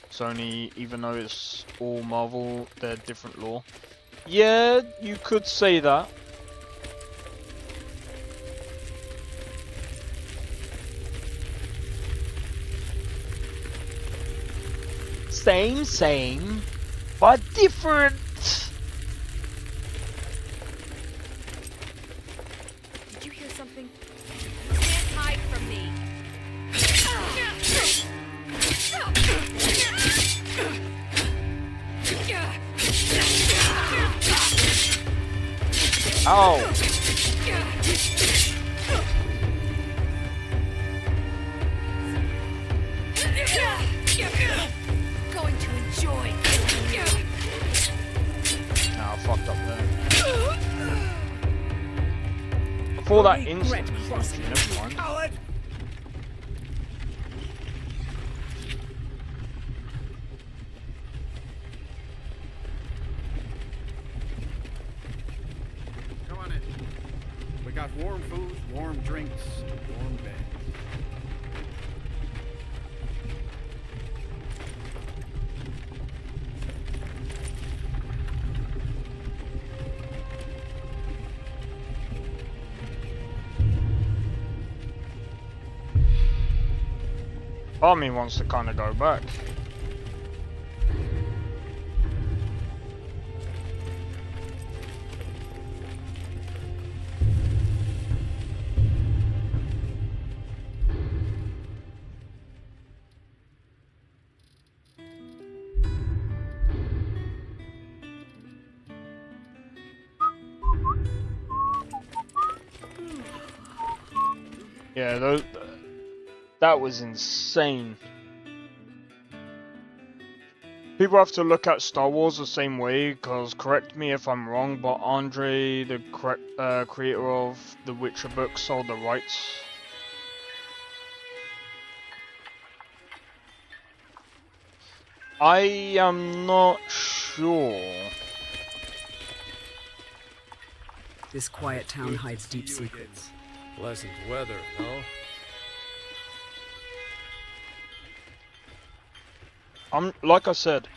Sony, even though it's all Marvel, they're different lore. Yeah, you could say that. Same, but different. Did you hear something? You can't hide from me. Ow. Going to enjoy. Nah, I fucked up there. Before that instant, never mind. Come on in. We got warm food, warm drinks, warm beds. Part of me wants to kind of go back. Yeah, that was insane. People have to look at Star Wars the same way, because correct me if I'm wrong, but Andre, the creator of the Witcher books, sold the rights. I am not sure. This quiet town hides deep secrets. Pleasant weather, no? Like I said,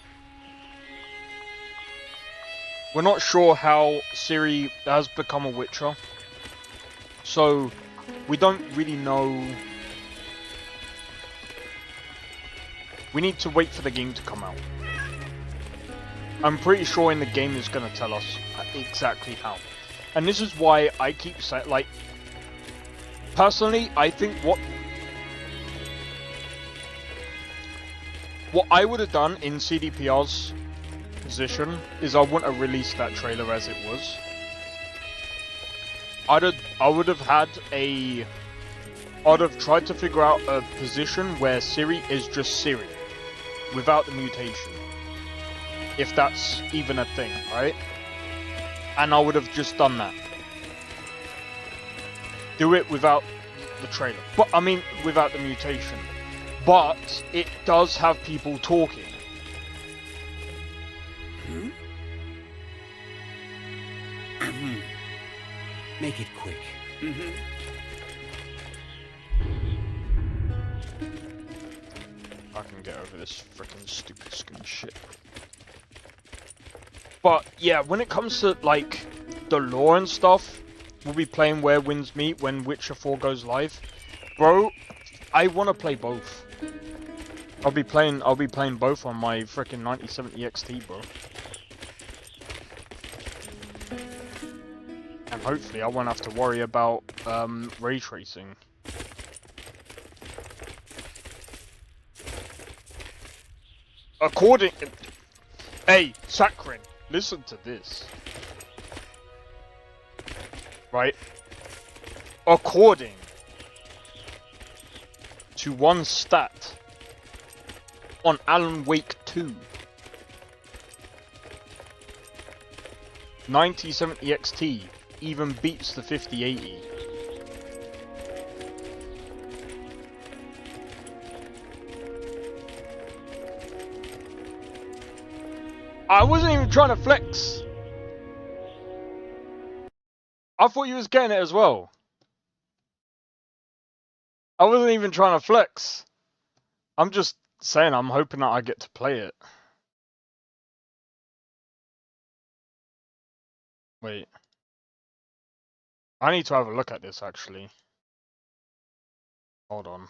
we're not sure how Ciri has become a Witcher, so we don't really know. We need to wait for the game to come out. I'm pretty sure in the game it's going to tell us exactly how. And this is why I keep saying, like, personally, I think what I would have done in CDPR's position is I wouldn't have released that trailer as it was. I would have had I'd have tried to figure out a position where Ciri is just Ciri, without the mutation. If that's even a thing, right? And I would have just done that. Do it without the trailer. But, I mean, without the mutation. But, it does have people talking. Make it quick. I can get over this freaking stupid skin shit. But, yeah, when it comes to, like, the lore and stuff, we'll be playing Where Winds Meet when Witcher 4 goes live. Bro, I want to play both. I'll be playing both on my freaking 9070 XT, bro. And hopefully I won't have to worry about ray tracing. Hey, Sakrin, listen to this. Right? According to 1 stat on Alan Wake 2. 9070 XT even beats the 5080. I wasn't even trying to flex. I thought you was getting it as well. I wasn't even trying to flex. I'm just saying I'm hoping that I get to play it. Wait. I need to have a look at this actually. Hold on.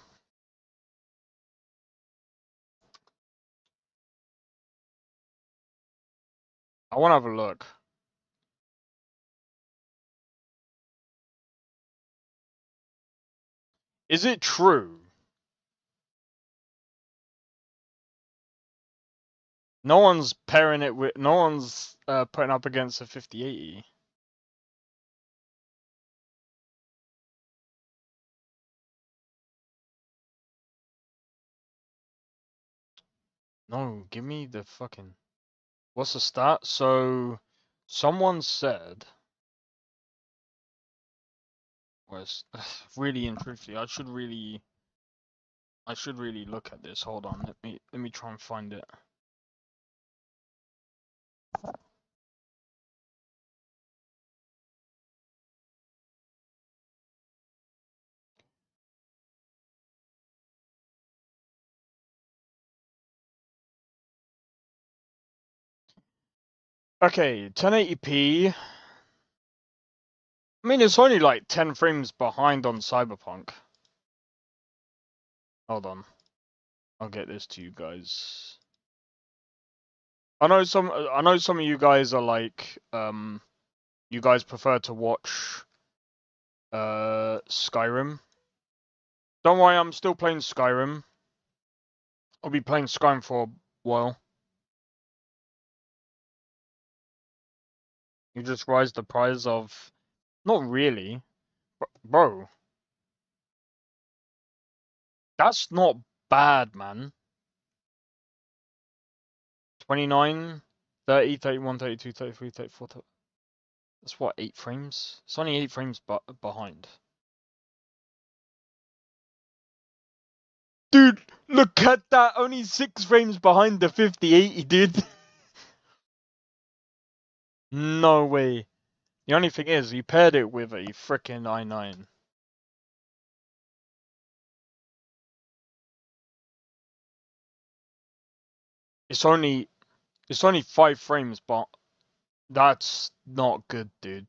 I want to have a look. Is it true? No one's pairing it with. No one's putting up against a 5080. No, give me the fucking. What's the stat? So, someone said. Was really and truthfully, I should really look at this. Hold on, let me try and find it. Okay, 1080p. I mean, it's only like 10 frames behind on Cyberpunk. Hold on, I'll get this to you guys. I know some of you guys are like, you guys prefer to watch Skyrim. Don't worry, I'm still playing Skyrim. I'll be playing Skyrim for a while. You just raise the price of... Not really. Bro. That's not bad, man. 29, 30, 31, 32, 33, 34... That's what, 8 frames? It's only 8 frames behind. Dude, look at that! Only 6 frames behind the 5080, dude. No way. The only thing is, you paired it with a frickin' i9. It's only 5 frames, but that's not good, dude.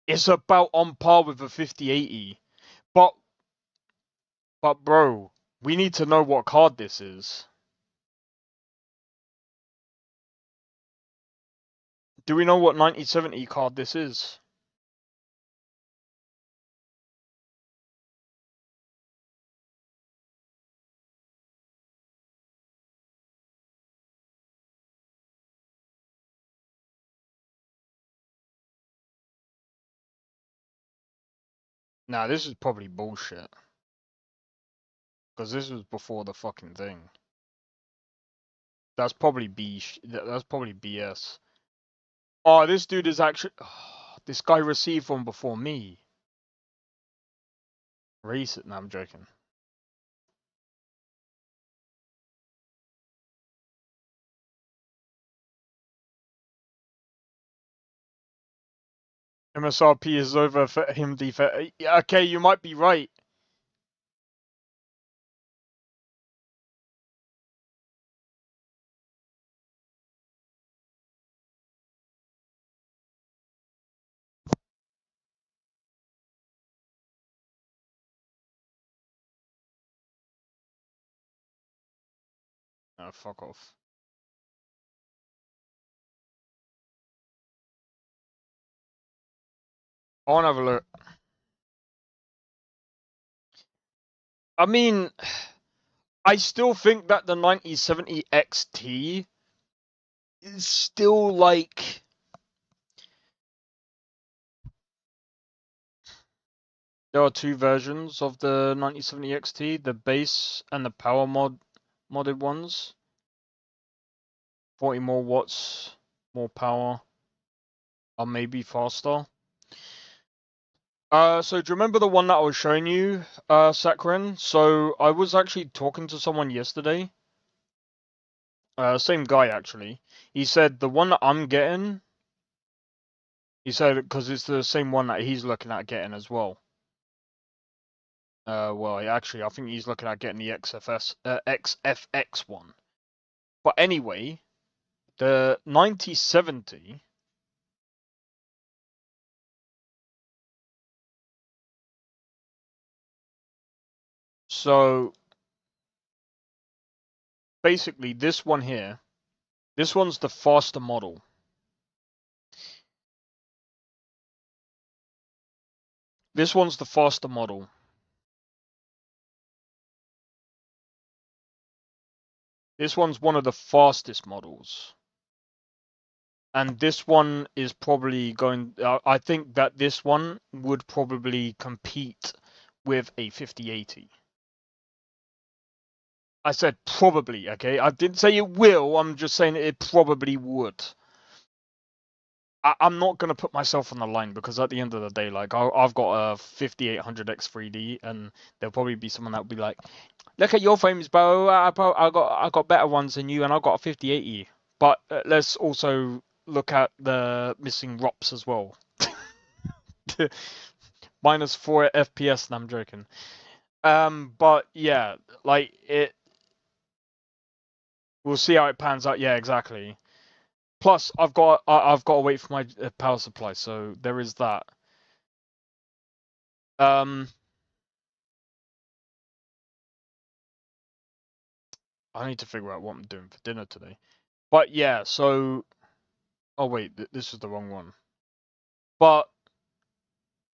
It's about on par with a 5080. But bro, we need to know what card this is. Do we know what 9070 card this is? Nah, this is probably bullshit. Because this was before the fucking thing. That's probably that's probably BS. Oh, this dude is actually... Oh, this guy received one before me. Race it. No, I'm joking. MSRP is over for him defense. Okay, you might be right. Oh, fuck off. I want to have a look. I mean, I still think that the 9070 XT is still like... There are two versions of the 9070 XT, the base and the power modded ones. 40 more watts, more power, or maybe faster. So do you remember the one that I was showing you, Sakharin? So I was actually talking to someone yesterday. Same guy actually. He said the one that I'm getting. He said because it's the same one that he's looking at getting as well. Well, actually, I think he's looking at getting the XFX one. But anyway, the 9070. So basically, this one here, this one's the faster model. This one's the faster model. This one's one of the fastest models. And this one is probably going... I think that this one would probably compete with a 5080. I said probably, okay? I didn't say it will, I'm just saying it probably would. I'm not going to put myself on the line because at the end of the day, like, I've got a 5800X3D and there'll probably be someone that'll be like, look at your frames, bro. I got better ones than you and I got a 5080. But let's also look at the missing ROPs as well. Minus 4 FPS, and I'm joking. But yeah, like it. We'll see how it pans out. Yeah, exactly. Plus, I've got to wait for my power supply, so there is that. I need to figure out what I'm doing for dinner today. But yeah, so. Oh wait, this is the wrong one. But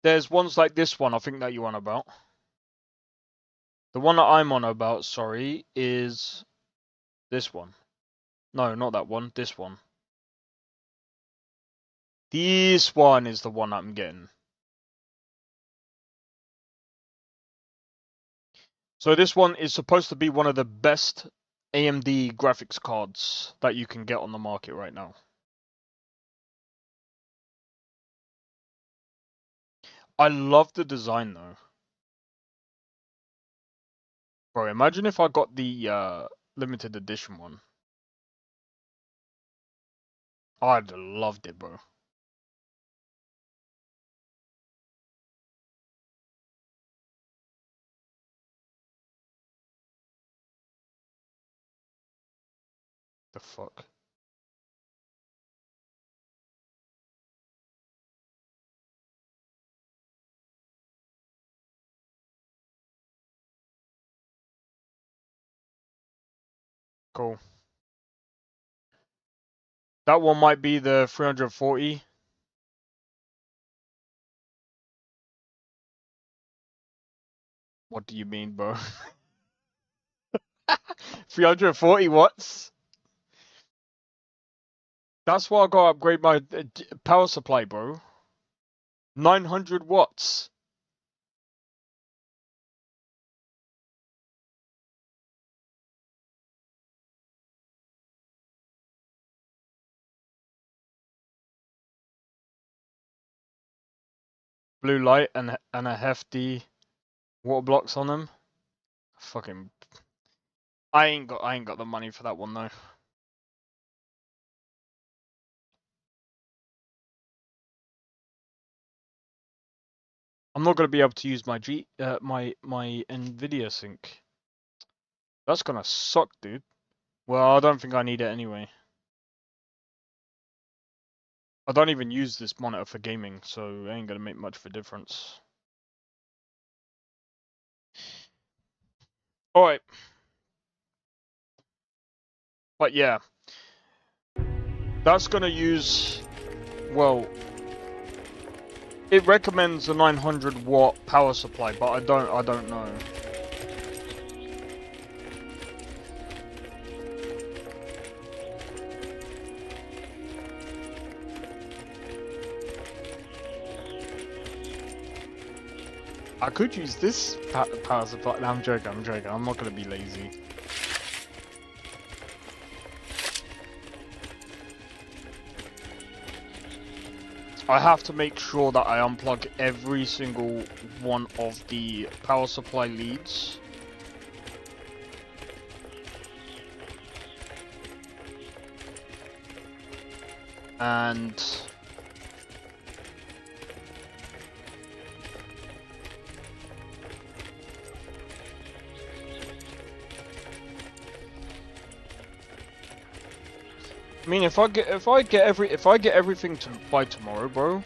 there's ones like this one, I think that you're on about. The one that I'm on about, sorry, is this one. No, not that one. This one. This one is the one I'm getting. So this one is supposed to be one of the best AMD graphics cards that you can get on the market right now. I love the design though. Bro, imagine if I got the limited edition one. I'd have loved it, bro. The fuck? Cool. That one might be the 340. What do you mean, bro? 340 watts? That's why I gotta upgrade my power supply, bro. 900 watts. Blue light and a hefty water blocks on them. Fucking, I ain't got the money for that one though. I'm not gonna be able to use my my Nvidia sync. That's gonna suck, dude. Well, I don't think I need it anyway. I don't even use this monitor for gaming, so it ain't gonna make much of a difference. Alright. But yeah. That's gonna use, well, it recommends a 900 watt power supply, but I don't know. I could use this power supply. No, I'm joking, I'm joking. I'm not gonna be lazy. I have to make sure that I unplug every single one of the power supply leads. And I mean, if I get everything by tomorrow, bro.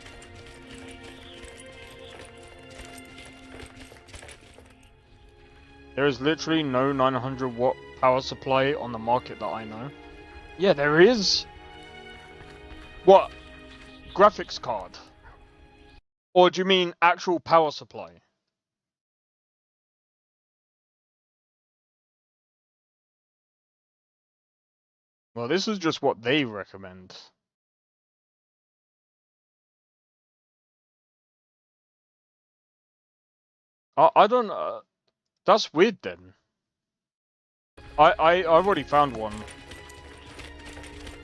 There is literally no 900 watt power supply on the market that I know. Yeah, there is. What? Graphics card? Or do you mean actual power supply? Well, this is just what they recommend. I don't know. That's weird then. I already found one.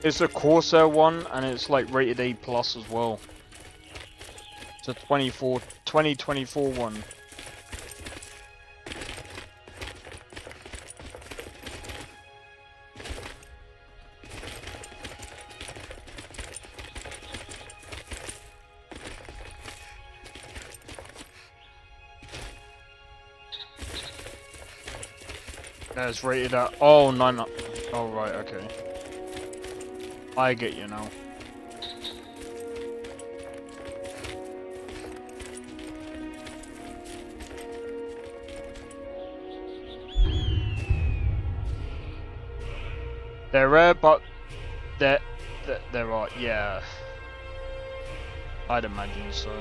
It's a Corsair one, and it's like rated A+ as well. It's a 2024 one. It's rated at oh right, okay. I get you now. They're rare, but there are, yeah. I'd imagine so.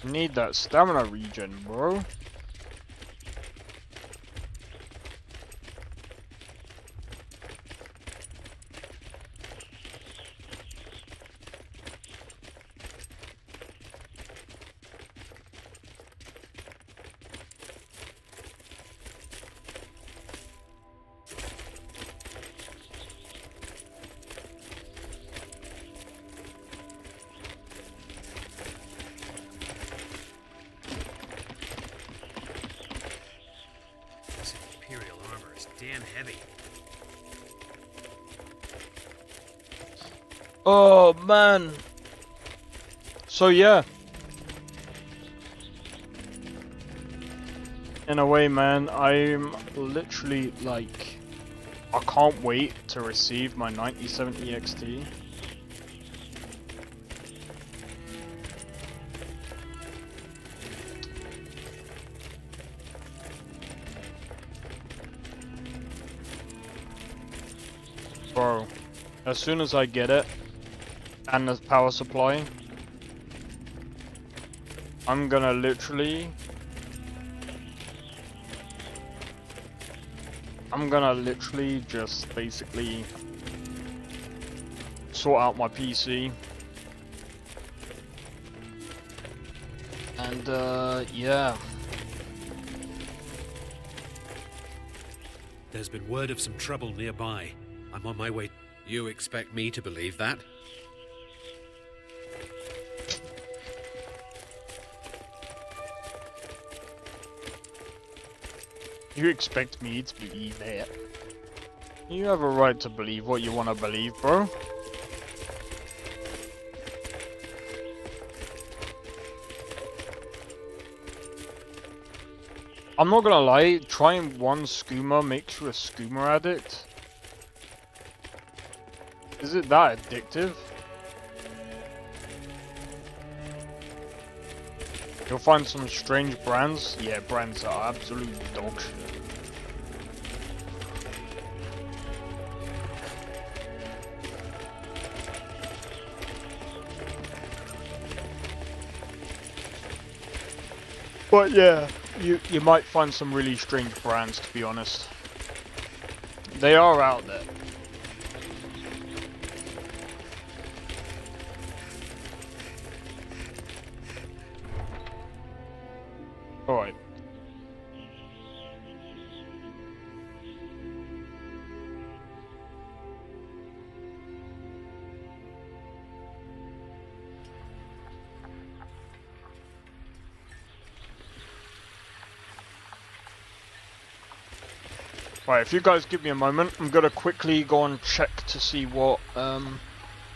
Need that stamina regen, bro. Damn heavy. Oh man. So yeah. In a way, man, I'm literally like, I can't wait to receive my 9070 XT. Bro, as soon as I get it, and the power supply, I'm gonna literally just basically sort out my PC. And yeah. There's been word of some trouble nearby. I'm on my way. You expect me to believe that? You expect me to believe that? You have a right to believe what you want to believe, bro. I'm not gonna lie, trying one skooma makes you a skooma addict. Is it that addictive? You'll find some strange brands. Yeah, brands are absolute dog shit. But yeah, you might find some really strange brands, to be honest. They are out there. Alright. Right, if you guys give me a moment, I'm gonna quickly go and check to see what I'm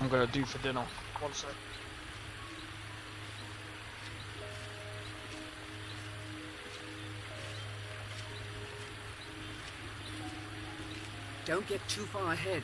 gonna do for dinner. One sec. Don't get too far ahead.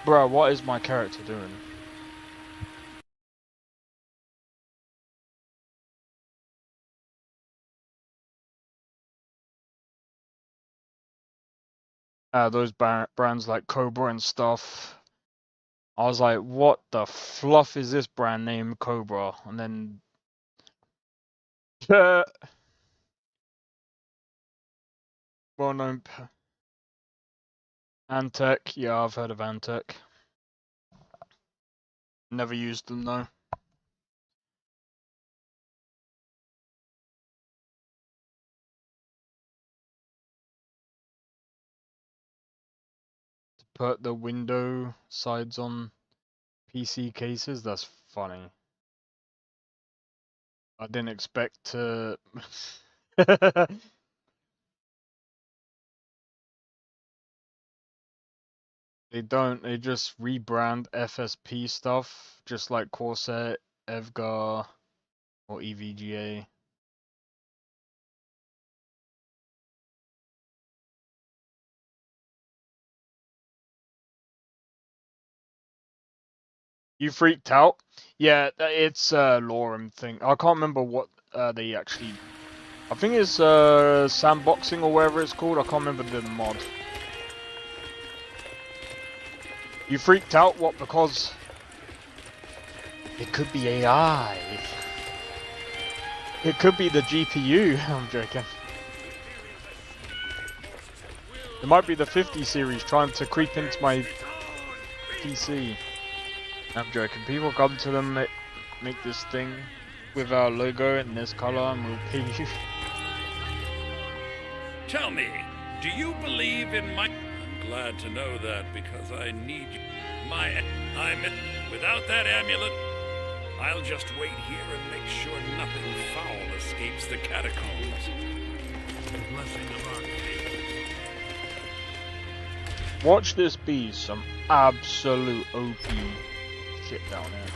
Bro, what is my character doing? Those brands like Cobra and stuff. I was like, what the fluff is this brand name Cobra? And then well known Antec, yeah, I've heard of Antec. Never used them though. To put the window sides on PC cases, that's funny. I didn't expect to They don't, they just rebrand FSP stuff, just like Corsair, Evgar, or EVGA. You freaked out? Yeah, it's a LoreRim thing. I can't remember what they actually... I think it's sandboxing or whatever it's called. I can't remember the mod. You freaked out? What, because... It could be AI. It could be the GPU. I'm joking. It might be the 50 series trying to creep into my PC. I'm joking. People come to them, make this thing with our logo in this color, and we'll pay you. Tell me, do you believe in my... I'm glad to know that, because I need you. Without that amulet, I'll just wait here and make sure nothing foul escapes the catacombs. The blessing of our king. Watch this be some absolute OP shit down here.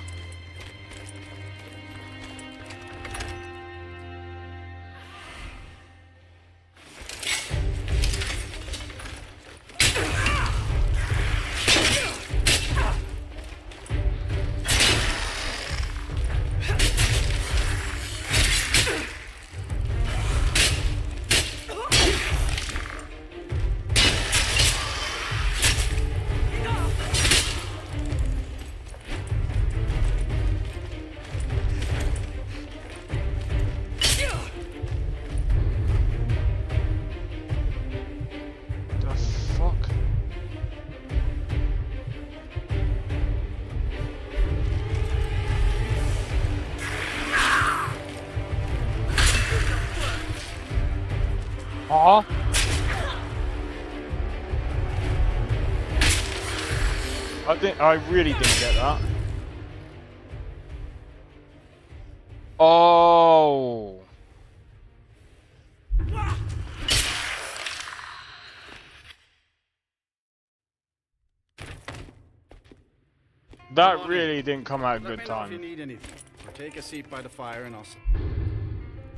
I really didn't get that. Oh. That really didn't come at a good time. If you need anything, or take a seat by the fire and I'll...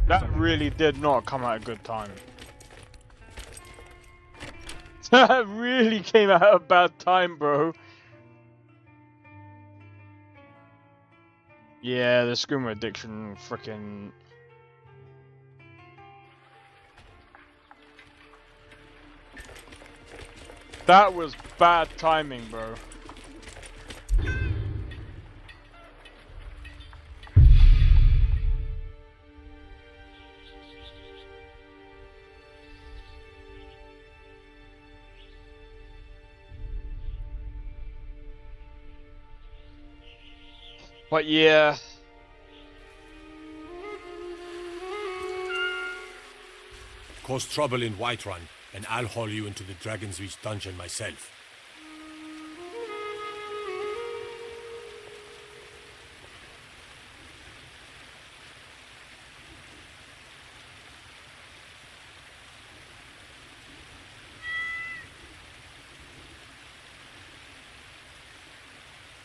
That really did not come at a good time. That really came at a bad time, bro. Yeah, the skooma addiction frickin'... That was bad timing, bro. But yeah. Cause trouble in Whiterun, and I'll haul you into the Dragon's Reach dungeon myself.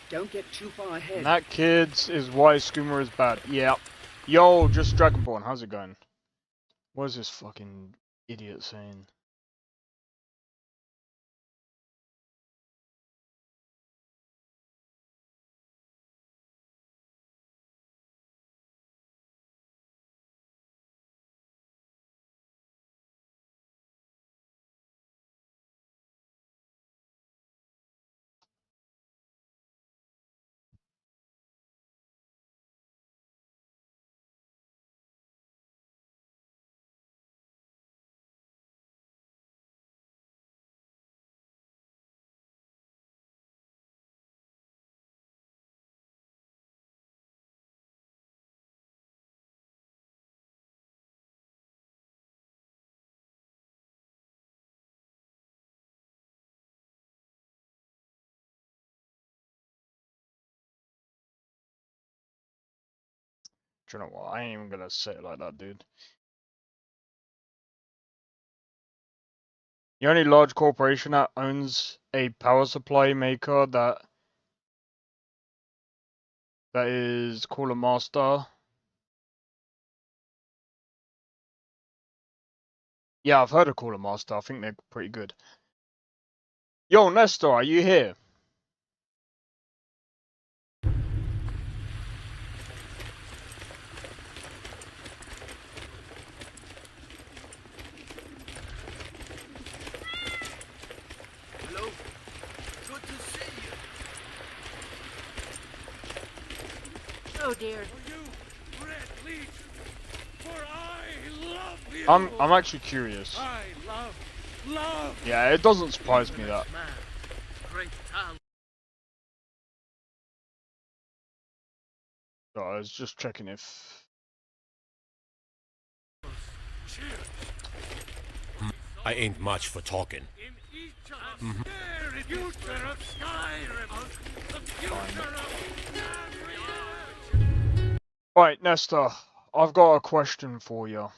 Don't get too far ahead. And that, kids, is why Skooma is bad. Yeah. Yo, just Dragonborn, how's it going? What is this fucking idiot saying? Do you know what? I ain't even gonna say it like that, dude. The only large corporation that owns a power supply maker that is called a master. Yeah, I've heard of Cooler Master. I think they're pretty good. Yo, Nestor, are you here? Hello? Good to see you. Oh dear. For you, Red Leech, for I love you. I'm actually curious. I love. Yeah, it doesn't surprise me that. Man, great talent. So I was just checking if. I ain't much for talking. In each of us, there is the future of Skyrim, the future of. Right, Nestor, I've got a question for you.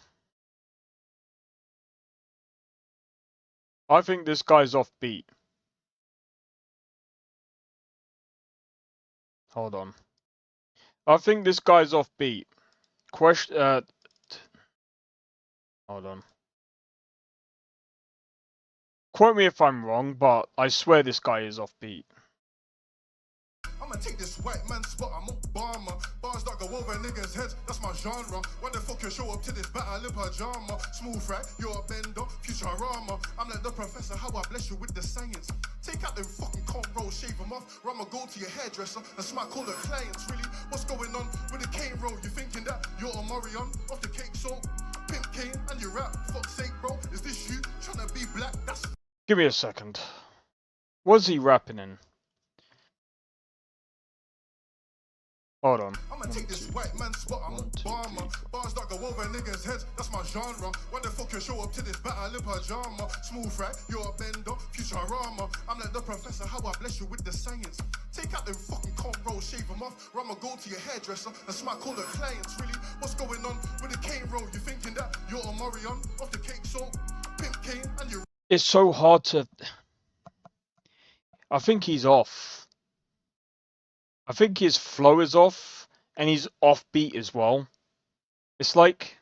I think this guy's offbeat. Hold on. I think this guy's offbeat. Question. Hold on. Quote me if I'm wrong, but I swear this guy is offbeat. I'ma take this white man spot, I'm Obama. Bars that go over niggas' heads, that's my genre. When the fuck you show up to this battle in pajama? Smooth right, you're a bender, Futurama. I'm like the professor, how I bless you with the science. Take out them fucking cornrows, shave them off. Or I'ma go to your hairdresser and smack all the clients. Really, what's going on with the cane roll? You thinking that you're a Morion off the cake so pimp cane and you rap? Fuck's sake, bro, is this you trying to be black? That's. Give me a second. What's he rapping in? Hold on. I'ma take this white man spot, I'm Obama. Bars that go over niggas' heads, that's my genre. When the fuck you show up to this battle in pajama? Smooth right, you're a bender, Futurama. I'm like the professor, how I bless you with the science. Take out them fucking cornrows, shave them off. Or I'ma go to your hairdresser and smack all the clients. Really, what's going on with the cane roll? You thinking that you're a Morion off the cake so pimp cane and you. It's so hard to. I think he's off. I think his flow is off, and he's offbeat as well. It's like.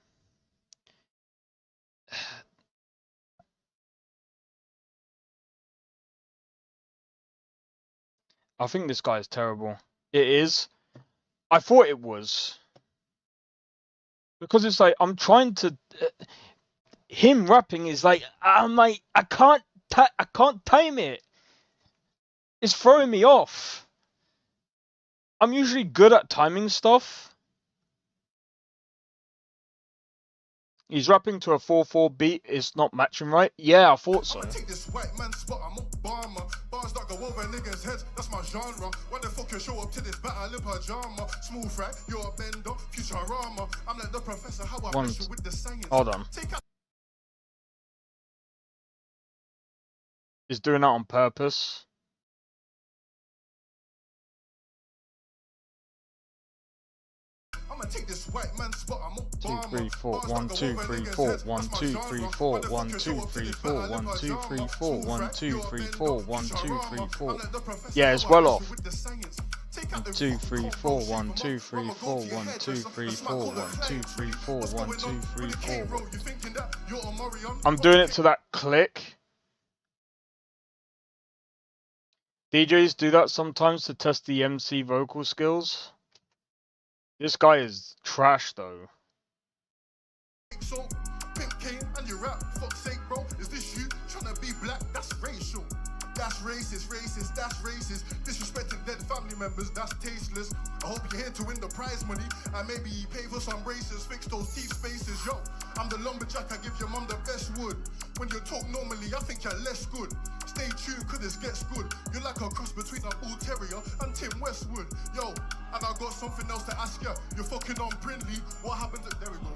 I think this guy is terrible. It is. I thought it was. Because it's like, I'm trying to. Him rapping is like, I'm like, I can't time it. It's throwing me off. I'm usually good at timing stuff. He's rapping to a 4/4 beat. It's not matching right. Yeah, I thought so. I'ma take this white man spot, I'm Obama. Bars that go over niggas' heads, that's my genre. When the fuck you show up to this battle in pajama? Smooth right, you're a bender, Futurama. I'm like the professor, how I bless you with the science. Hold on. He's doing that on purpose. I'ma take this white man spot, I'm Obama. 2 3 4 1 2 3 4 1 2 3 4 1 2 3 4 1 2 3 4 1 2 3 4 1 2 3 4. Yeah, it's well off. 2 3 4 1 2 3 4 1 2 3 4 1 2 3 4 1 2 3 4 1. I'm doing it to that click. DJs do that sometimes to test the MC vocal skills. This guy is trash though. Pimp Kane and your rap, fuck's sake, bro. Is this you trying to be black? That's racial. That's racist, that's racist. Disrespecting dead family members, that's tasteless. I hope you're here to win the prize money and maybe pay for some braces, fix those teeth spaces. Yo, I'm the lumberjack, I give your mum the best wood. When you talk normally, I think you're less good. Stay tuned, cause this gets good. You're like a cross between a bull terrier and Tim Westwood. Yo, and I got something else to ask you. You're fucking on Brindley. What happened to... There we go.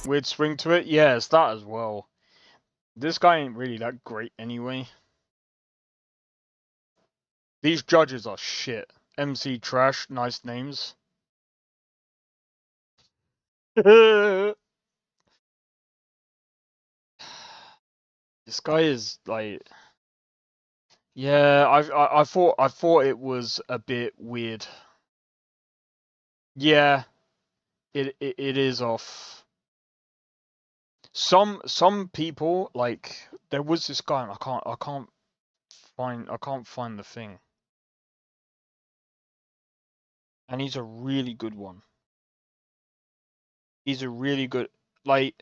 Weird swing to it? Yeah, it's that as well. This guy ain't really that great anyway. These judges are shit. MC trash, nice names. This guy is like... Yeah, I thought it was a bit weird. Yeah, it is off. Some people, like, there was this guy, and I can't find the thing. And he's a really good one. He's a really good, like,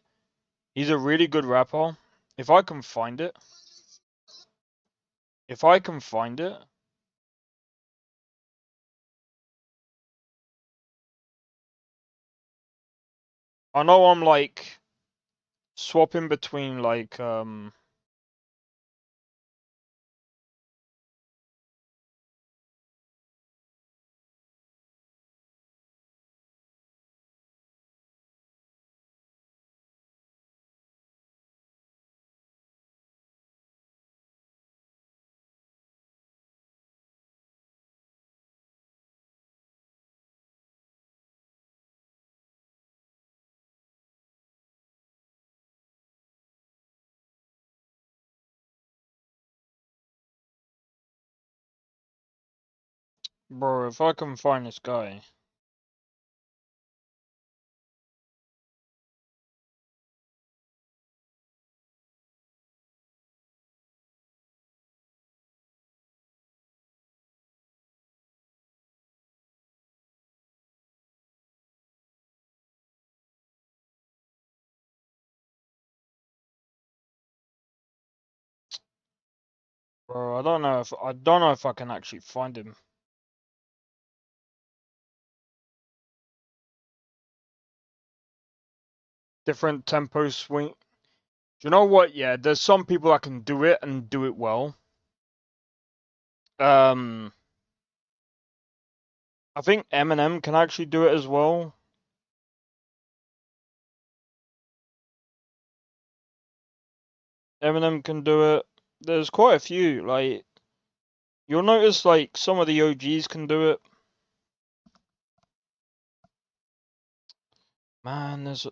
he's a really good rapper. If I can find it. I know I'm like swapping between like bro, if I can find this guy. Bro, I don't know if I can actually find him. Different tempo swing. Do you know what? Yeah, there's some people that can do it and do it well. I think Eminem can actually do it as well. Eminem can do it. There's quite a few. Like, you'll notice like some of the OGs can do it. Man, there's.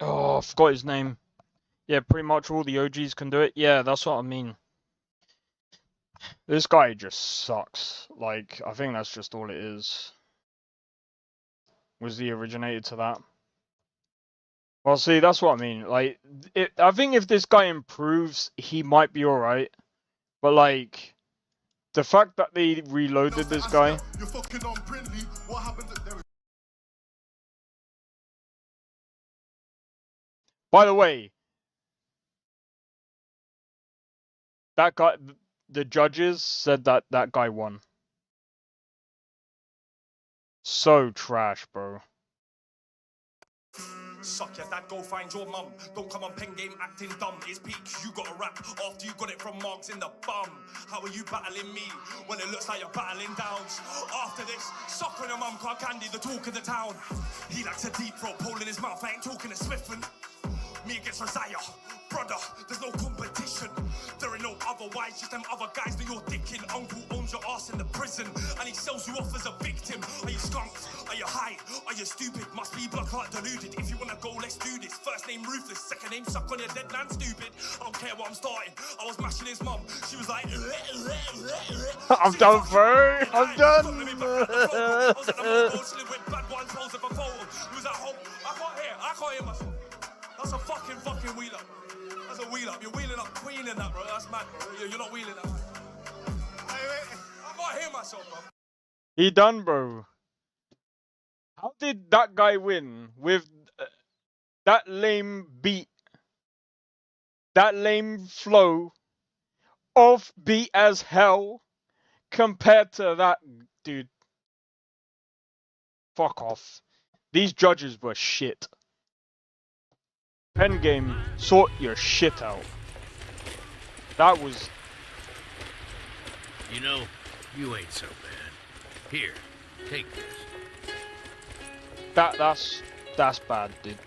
Oh, I forgot his name. Yeah, pretty much all the OGs can do it. Yeah, that's what I mean. This guy just sucks. Like, I think that's just all it is. Was the originator to that? Well, see, that's what I mean. Like, I think if this guy improves, he might be alright. But, like, the fact that they reloaded this guy... By the way, that guy, the judges said that that guy won. So trash, bro. Suck your dad, go find your mum. Don't come on pen game acting dumb. It's peak, you got a rap after you got it from marks in the bum. How are you battling me when it looks like you're battling downs? After this, suck on your mum, can't candy, the talk of the town. He likes a deep throat, pole in his mouth, I ain't talking to Smithman. Me against Rosiah, brother, there's no competition. There ain't no otherwise, just them other guys that you're dicking. Uncle owns your ass in the prison, and he sells you off as a victim. Are you skunks? Are you high? Are you stupid? Must be blood clot deluded. If you wanna go, let's do this. First name Ruthless, second name suck on your dead man, stupid. I don't care what I'm starting. I was mashing his mum. She was like, I'm done, bro. I'm done. I was at the mobile, chilling with bad ones, posing for photos. He was at home. I can't hear myself. That's a fucking wheel up. That's a wheel up. You're wheeling up Queen in that, bro. That's mad, bro. You're not wheeling up. I can't hear myself, bro. He done, bro. How did that guy win with that lame beat, that lame flow, offbeat as hell, compared to that dude? Fuck off. These judges were shit. Pen game, sort your shit out. That was... You know, you ain't so bad. Here, take this. That's bad, dude.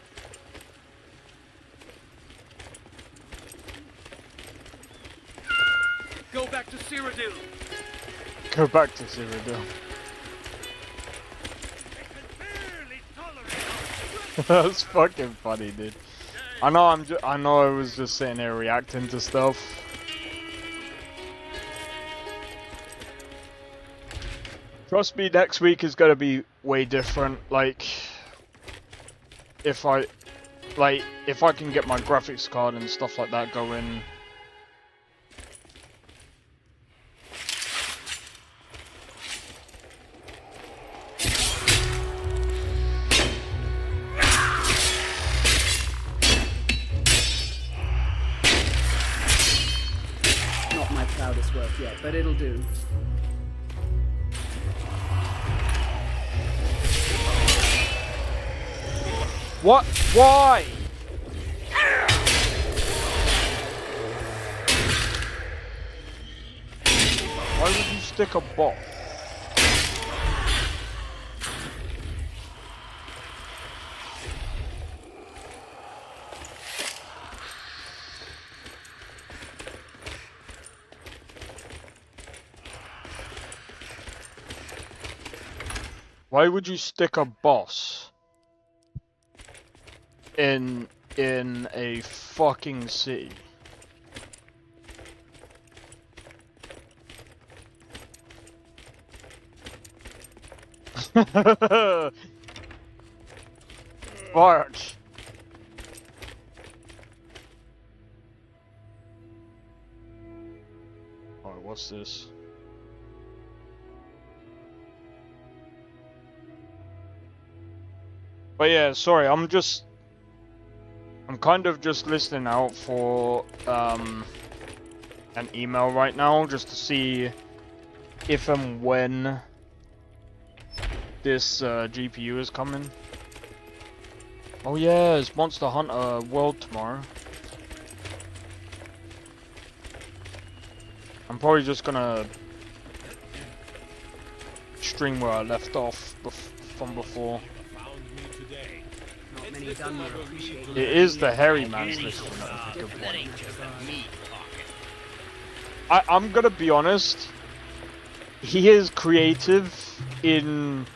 Go back to Cyrodiil. Go back to Cyrodiil. That's fucking funny, dude. I know I was just sitting there reacting to stuff. Trust me, next week is gonna be way different. Like, if I can get my graphics card and stuff like that going. Not my proudest work yet, but it'll do. What? Why? Why would you stick a bot? Why would you stick a boss in a fucking city? March. Alright, what's this? But yeah, sorry, I'm kind of just listening out for an email right now, just to see if and when this GPU is coming. Oh yeah, it's Monster Hunter World tomorrow. I'm probably just gonna stream where I left off from before. It is the hairy man's list. I'm gonna be honest. He is creative in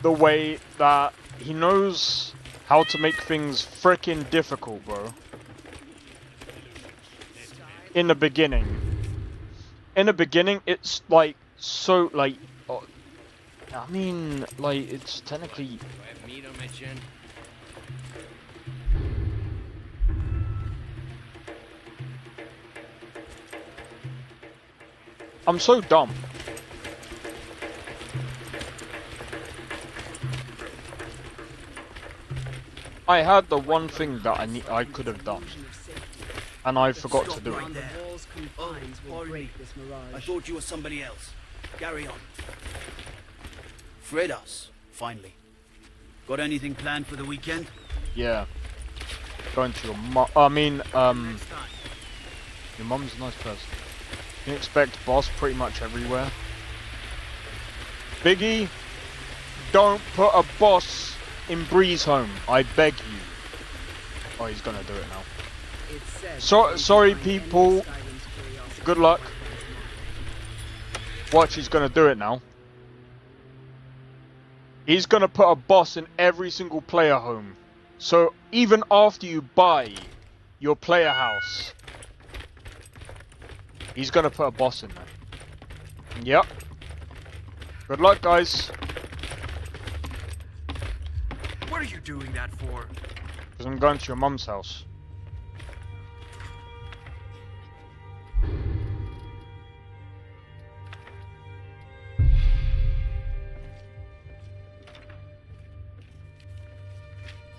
the way that he knows how to make things freaking difficult, bro. In the beginning, it's like so like. I mean, like it's technically. I'm so dumb. I had the one thing that I could have done, and I forgot to do it. Oh, pardon me. I thought you were somebody else. Carry on. Freed us, finally. Got anything planned for the weekend? Yeah. Going to your mum. Your mum's a nice person. You can expect boss pretty much everywhere. Biggie, don't put a boss in Bree's home. I beg you. Oh, he's gonna do it now. Sorry, people. Good luck. Watch, he's gonna do it now. He's gonna put a boss in every single player home. So even after you buy your player house, he's gonna put a boss in there. Yep. Good luck, guys. What are you doing that for? Because I'm going to your mum's house.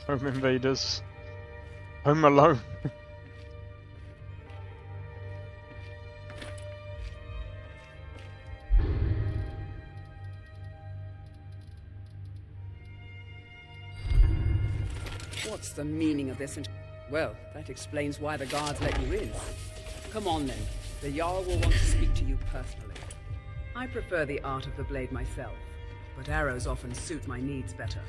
Home invaders. Home alone. What's the meaning of this? Well, that explains why the guards let you in. Come on then. The Jarl will want to speak to you personally. I prefer the art of the blade myself, but arrows often suit my needs better.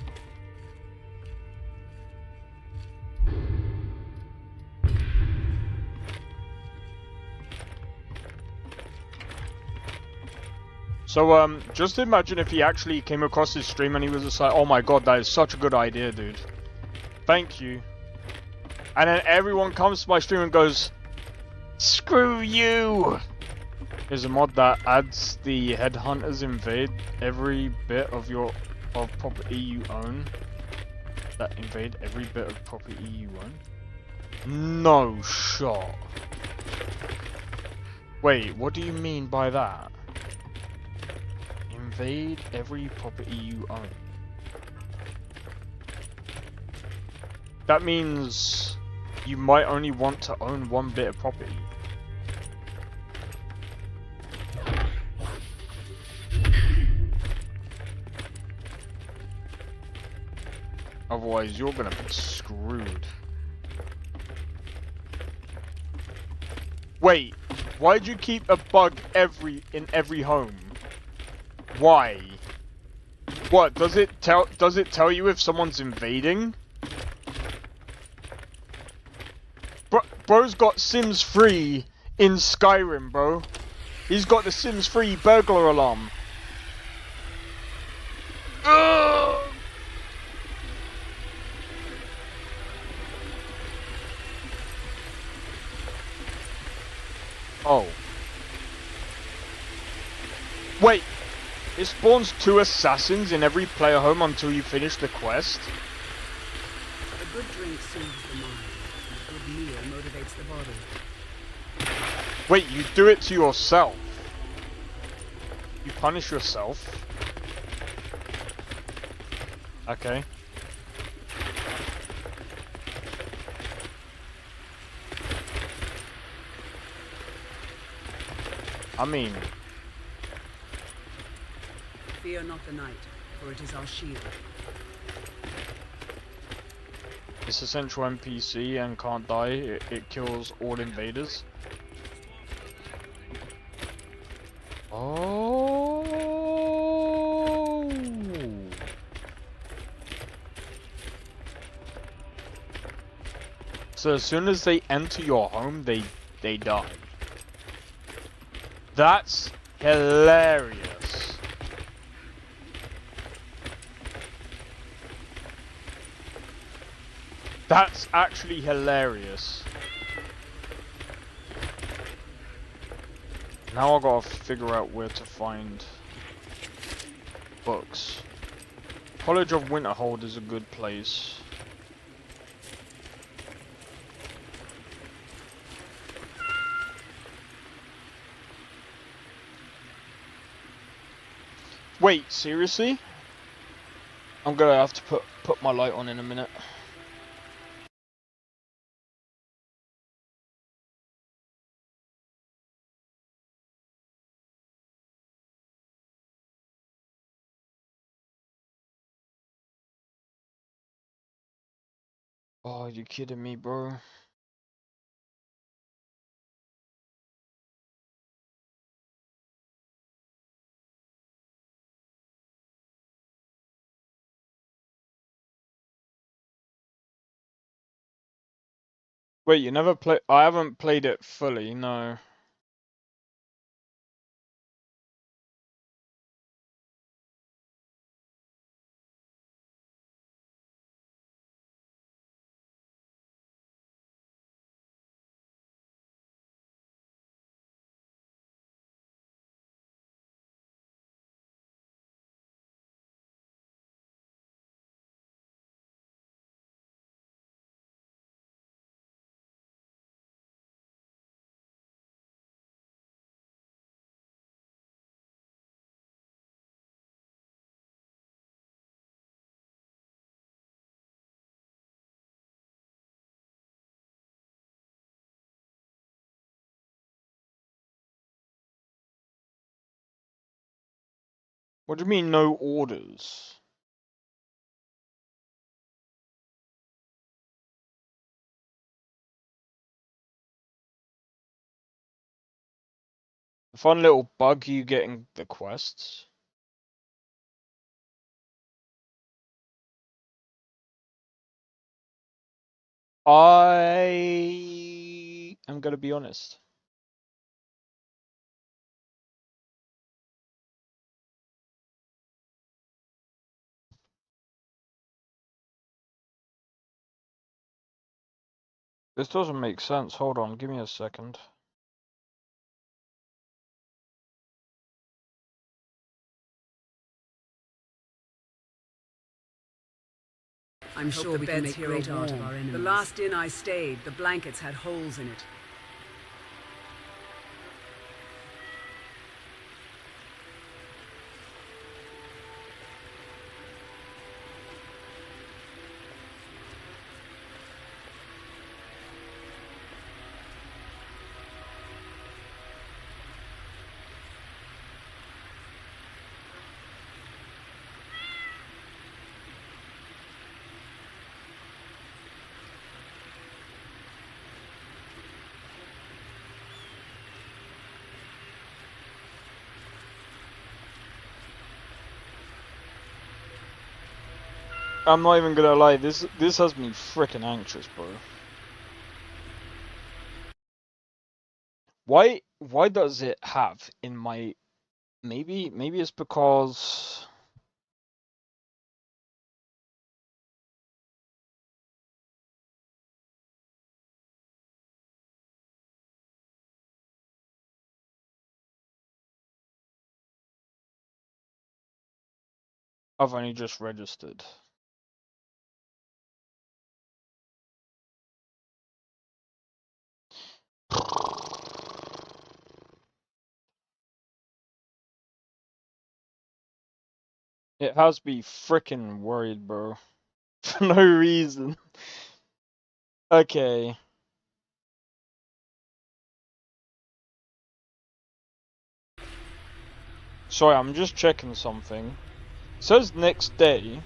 So, just imagine if he actually came across his stream and he was just like, oh my god, that is such a good idea, dude. Thank you. And then everyone comes to my stream and goes, screw you! There's a mod that adds the headhunters invade every bit of property you own. That invade every bit of property you own? No shot. Wait, what do you mean by that? Invade every property you own. That means you might only want to own one bit of property. Otherwise, you're gonna be screwed. Wait, why'd you keep a bug in every home? Why? What, does it tell you if someone's invading? Bro's got Sims 3 in Skyrim, bro. He's got the Sims 3 burglar alarm. Ugh! Oh. Wait. It spawns 2 assassins in every player home until you finish the quest? A good drink soothes the mind, and a good meal motivates the body. Wait, you do it to yourself? You punish yourself? Okay. I mean... Fear not the night, for it is our shield. It's a central NPC and can't die. It kills all invaders. Oh. So as soon as they enter your home, they die. That's hilarious. That's actually hilarious. Now I gotta figure out where to find books. College of Winterhold is a good place. Wait, seriously? I'm gonna have to put my light on in a minute. Oh, you kidding me, bro? Wait, you never play? I haven't played it fully, no. What do you mean, no orders? The fun little bug you getting the quests. I am gonna be honest. This doesn't make sense. Hold on, give me a second. I'm sure we can make great art of our enemies. The last inn I stayed, the blankets had holes in it. I'm not even gonna lie, this has me freaking anxious, bro. Why does it have in my maybe it's because I've only just registered. It has me freaking worried, bro. For no reason. Okay. Sorry, I'm just checking something. It says next day.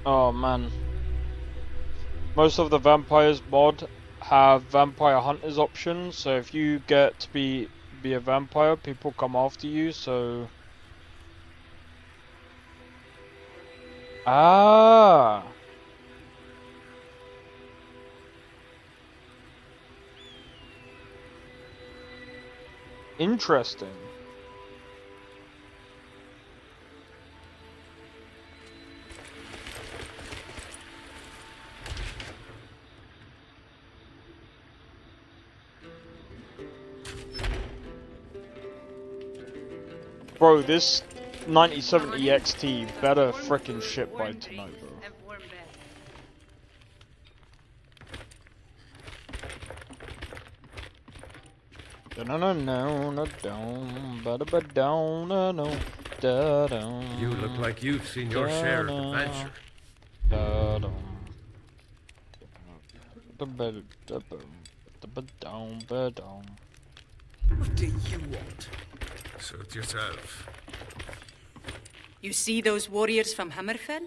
Oh man. Most of the vampires mod have vampire hunters options, so if you get to be a vampire, people come after you, so ah. Interesting. Bro, this 9070 XT better frickin' ship by tonight, bro. You look like you've seen your share of adventure. What do you want? Suit yourself. You see those warriors from Hammerfell?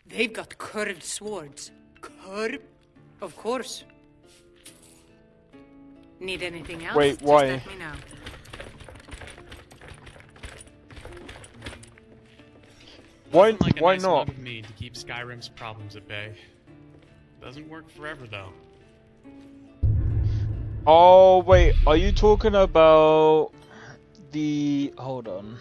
They've got curved swords. Curved? Of course. Need anything else? Wait, Just why? let me know. Why? Doesn't like a Why nice not? mug of mead to keep Skyrim's problems at bay. Doesn't work forever though. Oh wait, are you talking about the? Hold on.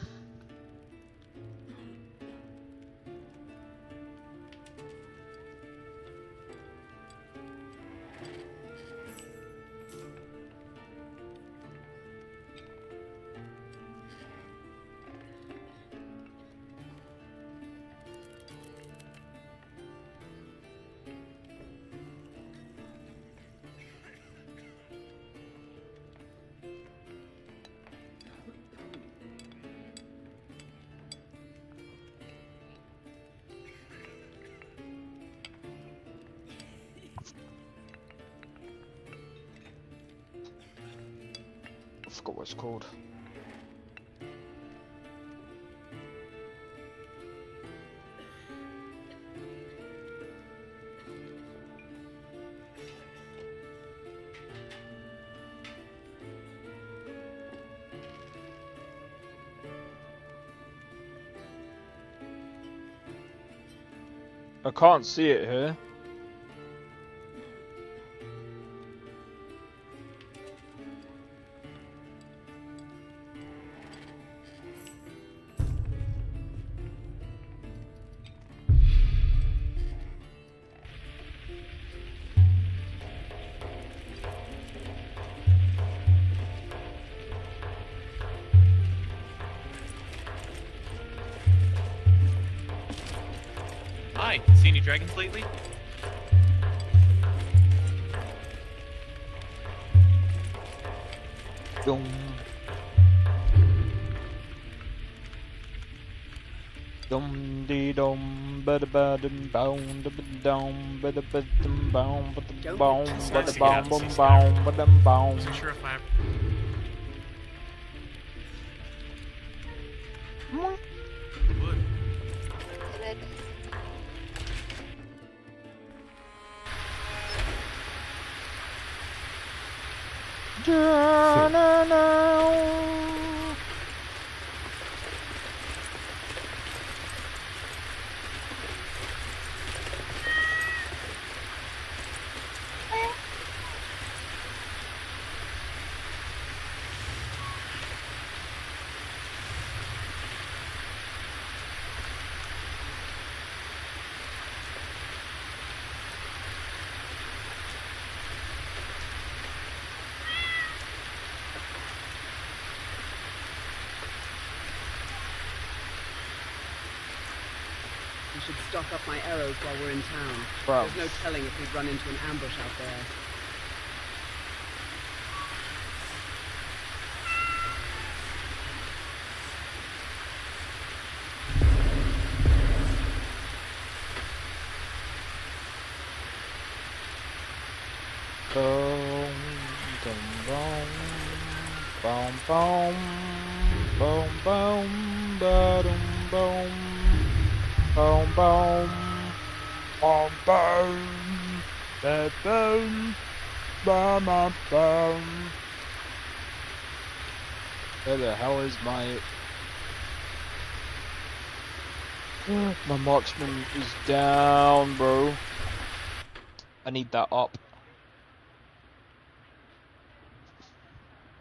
I forgot what it's called. I can't see it here. Hi, see any dragons lately? Dum. Dum dee dum ba da ba dum boom da ba dum ba da ba dum boom ba da boom ba da boom boom boom ba dum boom. Wasn't sure if I would. We should stock up my arrows while we're in town. Wow. There's no telling if we'd run into an ambush out there. Boom, dum, boom, boom, boom, boom, boom, ba dum, boom, boom, boom, boom, boom, ba boom, ba ma boom. Where the hell is my? My marksman is down, bro. I need that up.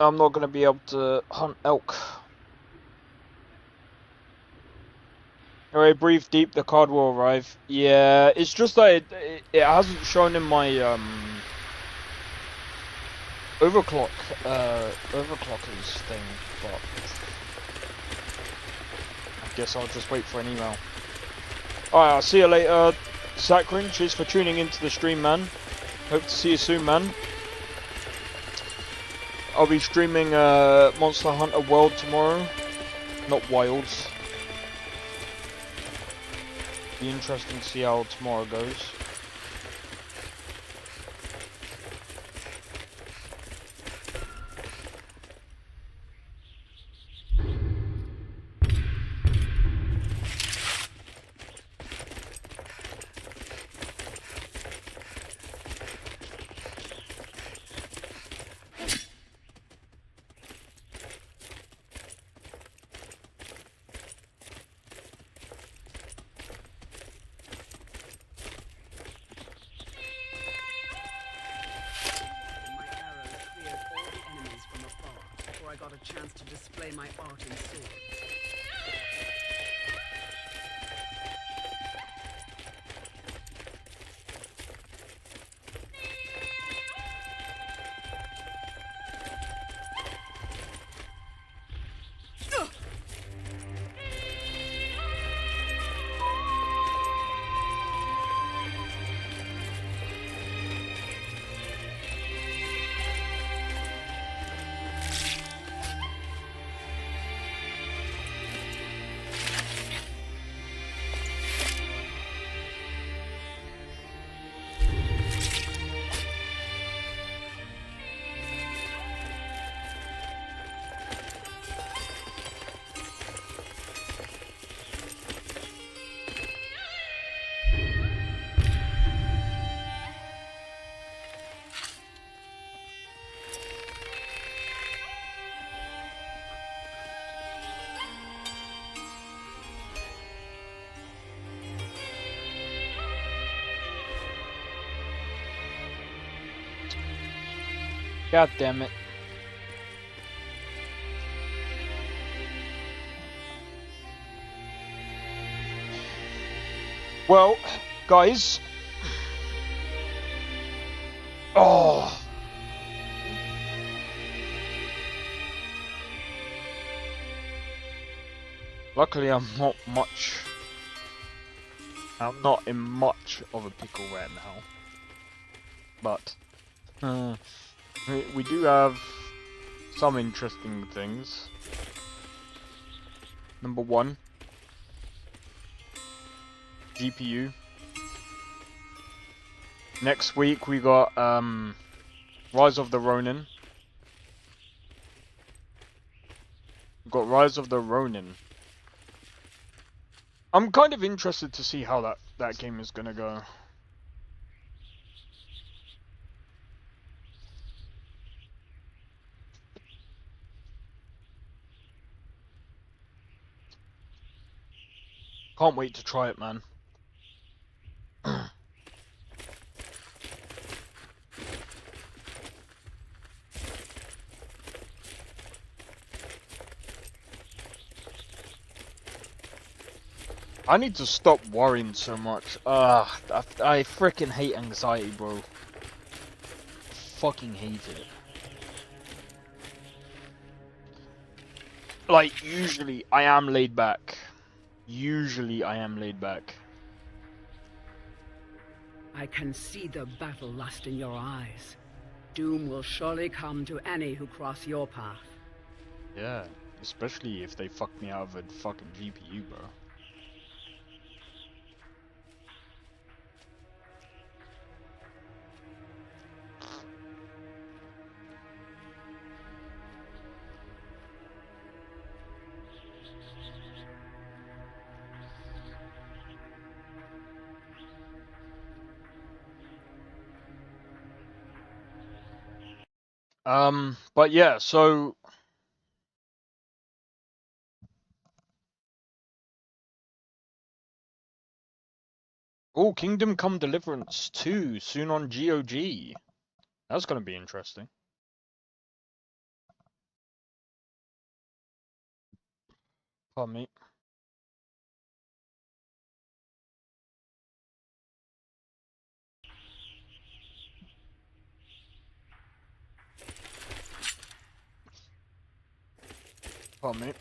I'm not going to be able to hunt elk. Alright, breathe deep, the card will arrive. Yeah, it's just that it hasn't shown in my overclockers thing, but I guess I'll just wait for an email. Alright, I'll see you later, Saccharin. Cheers for tuning into the stream, man. Hope to see you soon, man. I'll be streaming Monster Hunter World tomorrow, not Wilds. Be interesting to see how tomorrow goes. Chance to display my art in swords. God damn it. Well, guys. Oh. Luckily, I'm not in much of a pickle right now. But, we do have some interesting things. Number one, GPU. Next week we got Rise of the Ronin. We've got Rise of the Ronin. I'm kind of interested to see how that game is gonna go. Can't wait to try it, man. I need to stop worrying so much. I freaking hate anxiety, bro. Fucking hate it. Like, usually I am laid back. Usually I am laid back. I can see the battle lust in your eyes. Doom will surely come to any who cross your path. Yeah, especially if they fuck me out of a fucking GPU, bro. But yeah, so oh, Kingdom Come Deliverance 2 soon on GOG. That's gonna be interesting. Pardon me. Pardon me.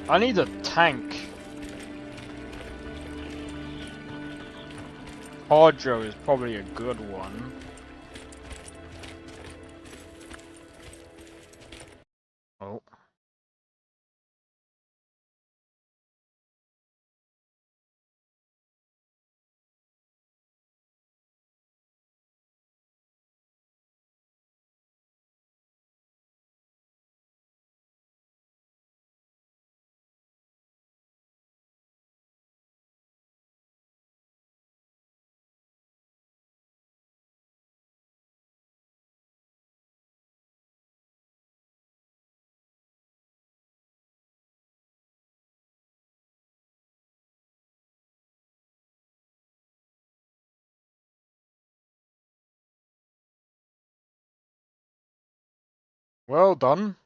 I need a tank. Hydro is probably a good one. Oh. Well done.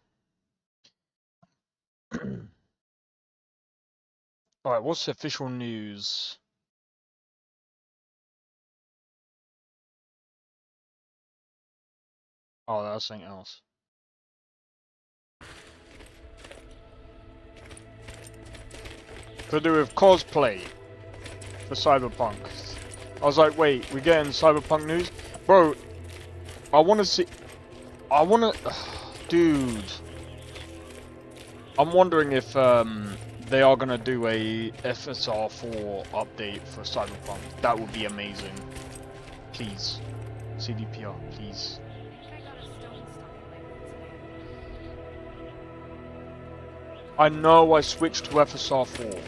Alright, what's the official news? Oh, that's something else. To do with cosplay for Cyberpunk. I was like, wait, we're getting Cyberpunk news? Bro, I want to see... I want to... Dude. I'm wondering if they are going to do a FSR4 update for Cyberpunk. That would be amazing. Please. CDPR, please. I know I switched to FSR4.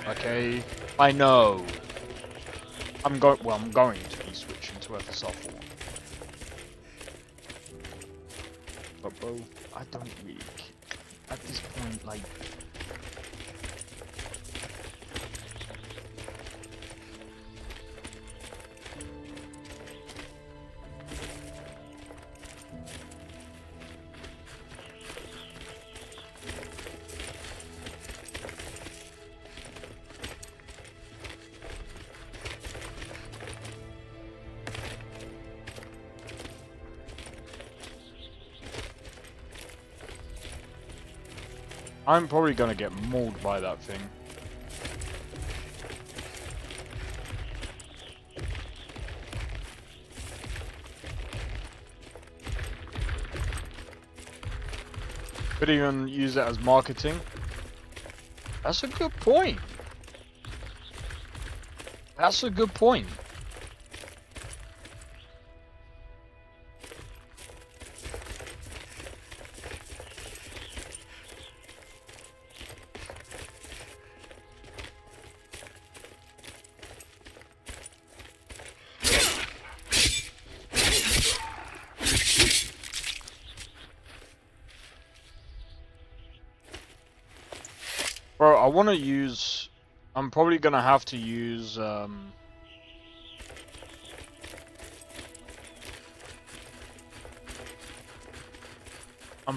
Okay? I know. I'm going to be switching to FSR4. But bro, I don't really care. At this point, like... I'm probably gonna get mauled by that thing. Could even use it as marketing. That's a good point. That's a good point. Bro, I want to use... I'm probably going to have to use... I'm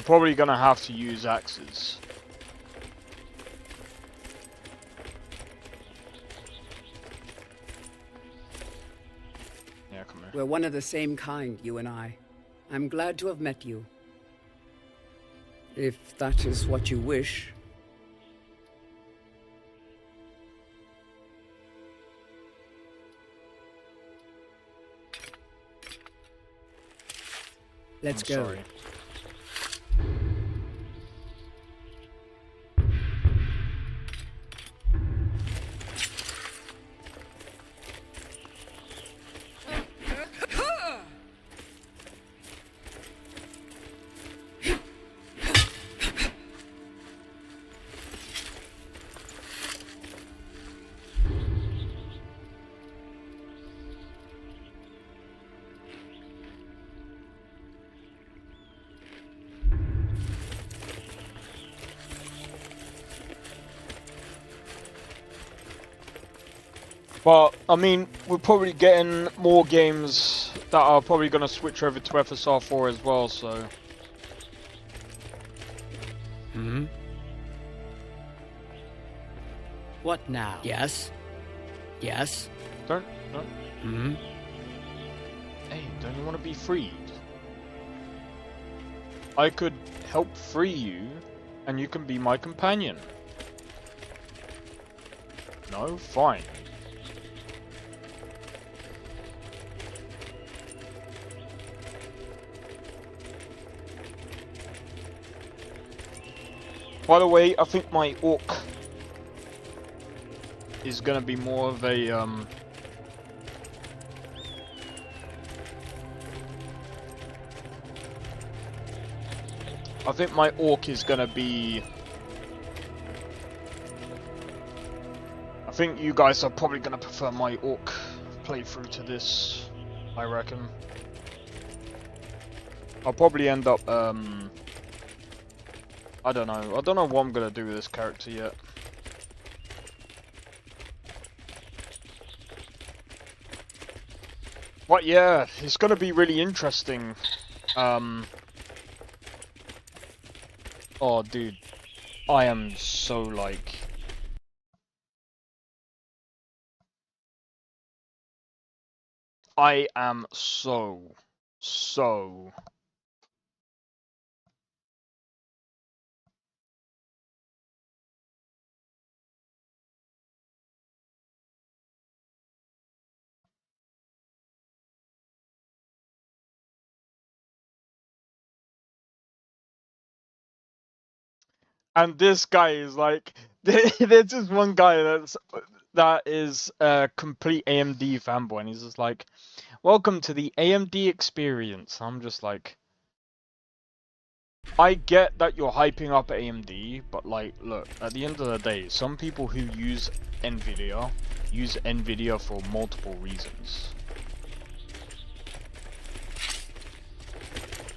probably going to have to use axes. Yeah, come here. We're one of the same kind, you and I. I'm glad to have met you. If that is what you wish. Let's go. Sorry. But, I mean, we're probably getting more games that are probably going to switch over to FSR4 as well, so... Hmm? What now? Yes? Yes? Don't. Hmm? Hey, don't you want to be freed? I could help free you, and you can be my companion. No? Fine. By the way, I think my orc is gonna be more of a I think my orc is gonna be... I think you guys are probably gonna prefer my orc playthrough to this, I reckon. I'll probably end up, I don't know what I'm gonna do with this character yet. But yeah, it's gonna be really interesting. Oh dude, I am so like... I am so... And this guy is like, there's just one guy that is a complete AMD fanboy, and he's just like, welcome to the AMD experience. I'm just like, I get that you're hyping up AMD, but like, look, at the end of the day, some people who use Nvidia for multiple reasons.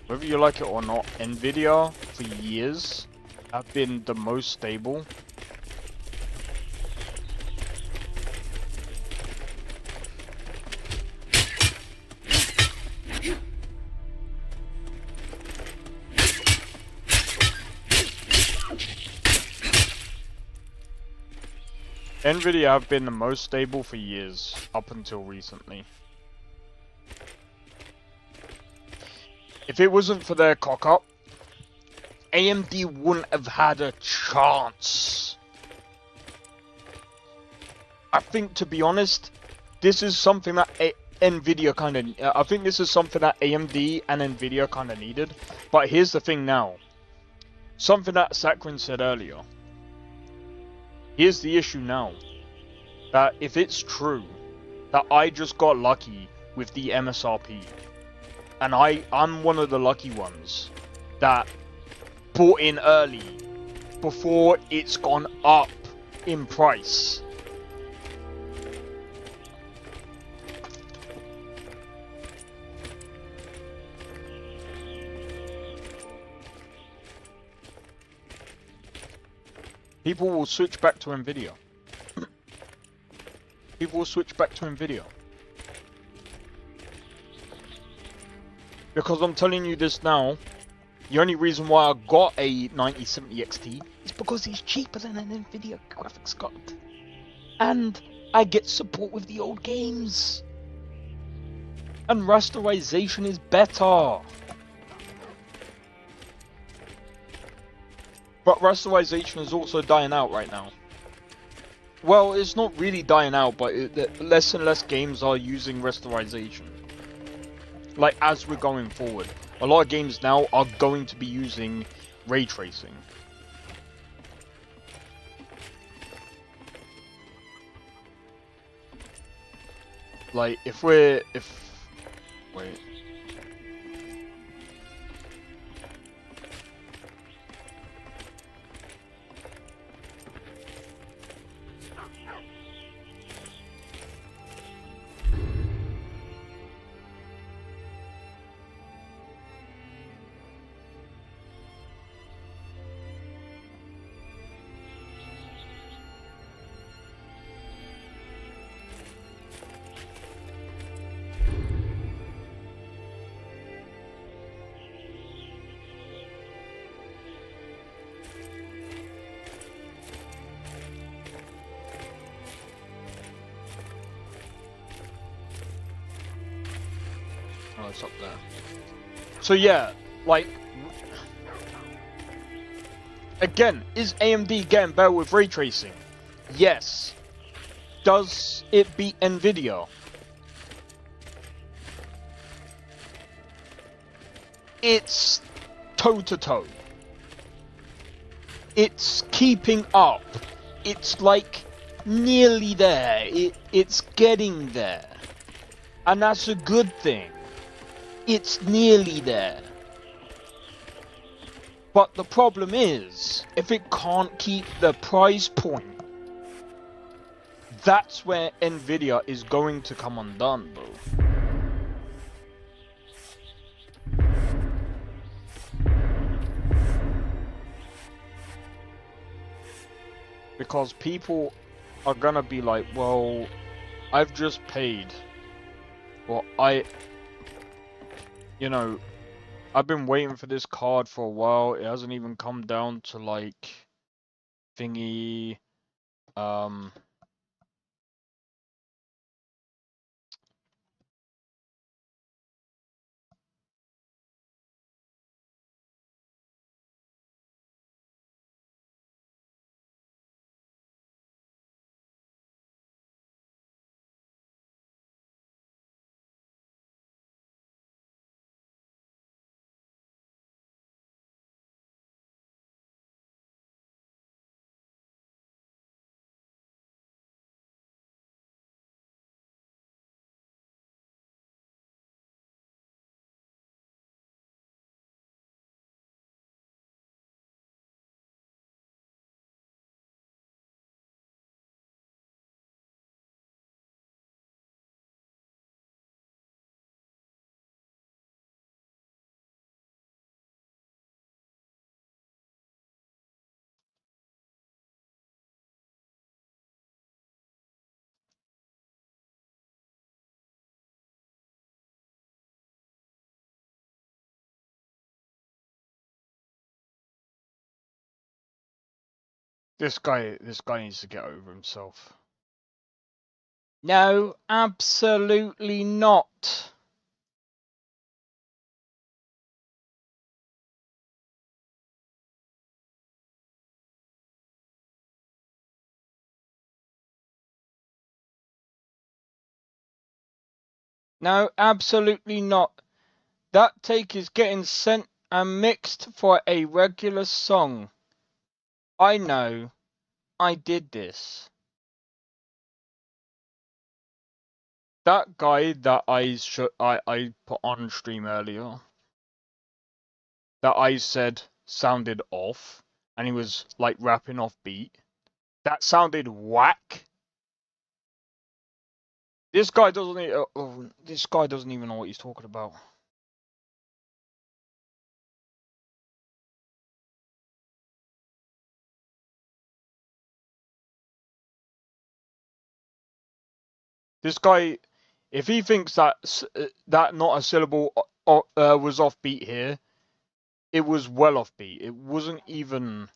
Whether you like it or not, Nvidia for years have been the most stable. Nvidia have been the most stable for years, up until recently. If it wasn't for their cock-up, AMD wouldn't have had a chance. I think, to be honest, this is something that Nvidia kind of... I think this is something that AMD and Nvidia kind of needed. But here's the thing now. Something that Sakrin said earlier. Here's the issue now. That if it's true that I just got lucky with the MSRP, and I'm one of the lucky ones that bought in early before it's gone up in price. People will switch back to Nvidia. People will switch back to Nvidia. Because I'm telling you this now, the only reason why I got a 9070 XT is because it's cheaper than an Nvidia graphics card. And I get support with the old games. And rasterization is better. But rasterization is also dying out right now. Well, it's not really dying out, but less and less games are using rasterization. Like, as we're going forward. A lot of games now are going to be using ray tracing. Like, wait. Oh, it's up there. So yeah, like, again, is AMD getting better with ray tracing? Yes. does it beat Nvidia? It's toe-to-toe. It's keeping up. It's like nearly there. It's getting there. And that's a good thing. It's nearly there. But the problem is, if it can't keep the price point, that's where Nvidia is going to come undone, bro. Because people are gonna be like, well, I've just paid. Well, you know, I've been waiting for this card for a while. It hasn't even come down to like thingy. This guy needs to get over himself. No, absolutely not. No, absolutely not. That take is getting sent and mixed for a regular song. I know. I did this. That guy that I put on stream earlier, that I said sounded off, and he was like rapping off beat. That sounded whack. This guy doesn't. This guy doesn't even know what he's talking about. This guy, if he thinks that not a syllable was off beat here, it was well off beat. It wasn't even.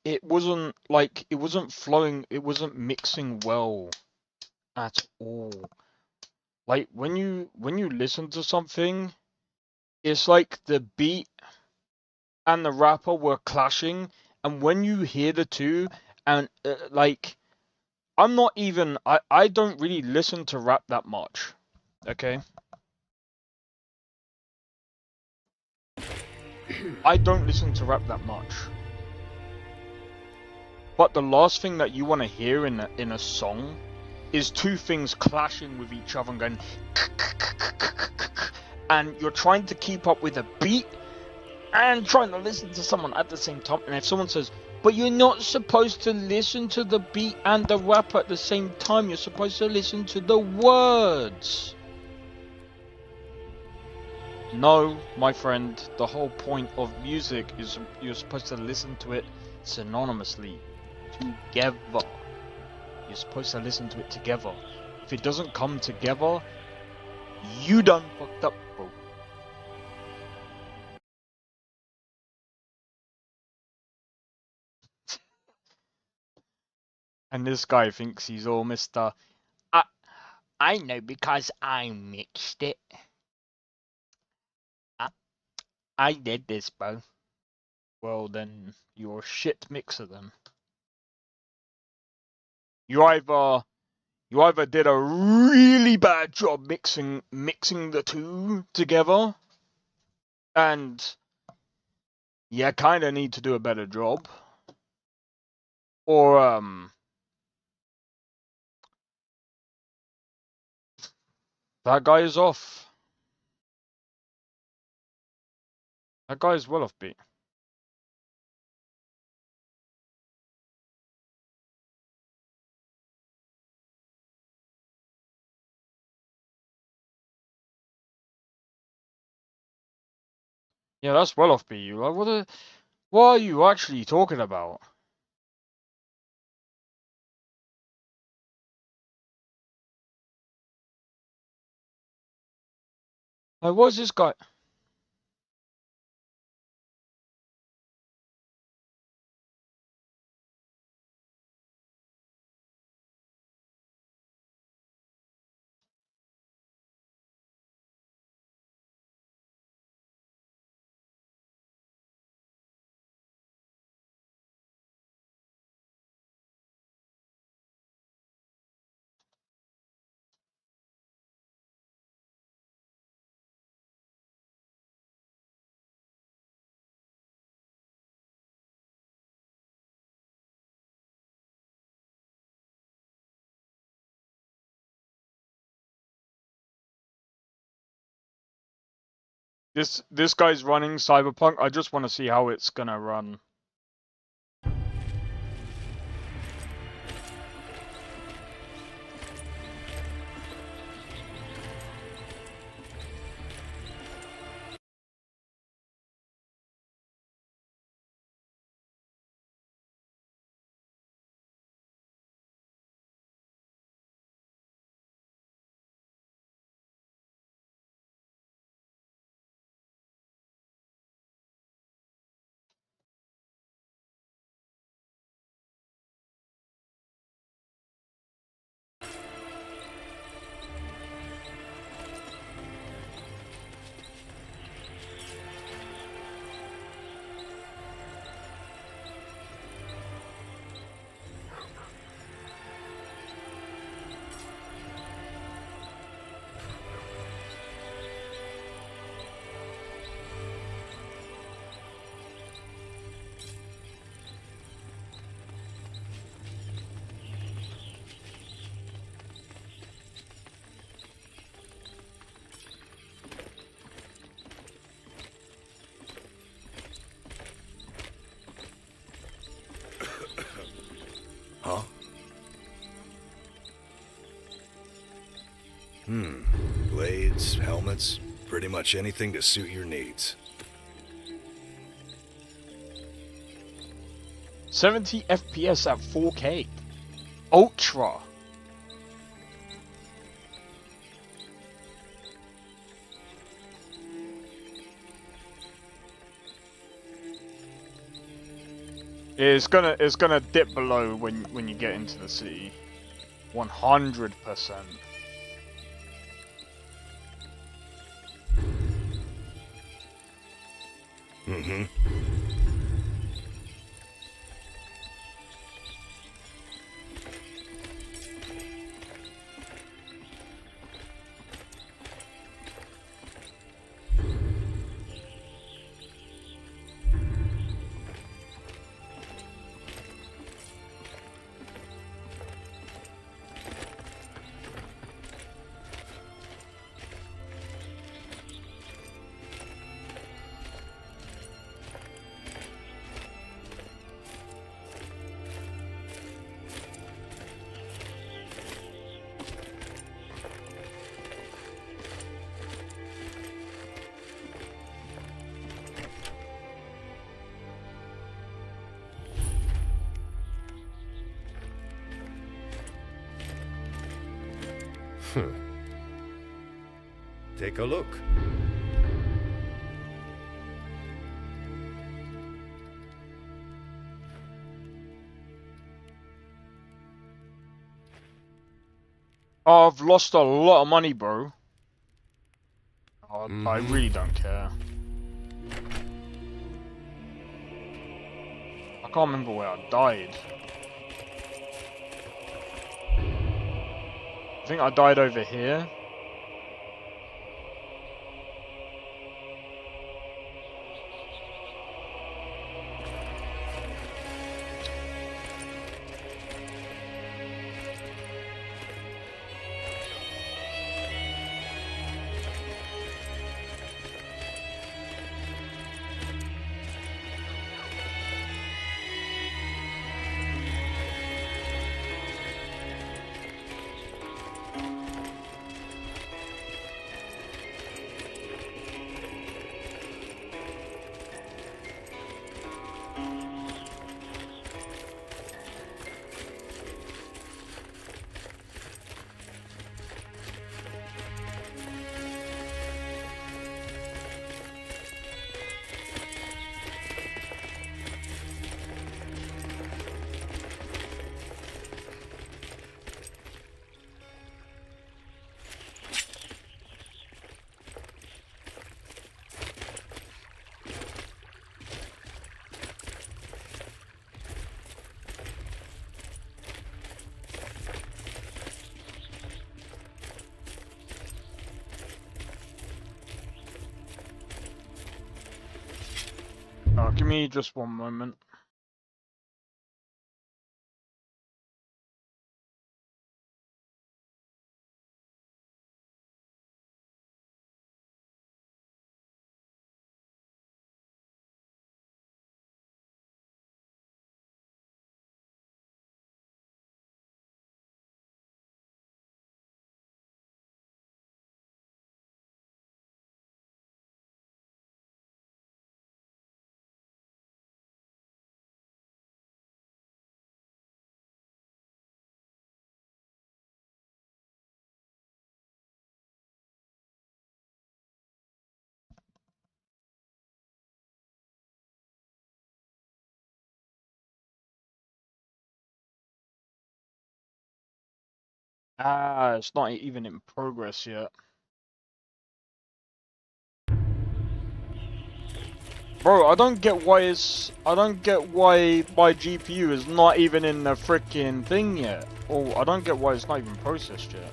It wasn't like it wasn't flowing. It wasn't mixing well at all. Like when you listen to something, it's like the beat and the rapper were clashing, and when you hear the two, and like I'm not even I don't really listen to rap that much, okay? I don't listen to rap that much. But the last thing that you want to hear in a song is two things clashing with each other and going and you're trying to keep up with a beat and trying to listen to someone at the same time, and if someone says, but you're not supposed to listen to the beat and the rapper at the same time, you're supposed to listen to the words. No, my friend, the whole point of music is you're supposed to listen to it synonymously, together. You're supposed to listen to it together. If it doesn't come together, you done fucked up, bro. And this guy thinks he's all Mr. I know because I mixed it. I did this, bro. Well, then you're a shit mixer then. You either did a really bad job mixing the two together, and you kind of need to do a better job, or that guy is off. That guy is well offbeat. Yeah, that's well offbeat. You like what are you actually talking about? Like, what is this guy? This guy's running Cyberpunk. I just want to see how it's gonna run. Huh? Blades, helmets, pretty much anything to suit your needs. 70 FPS at 4K. Ultra. It's gonna dip below when you get into the city. 100%. Mm-hmm. Take a look. I've lost a lot of money, bro. I really don't care. I can't remember where I died. I think I died over here. Give me just one moment. Ah, it's not even in progress yet. Bro, I don't get why my GPU is not even in the freaking thing yet. Or I don't get why it's not even processed yet.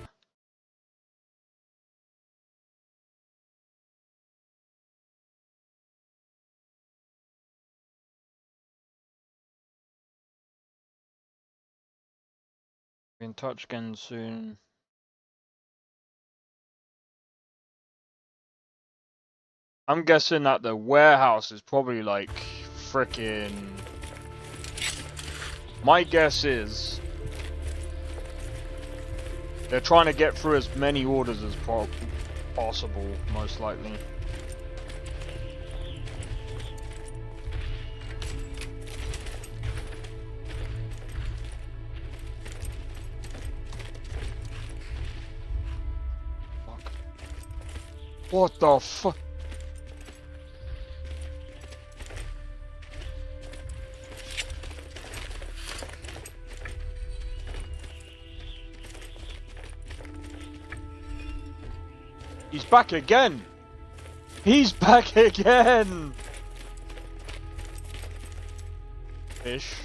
Be in touch again soon. I'm guessing that the warehouse is probably like freaking. My guess is they're trying to get through as many orders as possible, most likely. Fuck. What the fuck? He's back again! He's back again! Fish.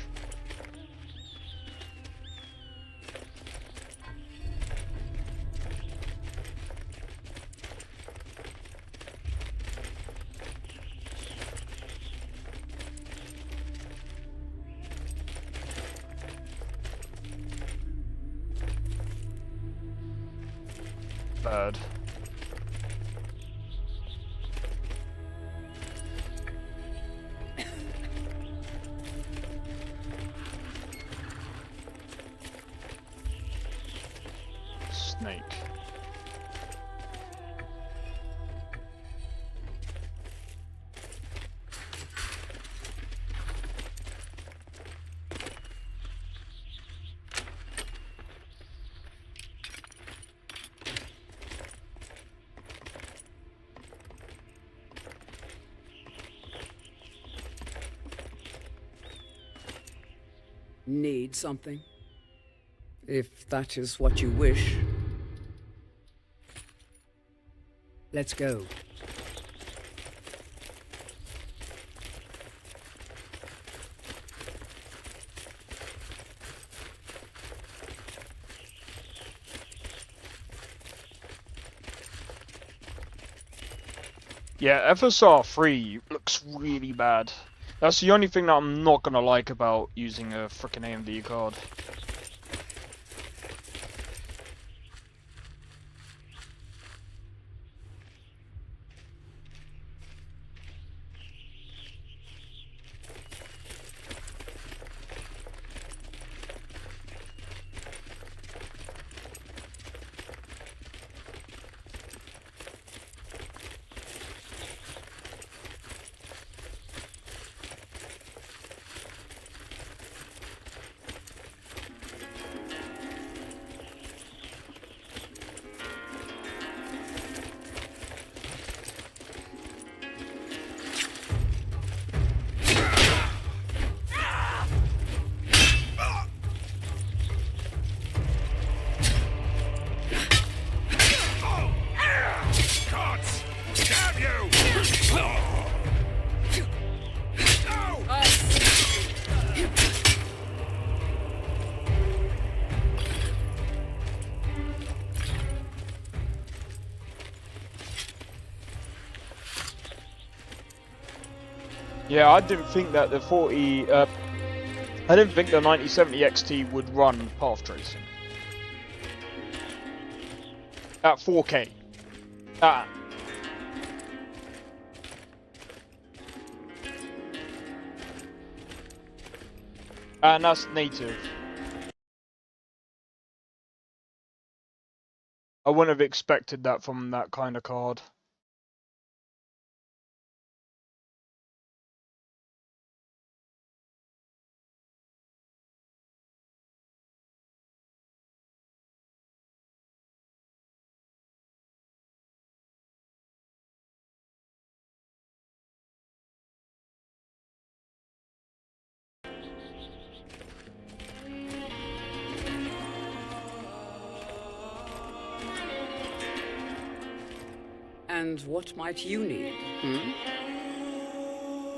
Bad. Snake. Need something? If that is what you wish. Let's go. Yeah, FSR 3 looks really bad. That's the only thing that I'm not gonna like about using a frickin' AMD card. Yeah, I didn't think that the 40, I didn't think the 9070 XT would run path tracing. At 4K. And that's native. I wouldn't have expected that from that kind of card. And what might you need,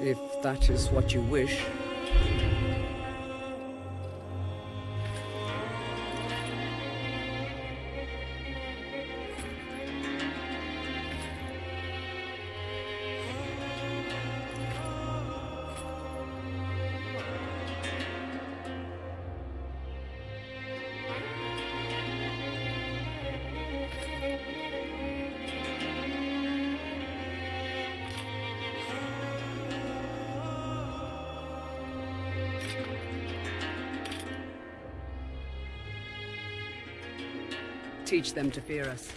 If that is what you wish. Teach them to fear us.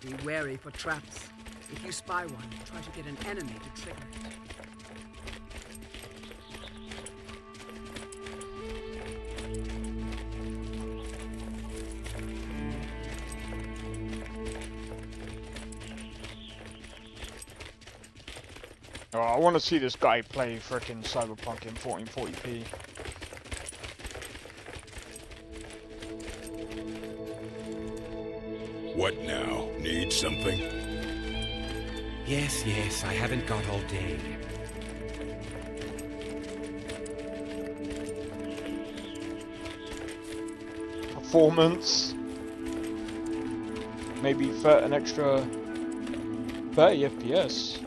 Be wary for traps. If you spy one, try to get an enemy to trigger it. Oh, I want to see this guy play frickin' Cyberpunk in 1440p. What now? Need something? Yes, I haven't got all day. Performance. Maybe an extra 30 FPS.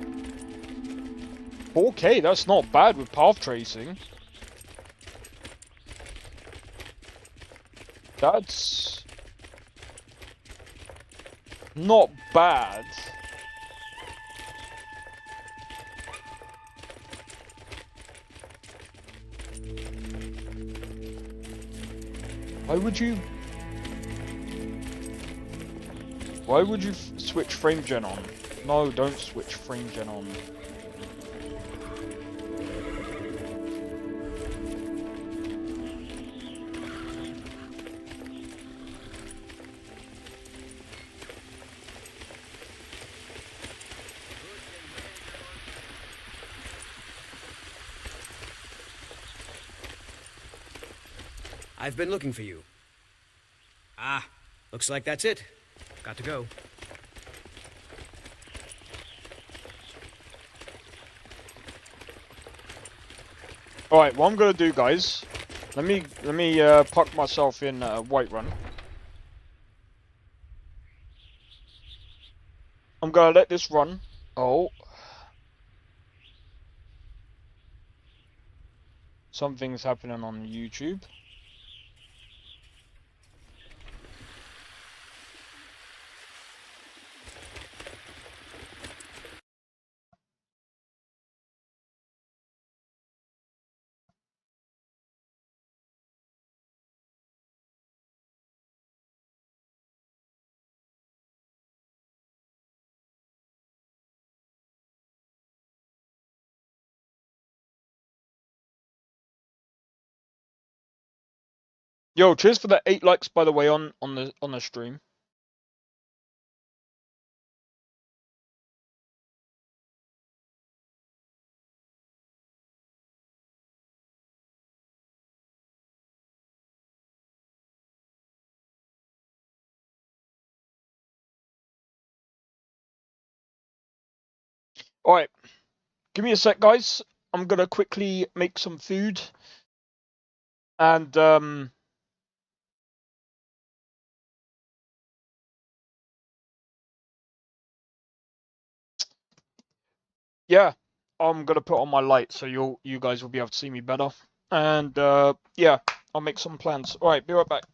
4K, that's not bad with path tracing. That's not bad. Why would you switch frame gen on? No, don't switch frame gen on. I've been looking for you. Ah, looks like that's it. Got to go. All right, what I'm gonna do, guys? Let me park myself in Whiterun. I'm gonna let this run. Oh. Something's happening on YouTube. Yo, cheers for the 8 likes, by the way, on the stream. All right, give me a sec, guys. I'm gonna quickly make some food, and yeah, I'm gonna put on my light so you guys will be able to see me better. And yeah, I'll make some plans. All right, be right back.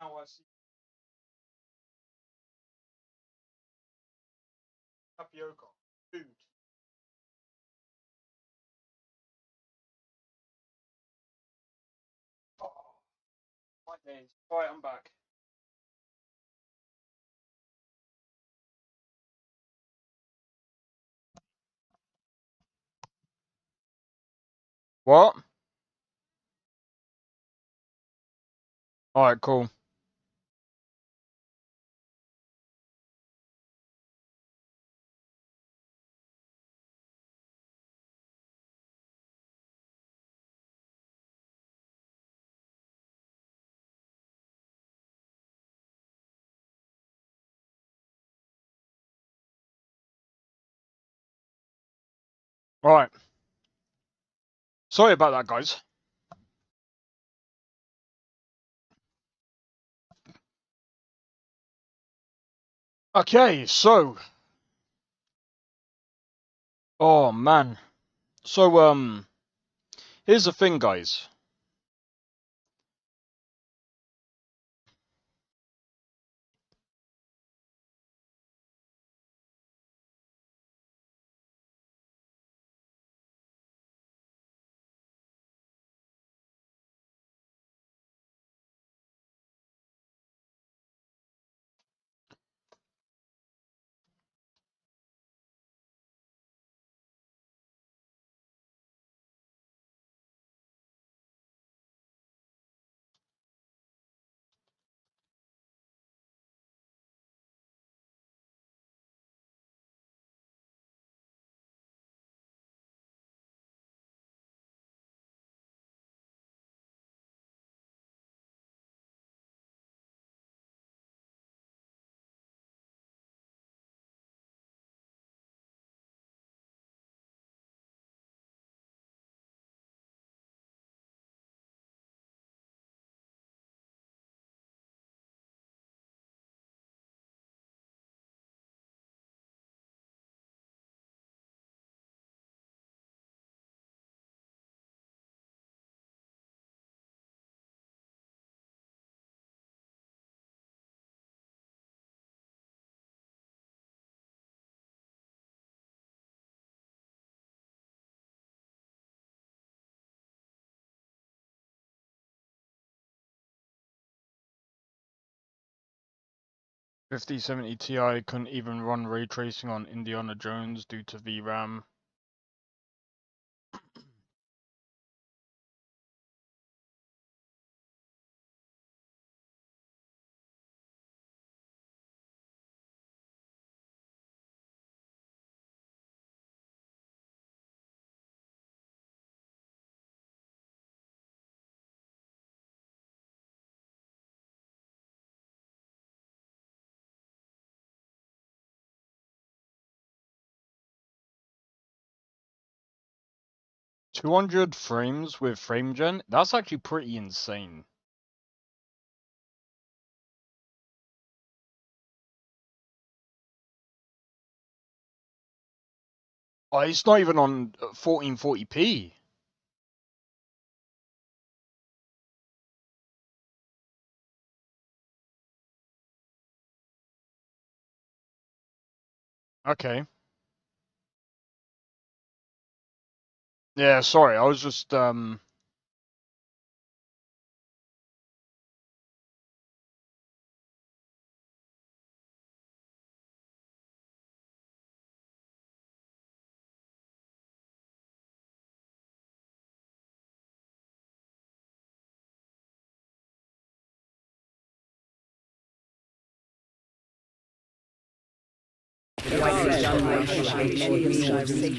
Now I see. Tapioca. Food. Oh, my days. Alright, I'm back. What? Alright, cool. Alright. Sorry about that, guys. Okay, so. Oh, man. So, here's the thing, guys. Fifty 70 Ti couldn't even run ray tracing on Indiana Jones due to VRAM. $200 frames with frame gen? That's actually pretty insane. Oh, it's not even on 1440p. Okay. Yeah, sorry, I was just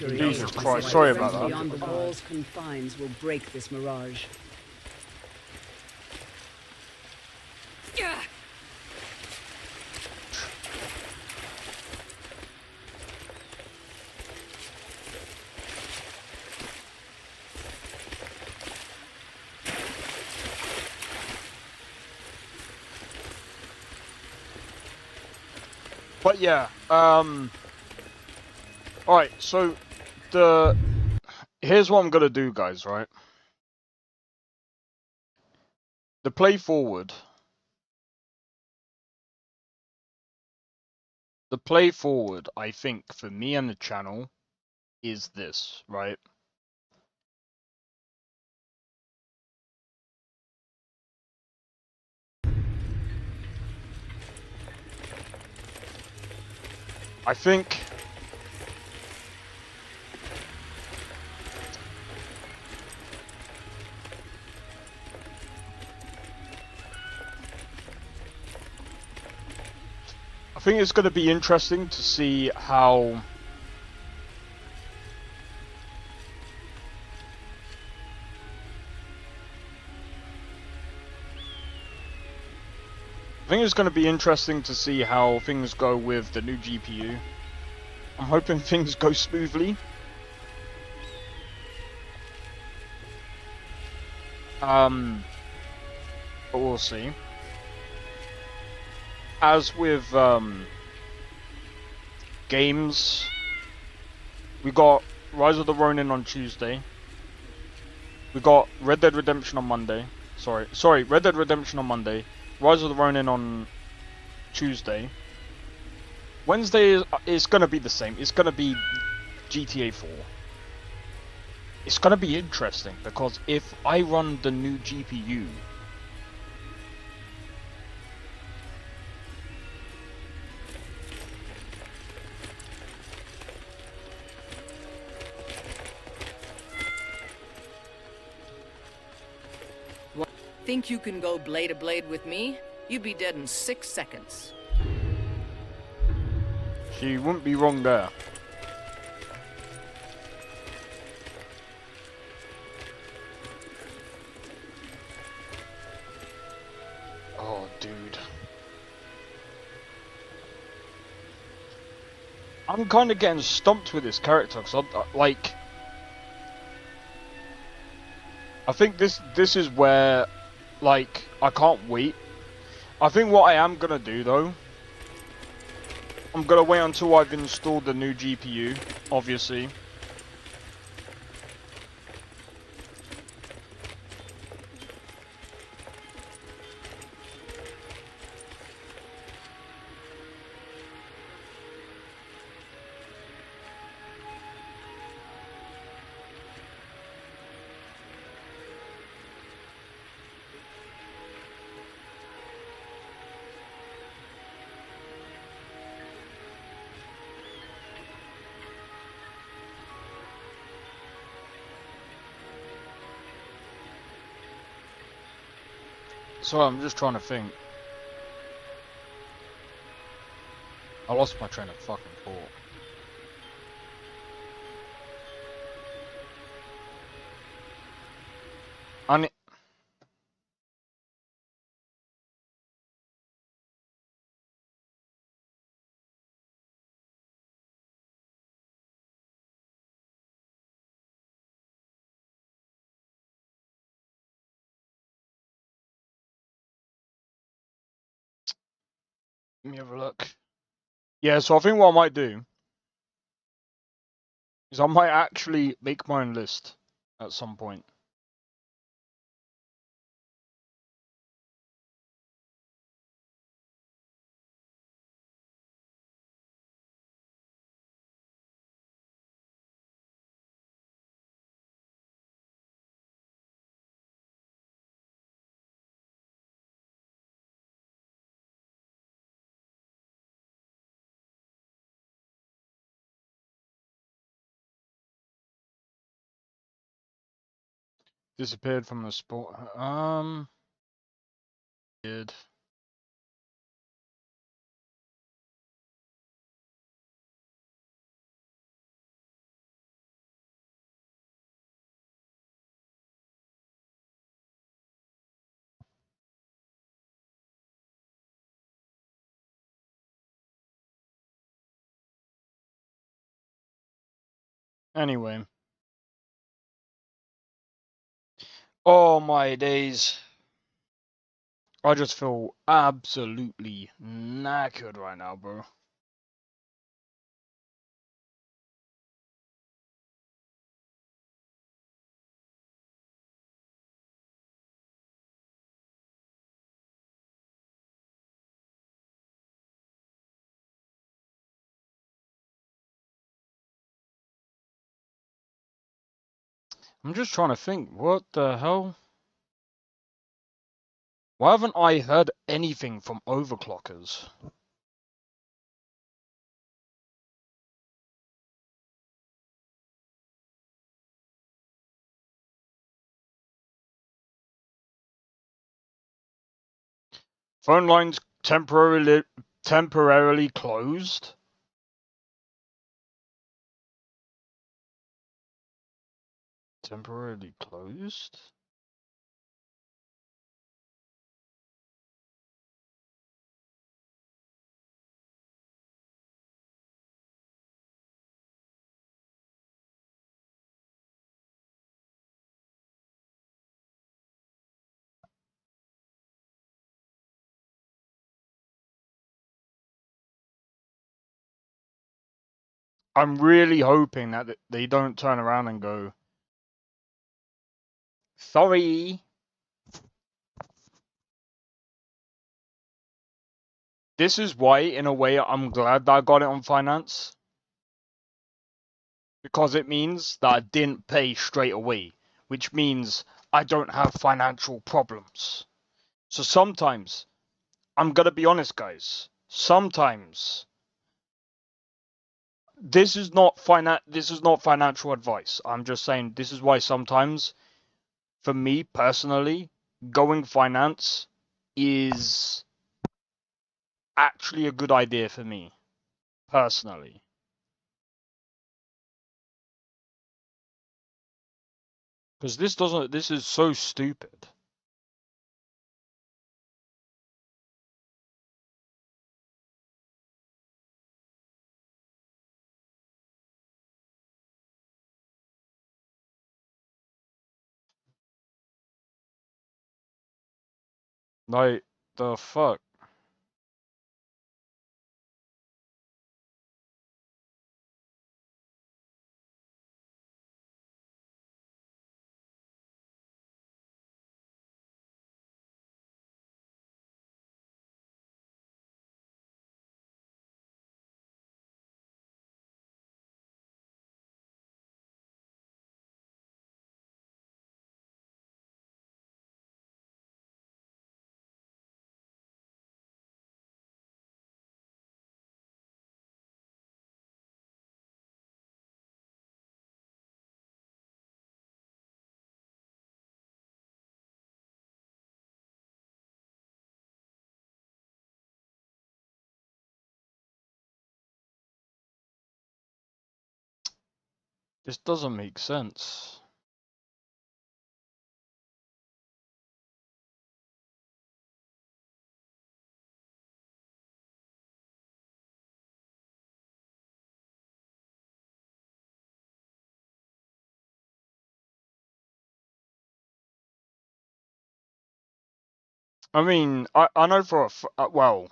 Jesus Christ, sorry about that. Beyond the wall's confines will break this mirage. But yeah, alright, so here's what I'm gonna do, guys, right? The play forward, the play forward, I think, for me and the channel, is this, right? I think it's going to be interesting to see how it's going to be interesting to see how things go with the new GPU. I'm hoping things go smoothly. But we'll see. As with games, we got Rise of the Ronin on Tuesday. We got Red Dead Redemption on Monday. Sorry, Red Dead Redemption on Monday. Rise of the Ronin on Tuesday. Wednesday is gonna be the same. It's gonna be GTA 4. It's gonna be interesting because if I run the new GPU, Think you can go blade to blade with me? You'd be dead in 6 seconds. she wouldn't be wrong there. Oh, dude. I'm kind of getting stumped with this character, because like, I think this is where, like, I can't wait. I think what I am gonna do though, I'm gonna wait until I've installed the new GPU, obviously. So I'm just trying to think. I lost my train of fucking thought. Let me have a look. Yeah, so I think what I might do is I might actually make my own list at some point. Disappeared from the sport. Did. Anyway. Oh my days. I just feel absolutely knackered right now, bro. I'm just trying to think, what the hell? Why haven't I heard anything from overclockers? Phone lines temporarily closed? Temporarily closed? I'm really hoping that they don't turn around and go, sorry. This is why, in a way, I'm glad that I got it on finance. Because it means that I didn't pay straight away. Which means I don't have financial problems. So sometimes, I'm gonna be honest, guys. Sometimes, this is not financial advice. I'm just saying this is why sometimes, for me personally, going finance is actually a good idea for me, personally. Because this is so stupid. Like, the fuck? This doesn't make sense. I mean, I know for well,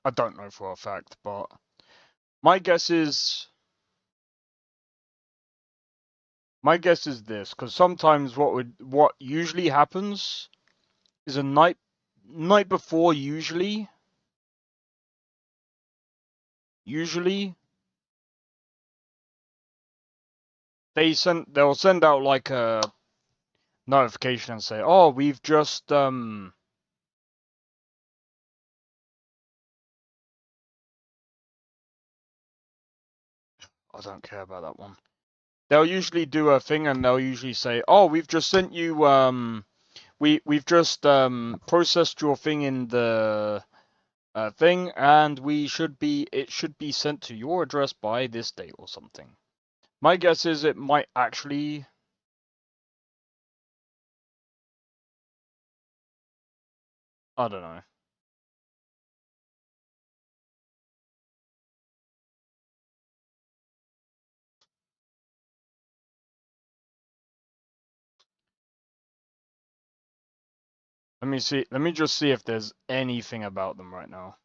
I don't know for a fact, but my guess is this, because sometimes what usually happens is a night before, usually they'll send out like a notification and say, oh, we've just I don't care about that one. They'll usually do a thing and they'll usually say, oh, we've just sent you we've just processed your thing in the thing, and it should be sent to your address by this date or something. My guess is it might actually. I don't know. Let me see. Let me just see if there's anything about them right now.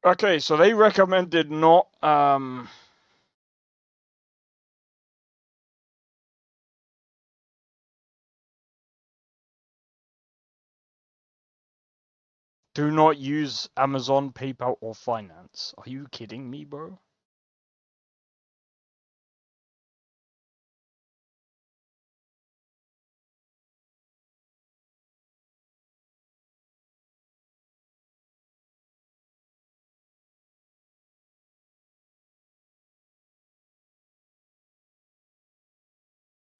Okay, so they recommended not do not use Amazon, PayPal, or finance. Are you kidding me, bro?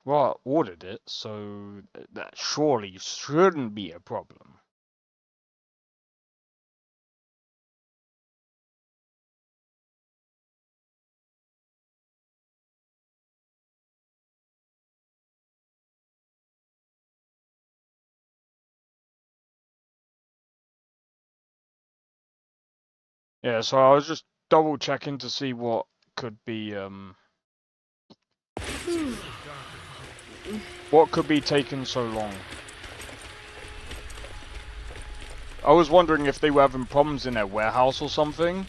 Well, I ordered it, so that surely shouldn't be a problem. Yeah, so I was just double checking to see what could be what could be taking so long. I was wondering if they were having problems in their warehouse or something.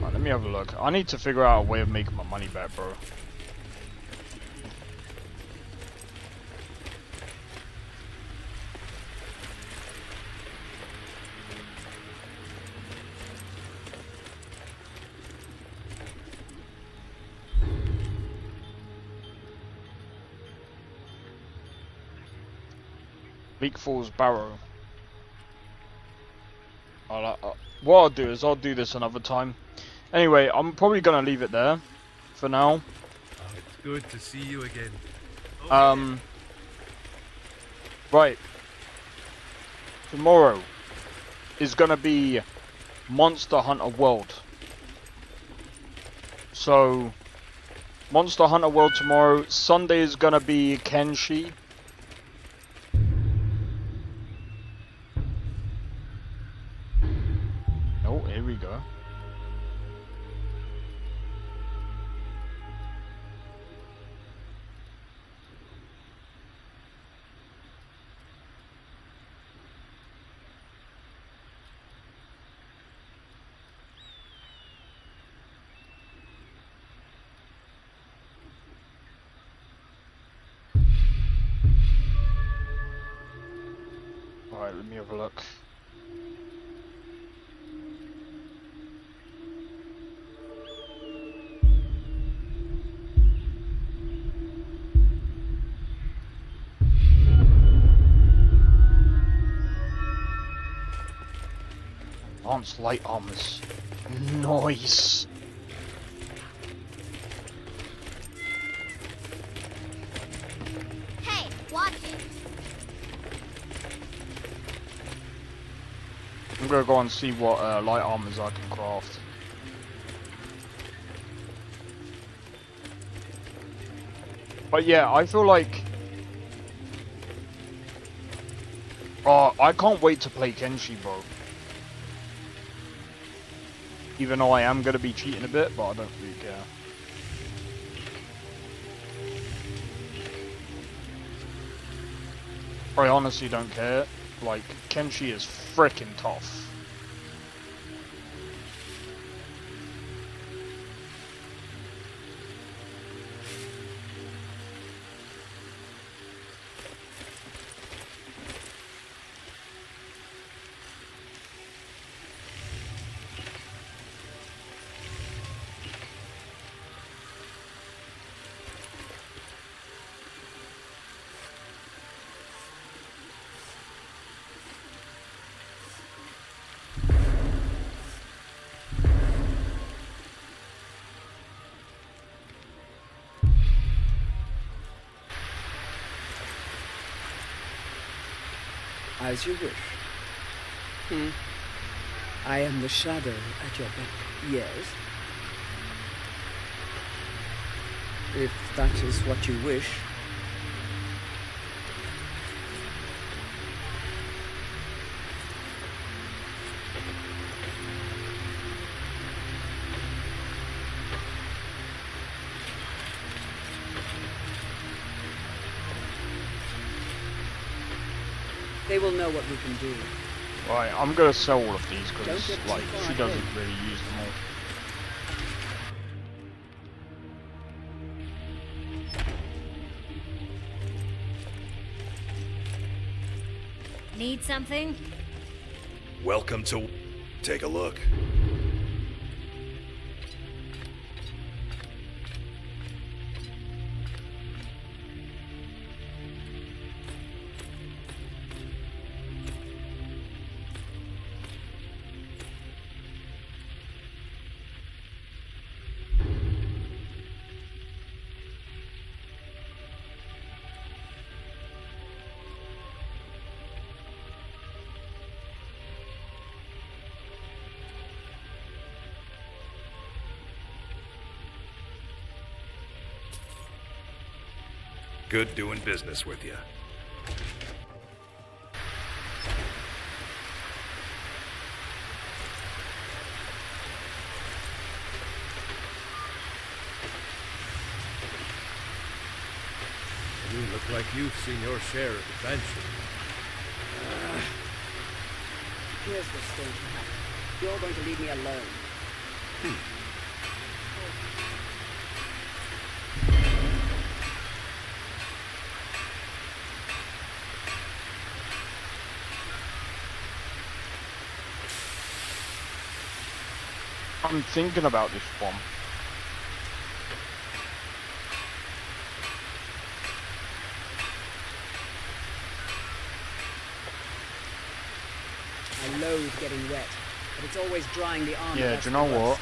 Right, let me have a look. I need to figure out a way of making my money back, bro. Bleak Falls Barrow. What I'll do is I'll do this another time. Anyway, I'm probably gonna leave it there for now. It's good to see you again. Right. Tomorrow is gonna be Monster Hunter World. So, Monster Hunter World tomorrow. Sunday is gonna be Kenshi. Oh, here we go. Alright, let me have a look. Advanced light armors. Nice. Hey, watch it. I'm gonna go and see what light armors I can craft. But yeah, I feel like... Oh, I can't wait to play Kenshi, bro. Even though I am gonna be cheating a bit, but I don't really care. I honestly don't care. Like, Kenshi is frickin' tough. As you wish. I am the shadow at your back. Yes? If that is what you wish. They will know what we can do. Right, I'm gonna sell all of these because Don't get too like far she doesn't ahead. really use them all. Need something? Welcome to... Take a look. Good doing business with you. You look like you've seen your share of adventure. Here's what's going to happen. You're going to leave me alone. I'm thinking about this one. I loathe getting wet, but it's always drying the armor. Yeah, that's do you know the what? worst.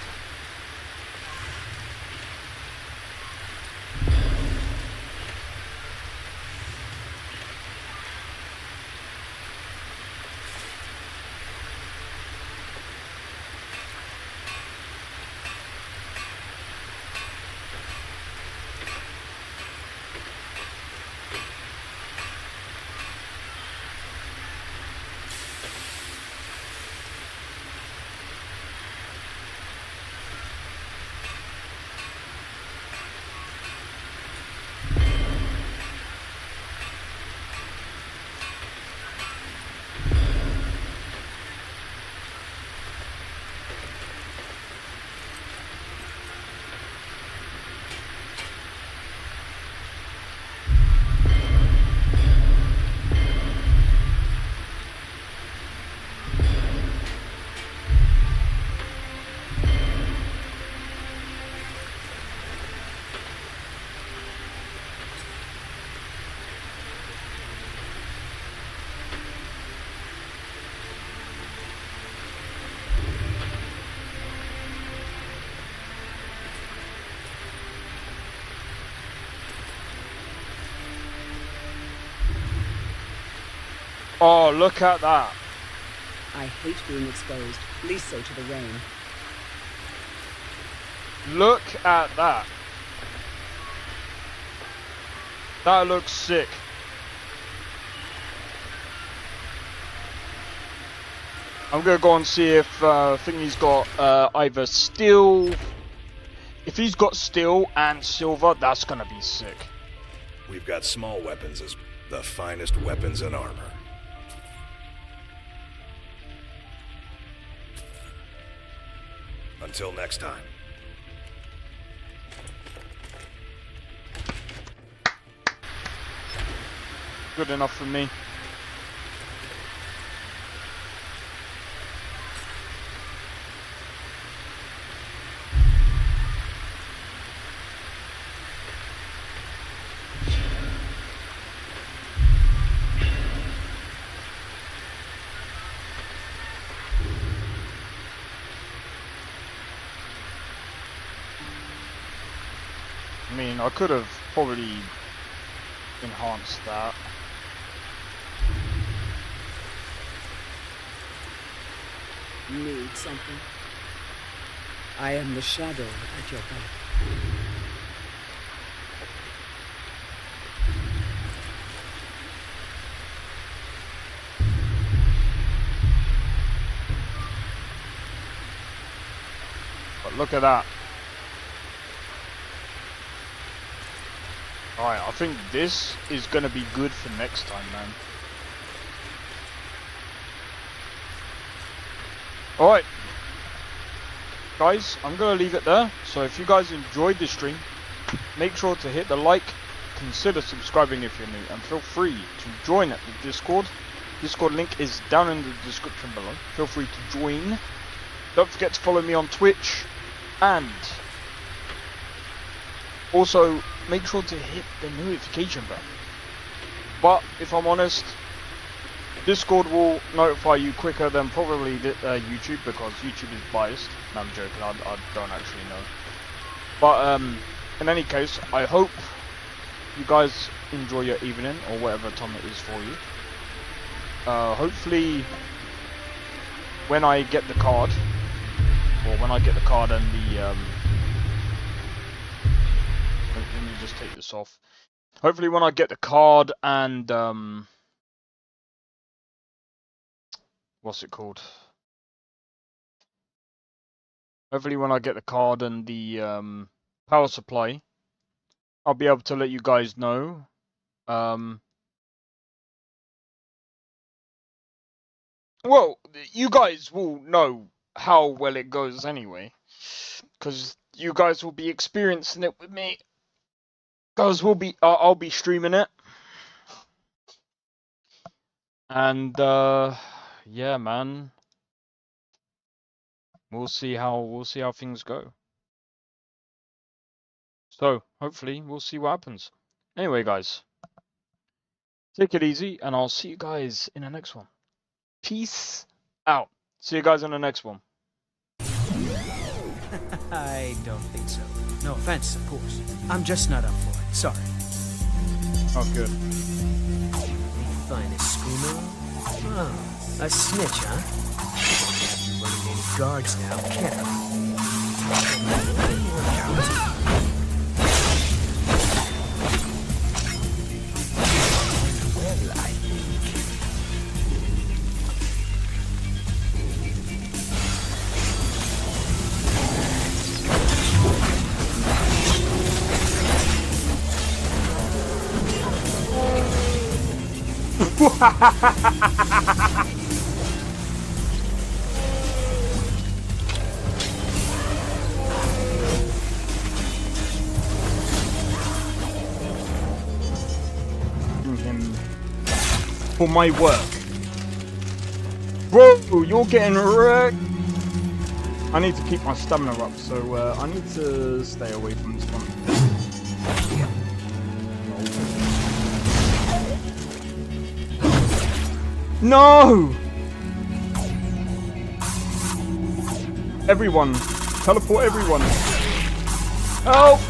Oh, look at that. I hate being exposed, least so to the rain. Look at that. That looks sick. I'm gonna go and see if Thingy's got either steel. If he's got steel and silver, that's gonna be sick. We've got small weapons as the finest weapons and armor. Until next time. Good enough for me. I mean, I could have probably enhanced that. Need something? I am the shadow at your back. But look at that. Alright, I think this is gonna be good for next time, man. Alright. Guys, I'm going to leave it there. So if you guys enjoyed this stream, make sure to hit the like, consider subscribing if you're new, and feel free to join at the Discord. Discord link is down in the description below. Feel free to join. Don't forget to follow me on Twitch, and also make sure to hit the notification bell. But if I'm honest, Discord will notify you quicker than probably YouTube, because YouTube is biased. No, I'm joking, I don't actually know. But in any case, I hope you guys enjoy your evening, or whatever time it is for you. Hopefully, when I get the card, or when I get the card and the let me just take this off. Hopefully, when I get the card and what's it called? Hopefully, when I get the card and the power supply, I'll be able to let you guys know. Well, you guys will know how well it goes anyway, because you guys will be experiencing it with me. Guys, I'll be streaming it, and yeah, man, we'll see how things go. So hopefully we'll see what happens. Anyway, guys, take it easy, and I'll see you guys in the next one. Peace out. See you guys in the next one. I don't think so. No offense, of course. I'm just not up for it. Sorry. Oh, good. The finest schooner? Oh, a snitch, huh? Can't be running any guards now, can I? Well, I him for my work. Bro, you're getting wrecked. I need to keep my stamina up, so I need to stay away from this one. No! Everyone! Teleport everyone! Help!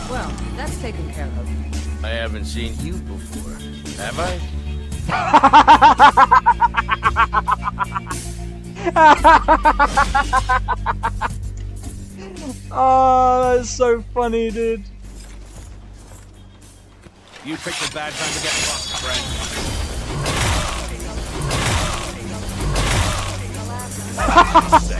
Well, that's taken care of. I haven't seen you before, have I? Oh, that's so funny, dude. You picked a bad time to get fucked, friend.